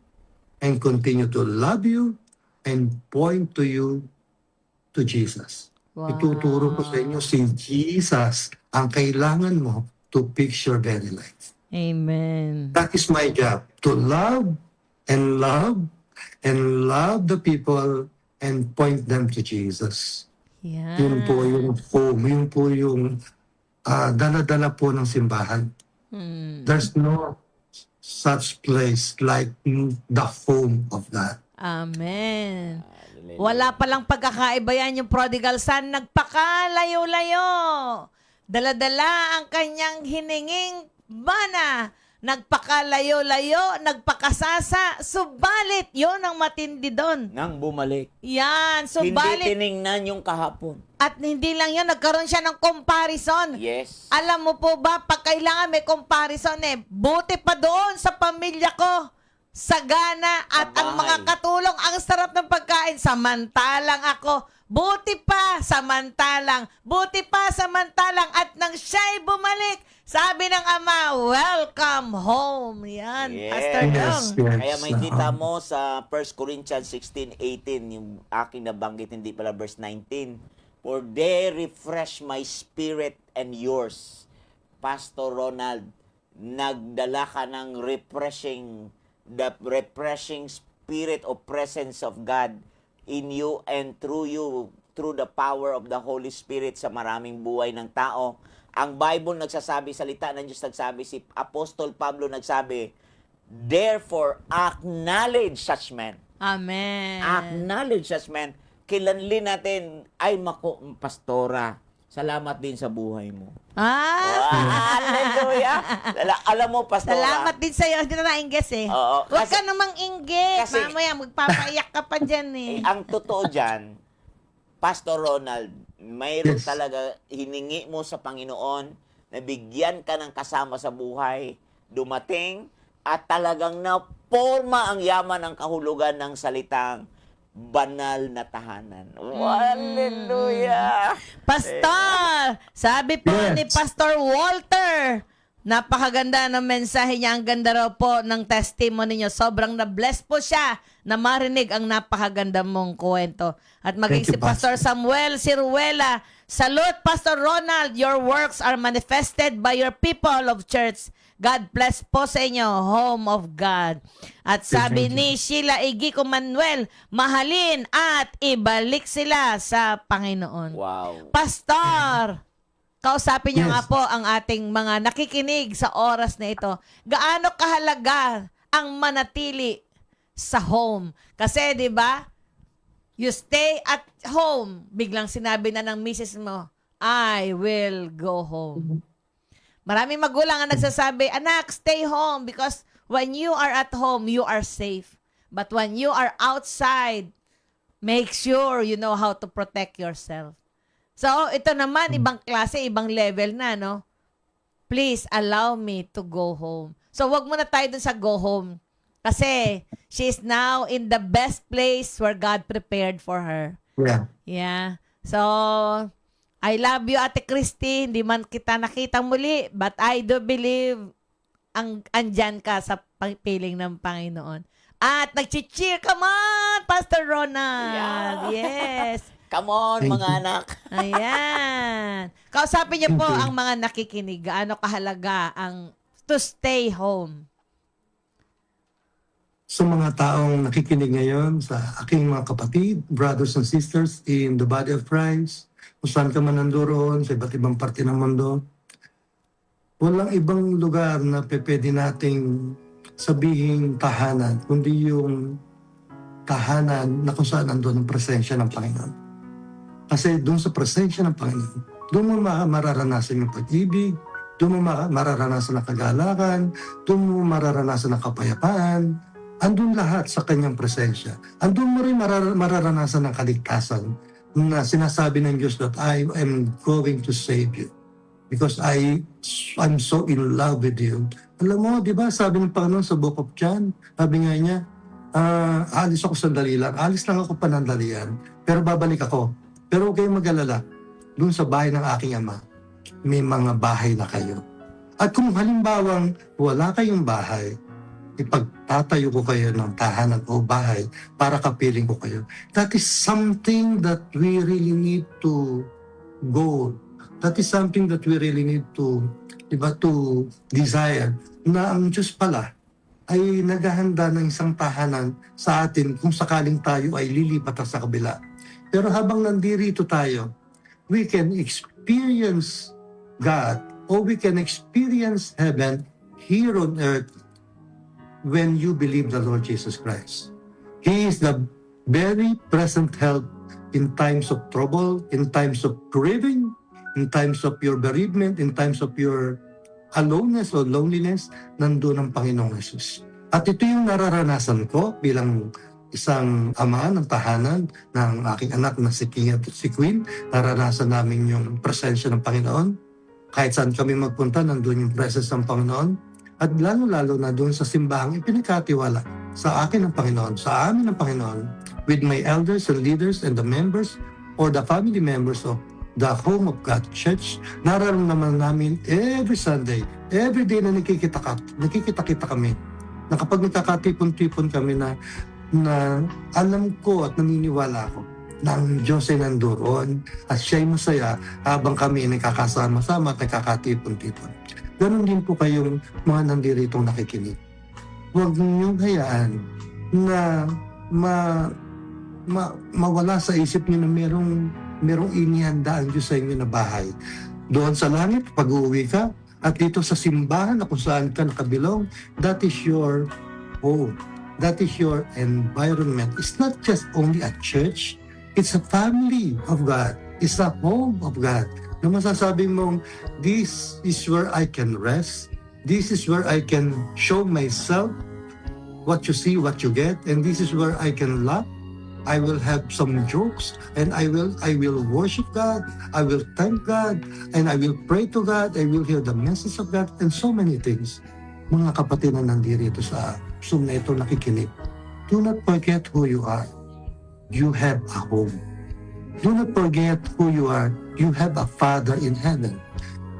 Speaker 5: and continue to love you and point to you to Jesus.
Speaker 2: Wow.
Speaker 5: Ituturo ko sa inyo si Jesus ang kailangan mo to fix your very life.
Speaker 2: Amen.
Speaker 5: That is my job, to love and love and love the people and point them to Jesus.
Speaker 2: Yan.
Speaker 5: Yun po yung home, yun po yung dala-dala po ng simbahan. There's no such place like the home of God.
Speaker 2: Amen. Wala palang pagkakaiba yan yung prodigal son. Nagpakalayo-layo. Dala-dala ang kanyang hininging mana. Nagpakalayo-layo, nagpakasasa. Subalit, yun ang matindi doon.
Speaker 4: Nang bumalik.
Speaker 2: Yan,
Speaker 4: Hindi
Speaker 2: subalit.
Speaker 4: tiningnan yung kahapon.
Speaker 2: At hindi lang yan, nagkaroon siya ng comparison.
Speaker 4: Yes.
Speaker 2: Alam mo po ba, pag kailangan may comparison buti pa doon sa pamilya ko, sagana at
Speaker 4: Sa
Speaker 2: ang mga
Speaker 4: bahay.
Speaker 2: katulong, ang sarap ng pagkain, samantalang ako, buti pa, samantalang, at nang siya'y bumalik, sabi ng ama, welcome home. Yan,
Speaker 4: Yes.
Speaker 2: Pastor
Speaker 5: Yes,
Speaker 2: Dong.
Speaker 5: yes.
Speaker 4: Kaya makikita mo sa 1 Corinthians 16:18, yung aking nabanggit, hindi pala verse 19. For they refresh my spirit and yours. Pastor Ronald, nagdala ka ng the refreshing spirit or presence of God in you and through you, through the power of the Holy Spirit sa maraming buhay ng tao. Ang Bible nagsasabi, salita ng Diyos nagsabi, si Apostol Pablo nagsabi, therefore, acknowledge such men.
Speaker 2: Amen.
Speaker 4: Acknowledge such men. Kilanlin natin, ay pastora, salamat din sa buhay mo. Hallelujah! Alam mo, pastora.
Speaker 2: Salamat din sa'yo. Hindi na nainggit
Speaker 4: Oo,
Speaker 2: Huwag
Speaker 4: kasi-
Speaker 2: ka namang inggit.
Speaker 4: kasi-
Speaker 2: Mamaya, magpapaiyak ka pa dyan
Speaker 4: Ang totoo dyan, Pastor Ronald, mayroon
Speaker 5: Yes.
Speaker 4: talaga hiningi mo sa Panginoon na bigyan ka ng kasama sa buhay, dumating, at talagang naporma ang yaman ng kahulugan ng salitang banal na tahanan. Hallelujah!
Speaker 2: Pastor, sabi po
Speaker 5: Yes.
Speaker 2: ni Pastor Walter, napakaganda ng mensahe niya. Ang ganda raw po ng testimony niyo. Sobrang na-bless po siya na marinig ang napakaganda mong kwento. At maging si
Speaker 5: Thank you,
Speaker 2: Pastor Samuel Siruela, salute Pastor Ronald, your works are manifested by your people of church. God bless po sa inyo, home of God. At sabi
Speaker 5: Thank you.
Speaker 2: ni Sheila Igico Manuel, mahalin at ibalik sila sa Panginoon.
Speaker 4: Wow.
Speaker 2: Pastor, kausapin niyo
Speaker 5: Yes.
Speaker 2: nga po ang ating mga nakikinig sa oras na ito. Gaano kahalaga ang manatili sa home? Kasi 'di ba? You stay at home. Biglang sinabi na ng misis mo, I will go home. Maraming magulang ang nagsasabi, anak, stay home because when you are at home, you are safe. But when you are outside, make sure you know how to protect yourself. So, ito naman, ibang klase, ibang level na, no? Please, allow me to go home. So, wag muna tayo dun sa go home. Kasi, she is now in the best place where God prepared for her.
Speaker 5: Yeah.
Speaker 2: Yeah. So, I love you, Ate Christy. Hindi man kita nakita muli, but I do believe andyan ka sa piling ng Panginoon. At nag-cheer, come on, Pastor Ronald.
Speaker 4: Yeah.
Speaker 2: Yes.
Speaker 4: Come on,
Speaker 5: Thank
Speaker 4: mga
Speaker 5: you.
Speaker 4: anak.
Speaker 2: Ayan. Kausapin niyo po
Speaker 5: Thank you.
Speaker 2: ang mga nakikinig. Gaano kahalaga ang to stay home.
Speaker 5: Sa mga taong nakikinig ngayon, sa aking mga kapatid, brothers and sisters in the body of Christ, kung saan ka man nandoon, sa iba't ibang parte ng mundo, walang ibang lugar na pwede nating sabihin tahanan, kundi yung tahanan na kung saan nandun ang presensya ng Panginoon. Kasi doon sa presensya ng Panginoon, doon mo mararanasan yung pag-ibig, doon mo mararanasan ang kagalakan, doon mo mararanasan ang kapayapaan, andun lahat sa kanyang presensya. Andun mo rin mararanasan ang kaligtasan na sinasabi ng Diyos that I am going to save you because I'm so in love with you. Alam mo, di ba, sabi ng Panginoon sa Book of John, sabi nga niya, alis ako sandali lang, alis lang ako panandalian, pero babalik ako. Pero huwag kayong mag-alala, doon sa bahay ng aking ama, may mga bahay na kayo. At kung halimbawang wala kayong bahay, ipagtatayo ko kayo ng tahanan o bahay para kapiling ko kayo. That is something that we really need to go. That is something that we really need to, to desire. Na ang Diyos pala ay naghahanda ng isang tahanan sa atin kung sakaling tayo ay lilipat sa kabila. Pero habang nandirito tayo, we can experience God or we can experience heaven here on earth when you believe the Lord Jesus Christ. He is the very present help in times of trouble, in times of grieving, in times of your bereavement, in times of your aloneness or loneliness, nandun ang Panginoong Jesus. At ito yung nararanasan ko bilang isang ama ng tahanan ng aking anak na si King at si Queen. Naranasan namin yung presensya ng Panginoon. Kahit saan kami magpunta, nandun yung presence ng Panginoon. At lalo-lalo na doon sa simbahang ipinagkatiwala sa akin ng Panginoon, sa amin ng Panginoon, with my elders and leaders and the members or the family members of the Home of God Church. Nararamdaman namin every Sunday, every day na nakikita-kita kami, na kapag nagkakatipon-tipon kami na alam ko at naniniwala ko na ang Diyos ay nandoon at siya'y masaya habang kami ay nakakasama-sama at nakakatipon-tipon. Ganon din po kayong mga nandiritong nakikinig. Huwag niyong hayaan na mawala sa isip niyo na merong inihanda ang Diyos sa inyo na bahay. Doon sa langit, pag-uwi ka, at dito sa simbahan na kung saan ka nakabilong, that is your home. That is your environment. It's not just only a church. It's a family of God. It's a home of God. Na masasabi mong, this is where I can rest. This is where I can show myself what you see, what you get. And this is where I can laugh. I will have some jokes. And I will worship God. I will thank God. And I will pray to God. I will hear the message of God. And so many things. Mga kapatid na nandito sa Zoom na ito nakikinig, do not forget who you are. You have a home. Do not forget who you are. You have a Father in heaven.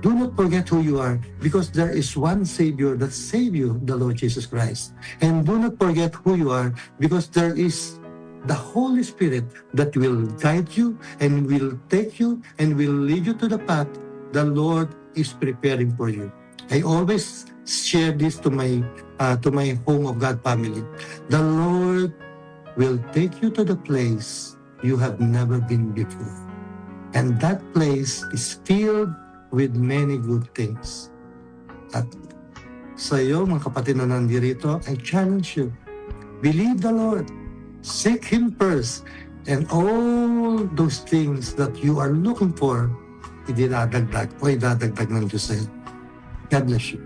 Speaker 5: Do not forget who you are because there is one Savior that saved you, the Lord Jesus Christ. And do not forget who you are because there is the Holy Spirit that will guide you and will take you and will lead you to the path the Lord is preparing for you. I always share this to my Home of God family. The Lord will take you to the place you have never been before. And that place is filled with many good things. At sa iyo, mga kapatid na nandirito, I challenge you. Believe the Lord. Seek Him first. And all those things that you are looking for, idinadagdag o idadagdag ng Diyos sa'yo. God bless you.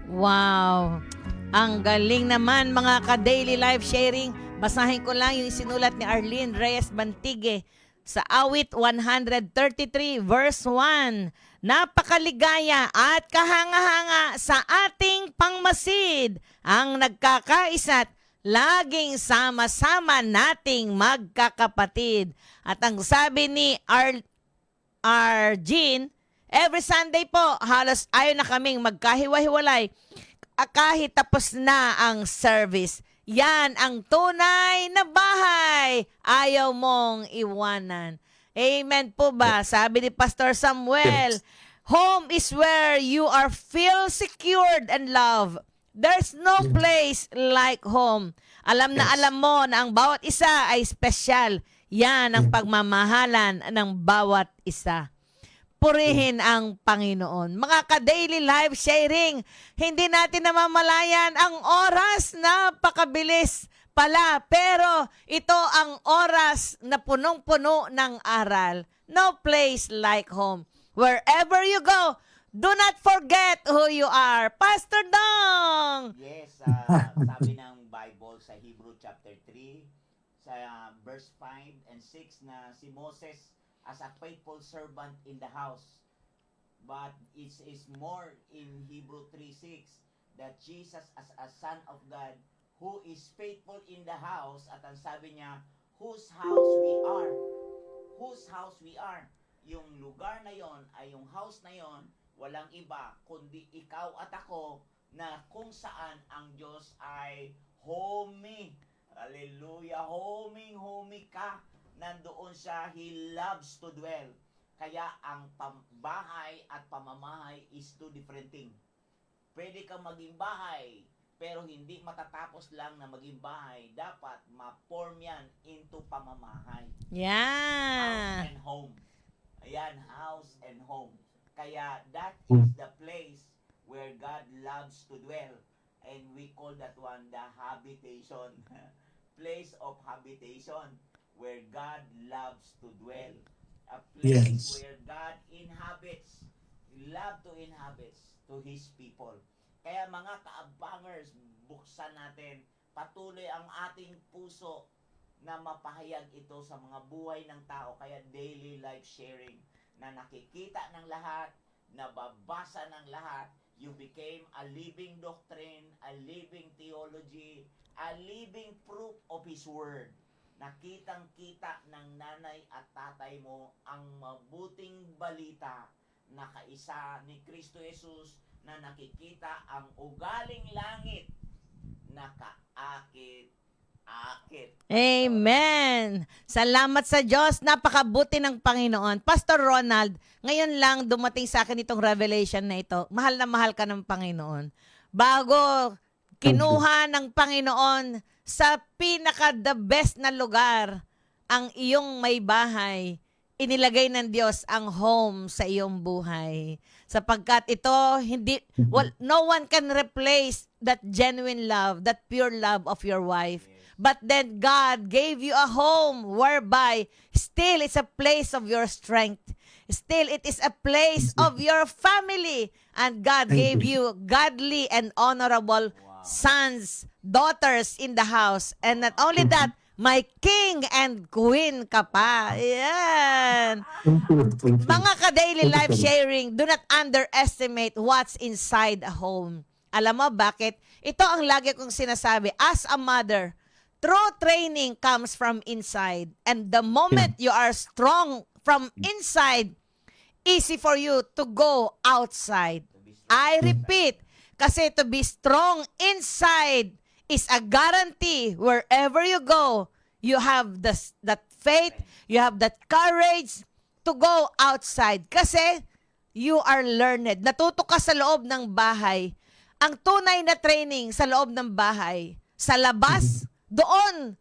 Speaker 2: Wow! Ang galing naman mga ka-daily life sharing. Basahin ko lang yung sinulat ni Arlene Reyes Bantigue sa awit 133 verse 1. Napakaligaya at kahanga-hanga sa ating pangmasid ang nagkakaisa't laging sama-sama nating magkakapatid. At ang sabi ni Arjin, every Sunday po, halos ayaw na kaming magkahiwa-hiwalay kahit tapos na ang service. Yan ang tunay na bahay. Ayaw mong iwanan. Amen po ba? Sabi ni Pastor Samuel, home is where you are feel secured and loved. There's no place like home. Alam na alam mo na ang bawat isa ay special. Yan ang pagmamahalan ng bawat isa. Purihin ang Panginoon. Mga ka-daily life sharing, hindi natin namamalayan ang oras, napakabilis pala. Pero ito ang oras na punong-puno ng aral. No place like home. Wherever you go, do not forget who you are. Pastor Dong!
Speaker 4: Yes, sabi ng Bible sa Hebrew chapter 3, sa verse 5 and 6 na si Moses as a faithful servant in the house. But it is more in Hebrew 3:6 that Jesus as a son of God who is faithful in the house, at ang sabi niya, whose house we are. Whose house we are. Yung lugar na yon ay yung house na yon, walang iba kundi ikaw at ako, na kung saan ang Diyos ay homey. Hallelujah. Homey ka. Nandoon siya. He loves to dwell. Kaya ang bahay at pamamahay is two different things. Pwede kang maging bahay, pero hindi matatapos lang na maging bahay. Dapat ma-form yan into pamamahay.
Speaker 2: Yeah.
Speaker 4: House and home. Ayan, house and home. Kaya that is the place where God loves to dwell. And we call that one the habitation. Place of habitation where God loves to dwell. A place where God inhabits. Love to inhabit to His people. Kaya mga kaabangers, buksan natin patuloy ang ating puso na mapahayag ito sa mga buhay ng tao. Kaya daily life sharing na nakikita ng lahat, nababasa ng lahat. You became a living doctrine, a living theology, a living proof of His Word. Nakitang-kita ng nanay at tatay mo ang mabuting balita na kaisa ni Kristo Jesus, na nakikita ang ugaling langit na kaakit-akit.
Speaker 2: Amen. Salamat sa Diyos. Napakabuti ng Panginoon. Pastor Ronald, ngayon lang dumating sa akin itong revelation na ito. Mahal na mahal ka ng Panginoon. Bago kinuha ng Panginoon sa pinaka-the best na lugar ang iyong may bahay, inilagay ng Diyos ang home sa iyong buhay. Sapagkat ito, no one can replace that genuine love, that pure love of your wife. But then God gave you a home whereby still it's a place of your strength. Still it is a place of your family. And God gave you godly and honorable sons, daughters in the house. And not only that, my king and queen ka pa. Yan. Mga ka-daily life sharing, do not underestimate what's inside a home. Alam mo bakit? Ito ang lagi kong sinasabi. As a mother, true training comes from inside. And the moment you are strong from inside, easy for you to go outside. I repeat, kasi to be strong inside is a guarantee wherever you go, you have that faith, you have that courage to go outside. Kasi you are learned. Natuto ka sa loob ng bahay. Ang tunay na training sa loob ng bahay. Sa labas, doon,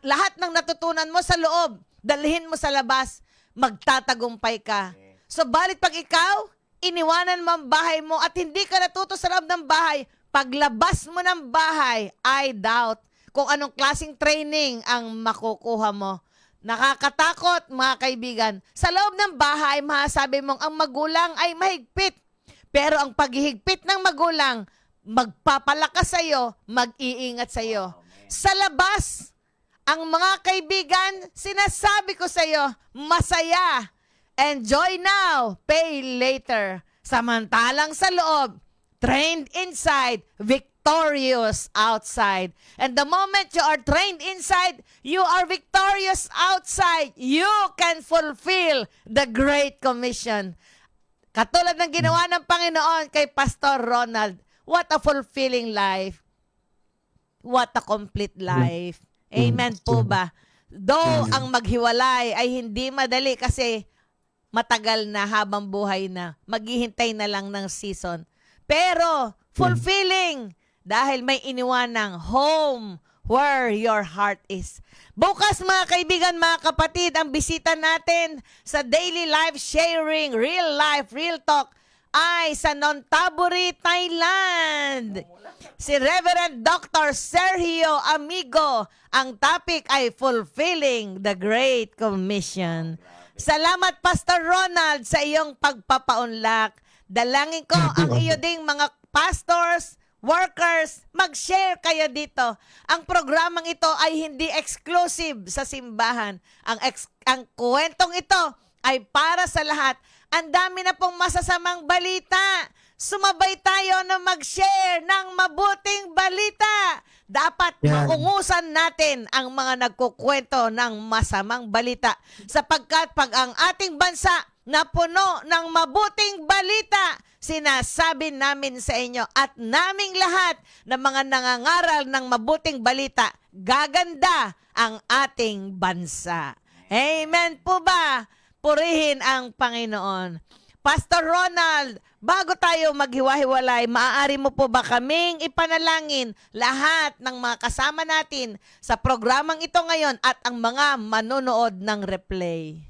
Speaker 2: lahat ng natutunan mo sa loob, dalhin mo sa labas, magtatagumpay ka. So, balit pag ikaw, iniwanan mo ang bahay mo at hindi ka natuto sa loob ng bahay, paglabas mo ng bahay, I doubt kung anong klaseng training ang makukuha mo. Nakakatakot, mga kaibigan. Sa loob ng bahay, masasabi mong ang magulang ay mahigpit. Pero ang paghihigpit ng magulang, magpapalakas sa'yo, mag-iingat sa'yo. Sa labas, ang mga kaibigan, sinasabi ko sa'yo, masaya. Enjoy now, pay later. Samantalang sa loob, trained inside, victorious outside. And the moment you are trained inside, you are victorious outside. You can fulfill the Great Commission. Katulad ng ginawa ng Panginoon kay Pastor Ronald, what a fulfilling life. What a complete life. Amen po ba? Though ang maghiwalay ay hindi madali kasi matagal na, habang buhay na. Maghihintay na lang ng season. Pero fulfilling dahil may iniwanang home where your heart is. Bukas, mga kaibigan, mga kapatid, ang bisita natin sa Daily Life Sharing, Real Life, Real Talk ay sa Nonthaburi, Thailand. Si Reverend Dr. Sergio Amigo. Ang topic ay Fulfilling the Great Commission. Salamat, Pastor Ronald, sa iyong pagpapaunlak. Dalangin ko ang iyo ding mga pastors, workers, mag-share kayo dito. Ang programang ito ay hindi exclusive sa simbahan. Ang kwentong ito ay para sa lahat. Ang dami na pong masasamang balita. Sumabay tayo na mag-share ng mabuting balita. Dapat maungusan natin ang mga nagkukwento ng masamang balita. Sapagkat pag ang ating bansa na puno ng mabuting balita, sinasabi namin sa inyo at naming lahat na mga nangangaral ng mabuting balita, gaganda ang ating bansa. Amen po ba? Purihin ang Panginoon. Pastor Ronald, bago tayo maghiwa-hiwalay, maaari mo po ba kaming ipanalangin lahat ng mga kasama natin sa programang ito ngayon at ang mga manonood ng replay?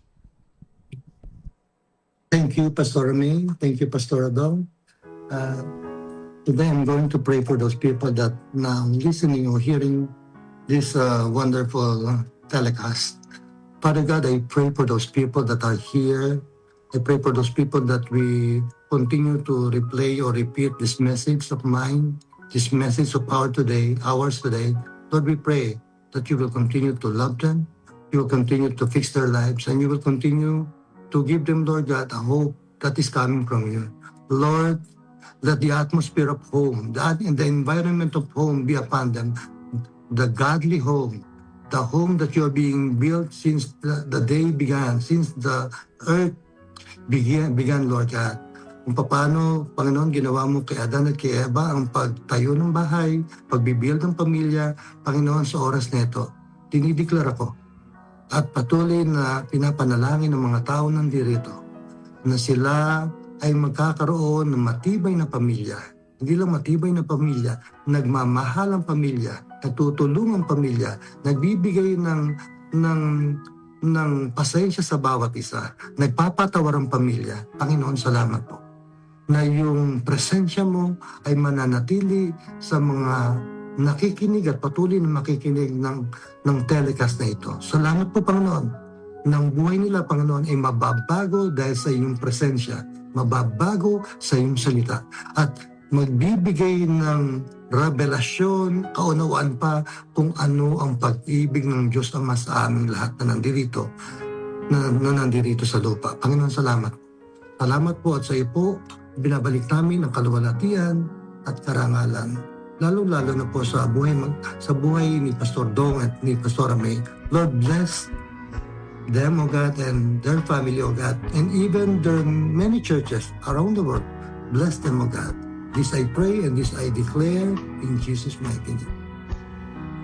Speaker 5: Thank you, Pastor May. Thank you, Pastor Adong. Today I'm going to pray for those people that now listening or hearing this wonderful telecast. Father God, I pray for those people that are here. I pray for those people that we continue to replay or repeat this message of mine, this message of ours today. Lord, we pray that you will continue to love them, you will continue to fix their lives, and you will continue to give them, Lord God, a hope that is coming from you. Lord, let the atmosphere of home, the environment of home be upon them, the godly home, the home that you're being built since the day began, since the earth began, Lord God. Kung paano, Panginoon, ginawa mo kay Adan at kay Eva ang pagtayo ng bahay, pagbibuild ng pamilya, Panginoon, sa oras na ito, dinideklara ko at patuloy na pinapanalangin ng mga tao nandirito na sila ay magkakaroon ng matibay na pamilya. Hindi lang matibay na pamilya, nagmamahal ang pamilya, nagtutulungan ang pamilya, nagbibigay ng pasensya sa bawat isa, nagpapatawar ang pamilya. Panginoon, salamat po na yung presensya mo ay mananatili sa mga nakikinig at patuloy na makikinig ng telecast na ito. Salamat po, Panginoon, ng buhay nila, Panginoon, ay mababago dahil sa iyong presensya, mababago sa iyong salita, at magbibigay ng revelasyon, kaunawaan pa kung ano ang pag-ibig ng Diyos Ama sa aming lahat na nandirito, na nandirito sa lupa. Panginoon, salamat. Salamat po at sa iyo po, binabalik namin ang kaluwalhatian at karangalan. Lalo-lalo na po sa buhay ni Pastor Dong at ni Pastor May. Lord, bless them, O God, and their family, O God, and even their many churches around the world. Bless them, O God. This I pray and this I declare in Jesus' mighty name.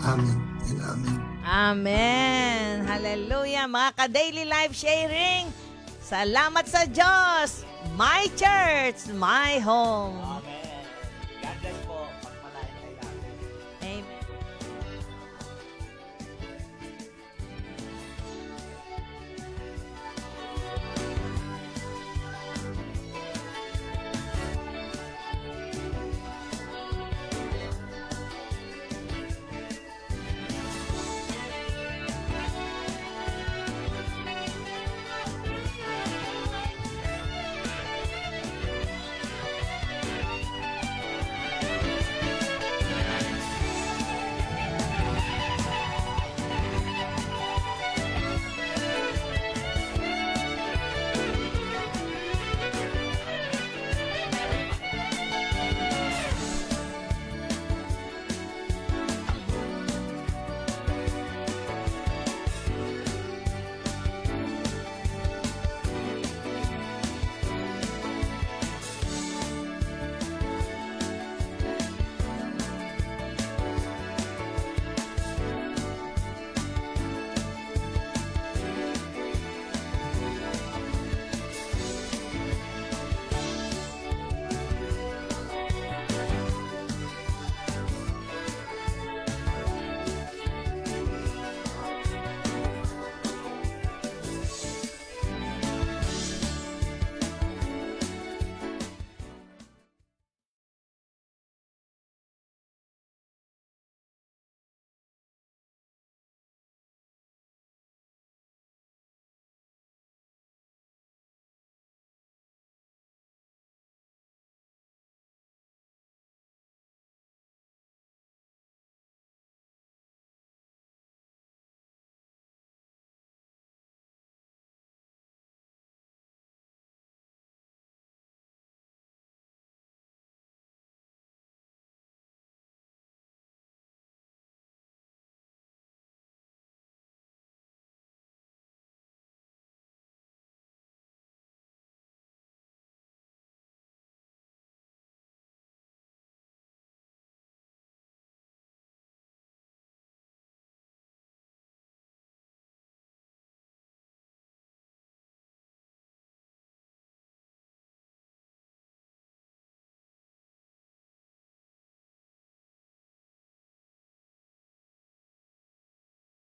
Speaker 5: Amen and amen.
Speaker 2: Amen. Hallelujah. Mga ka-daily life sharing, salamat sa Diyos. My church, my home.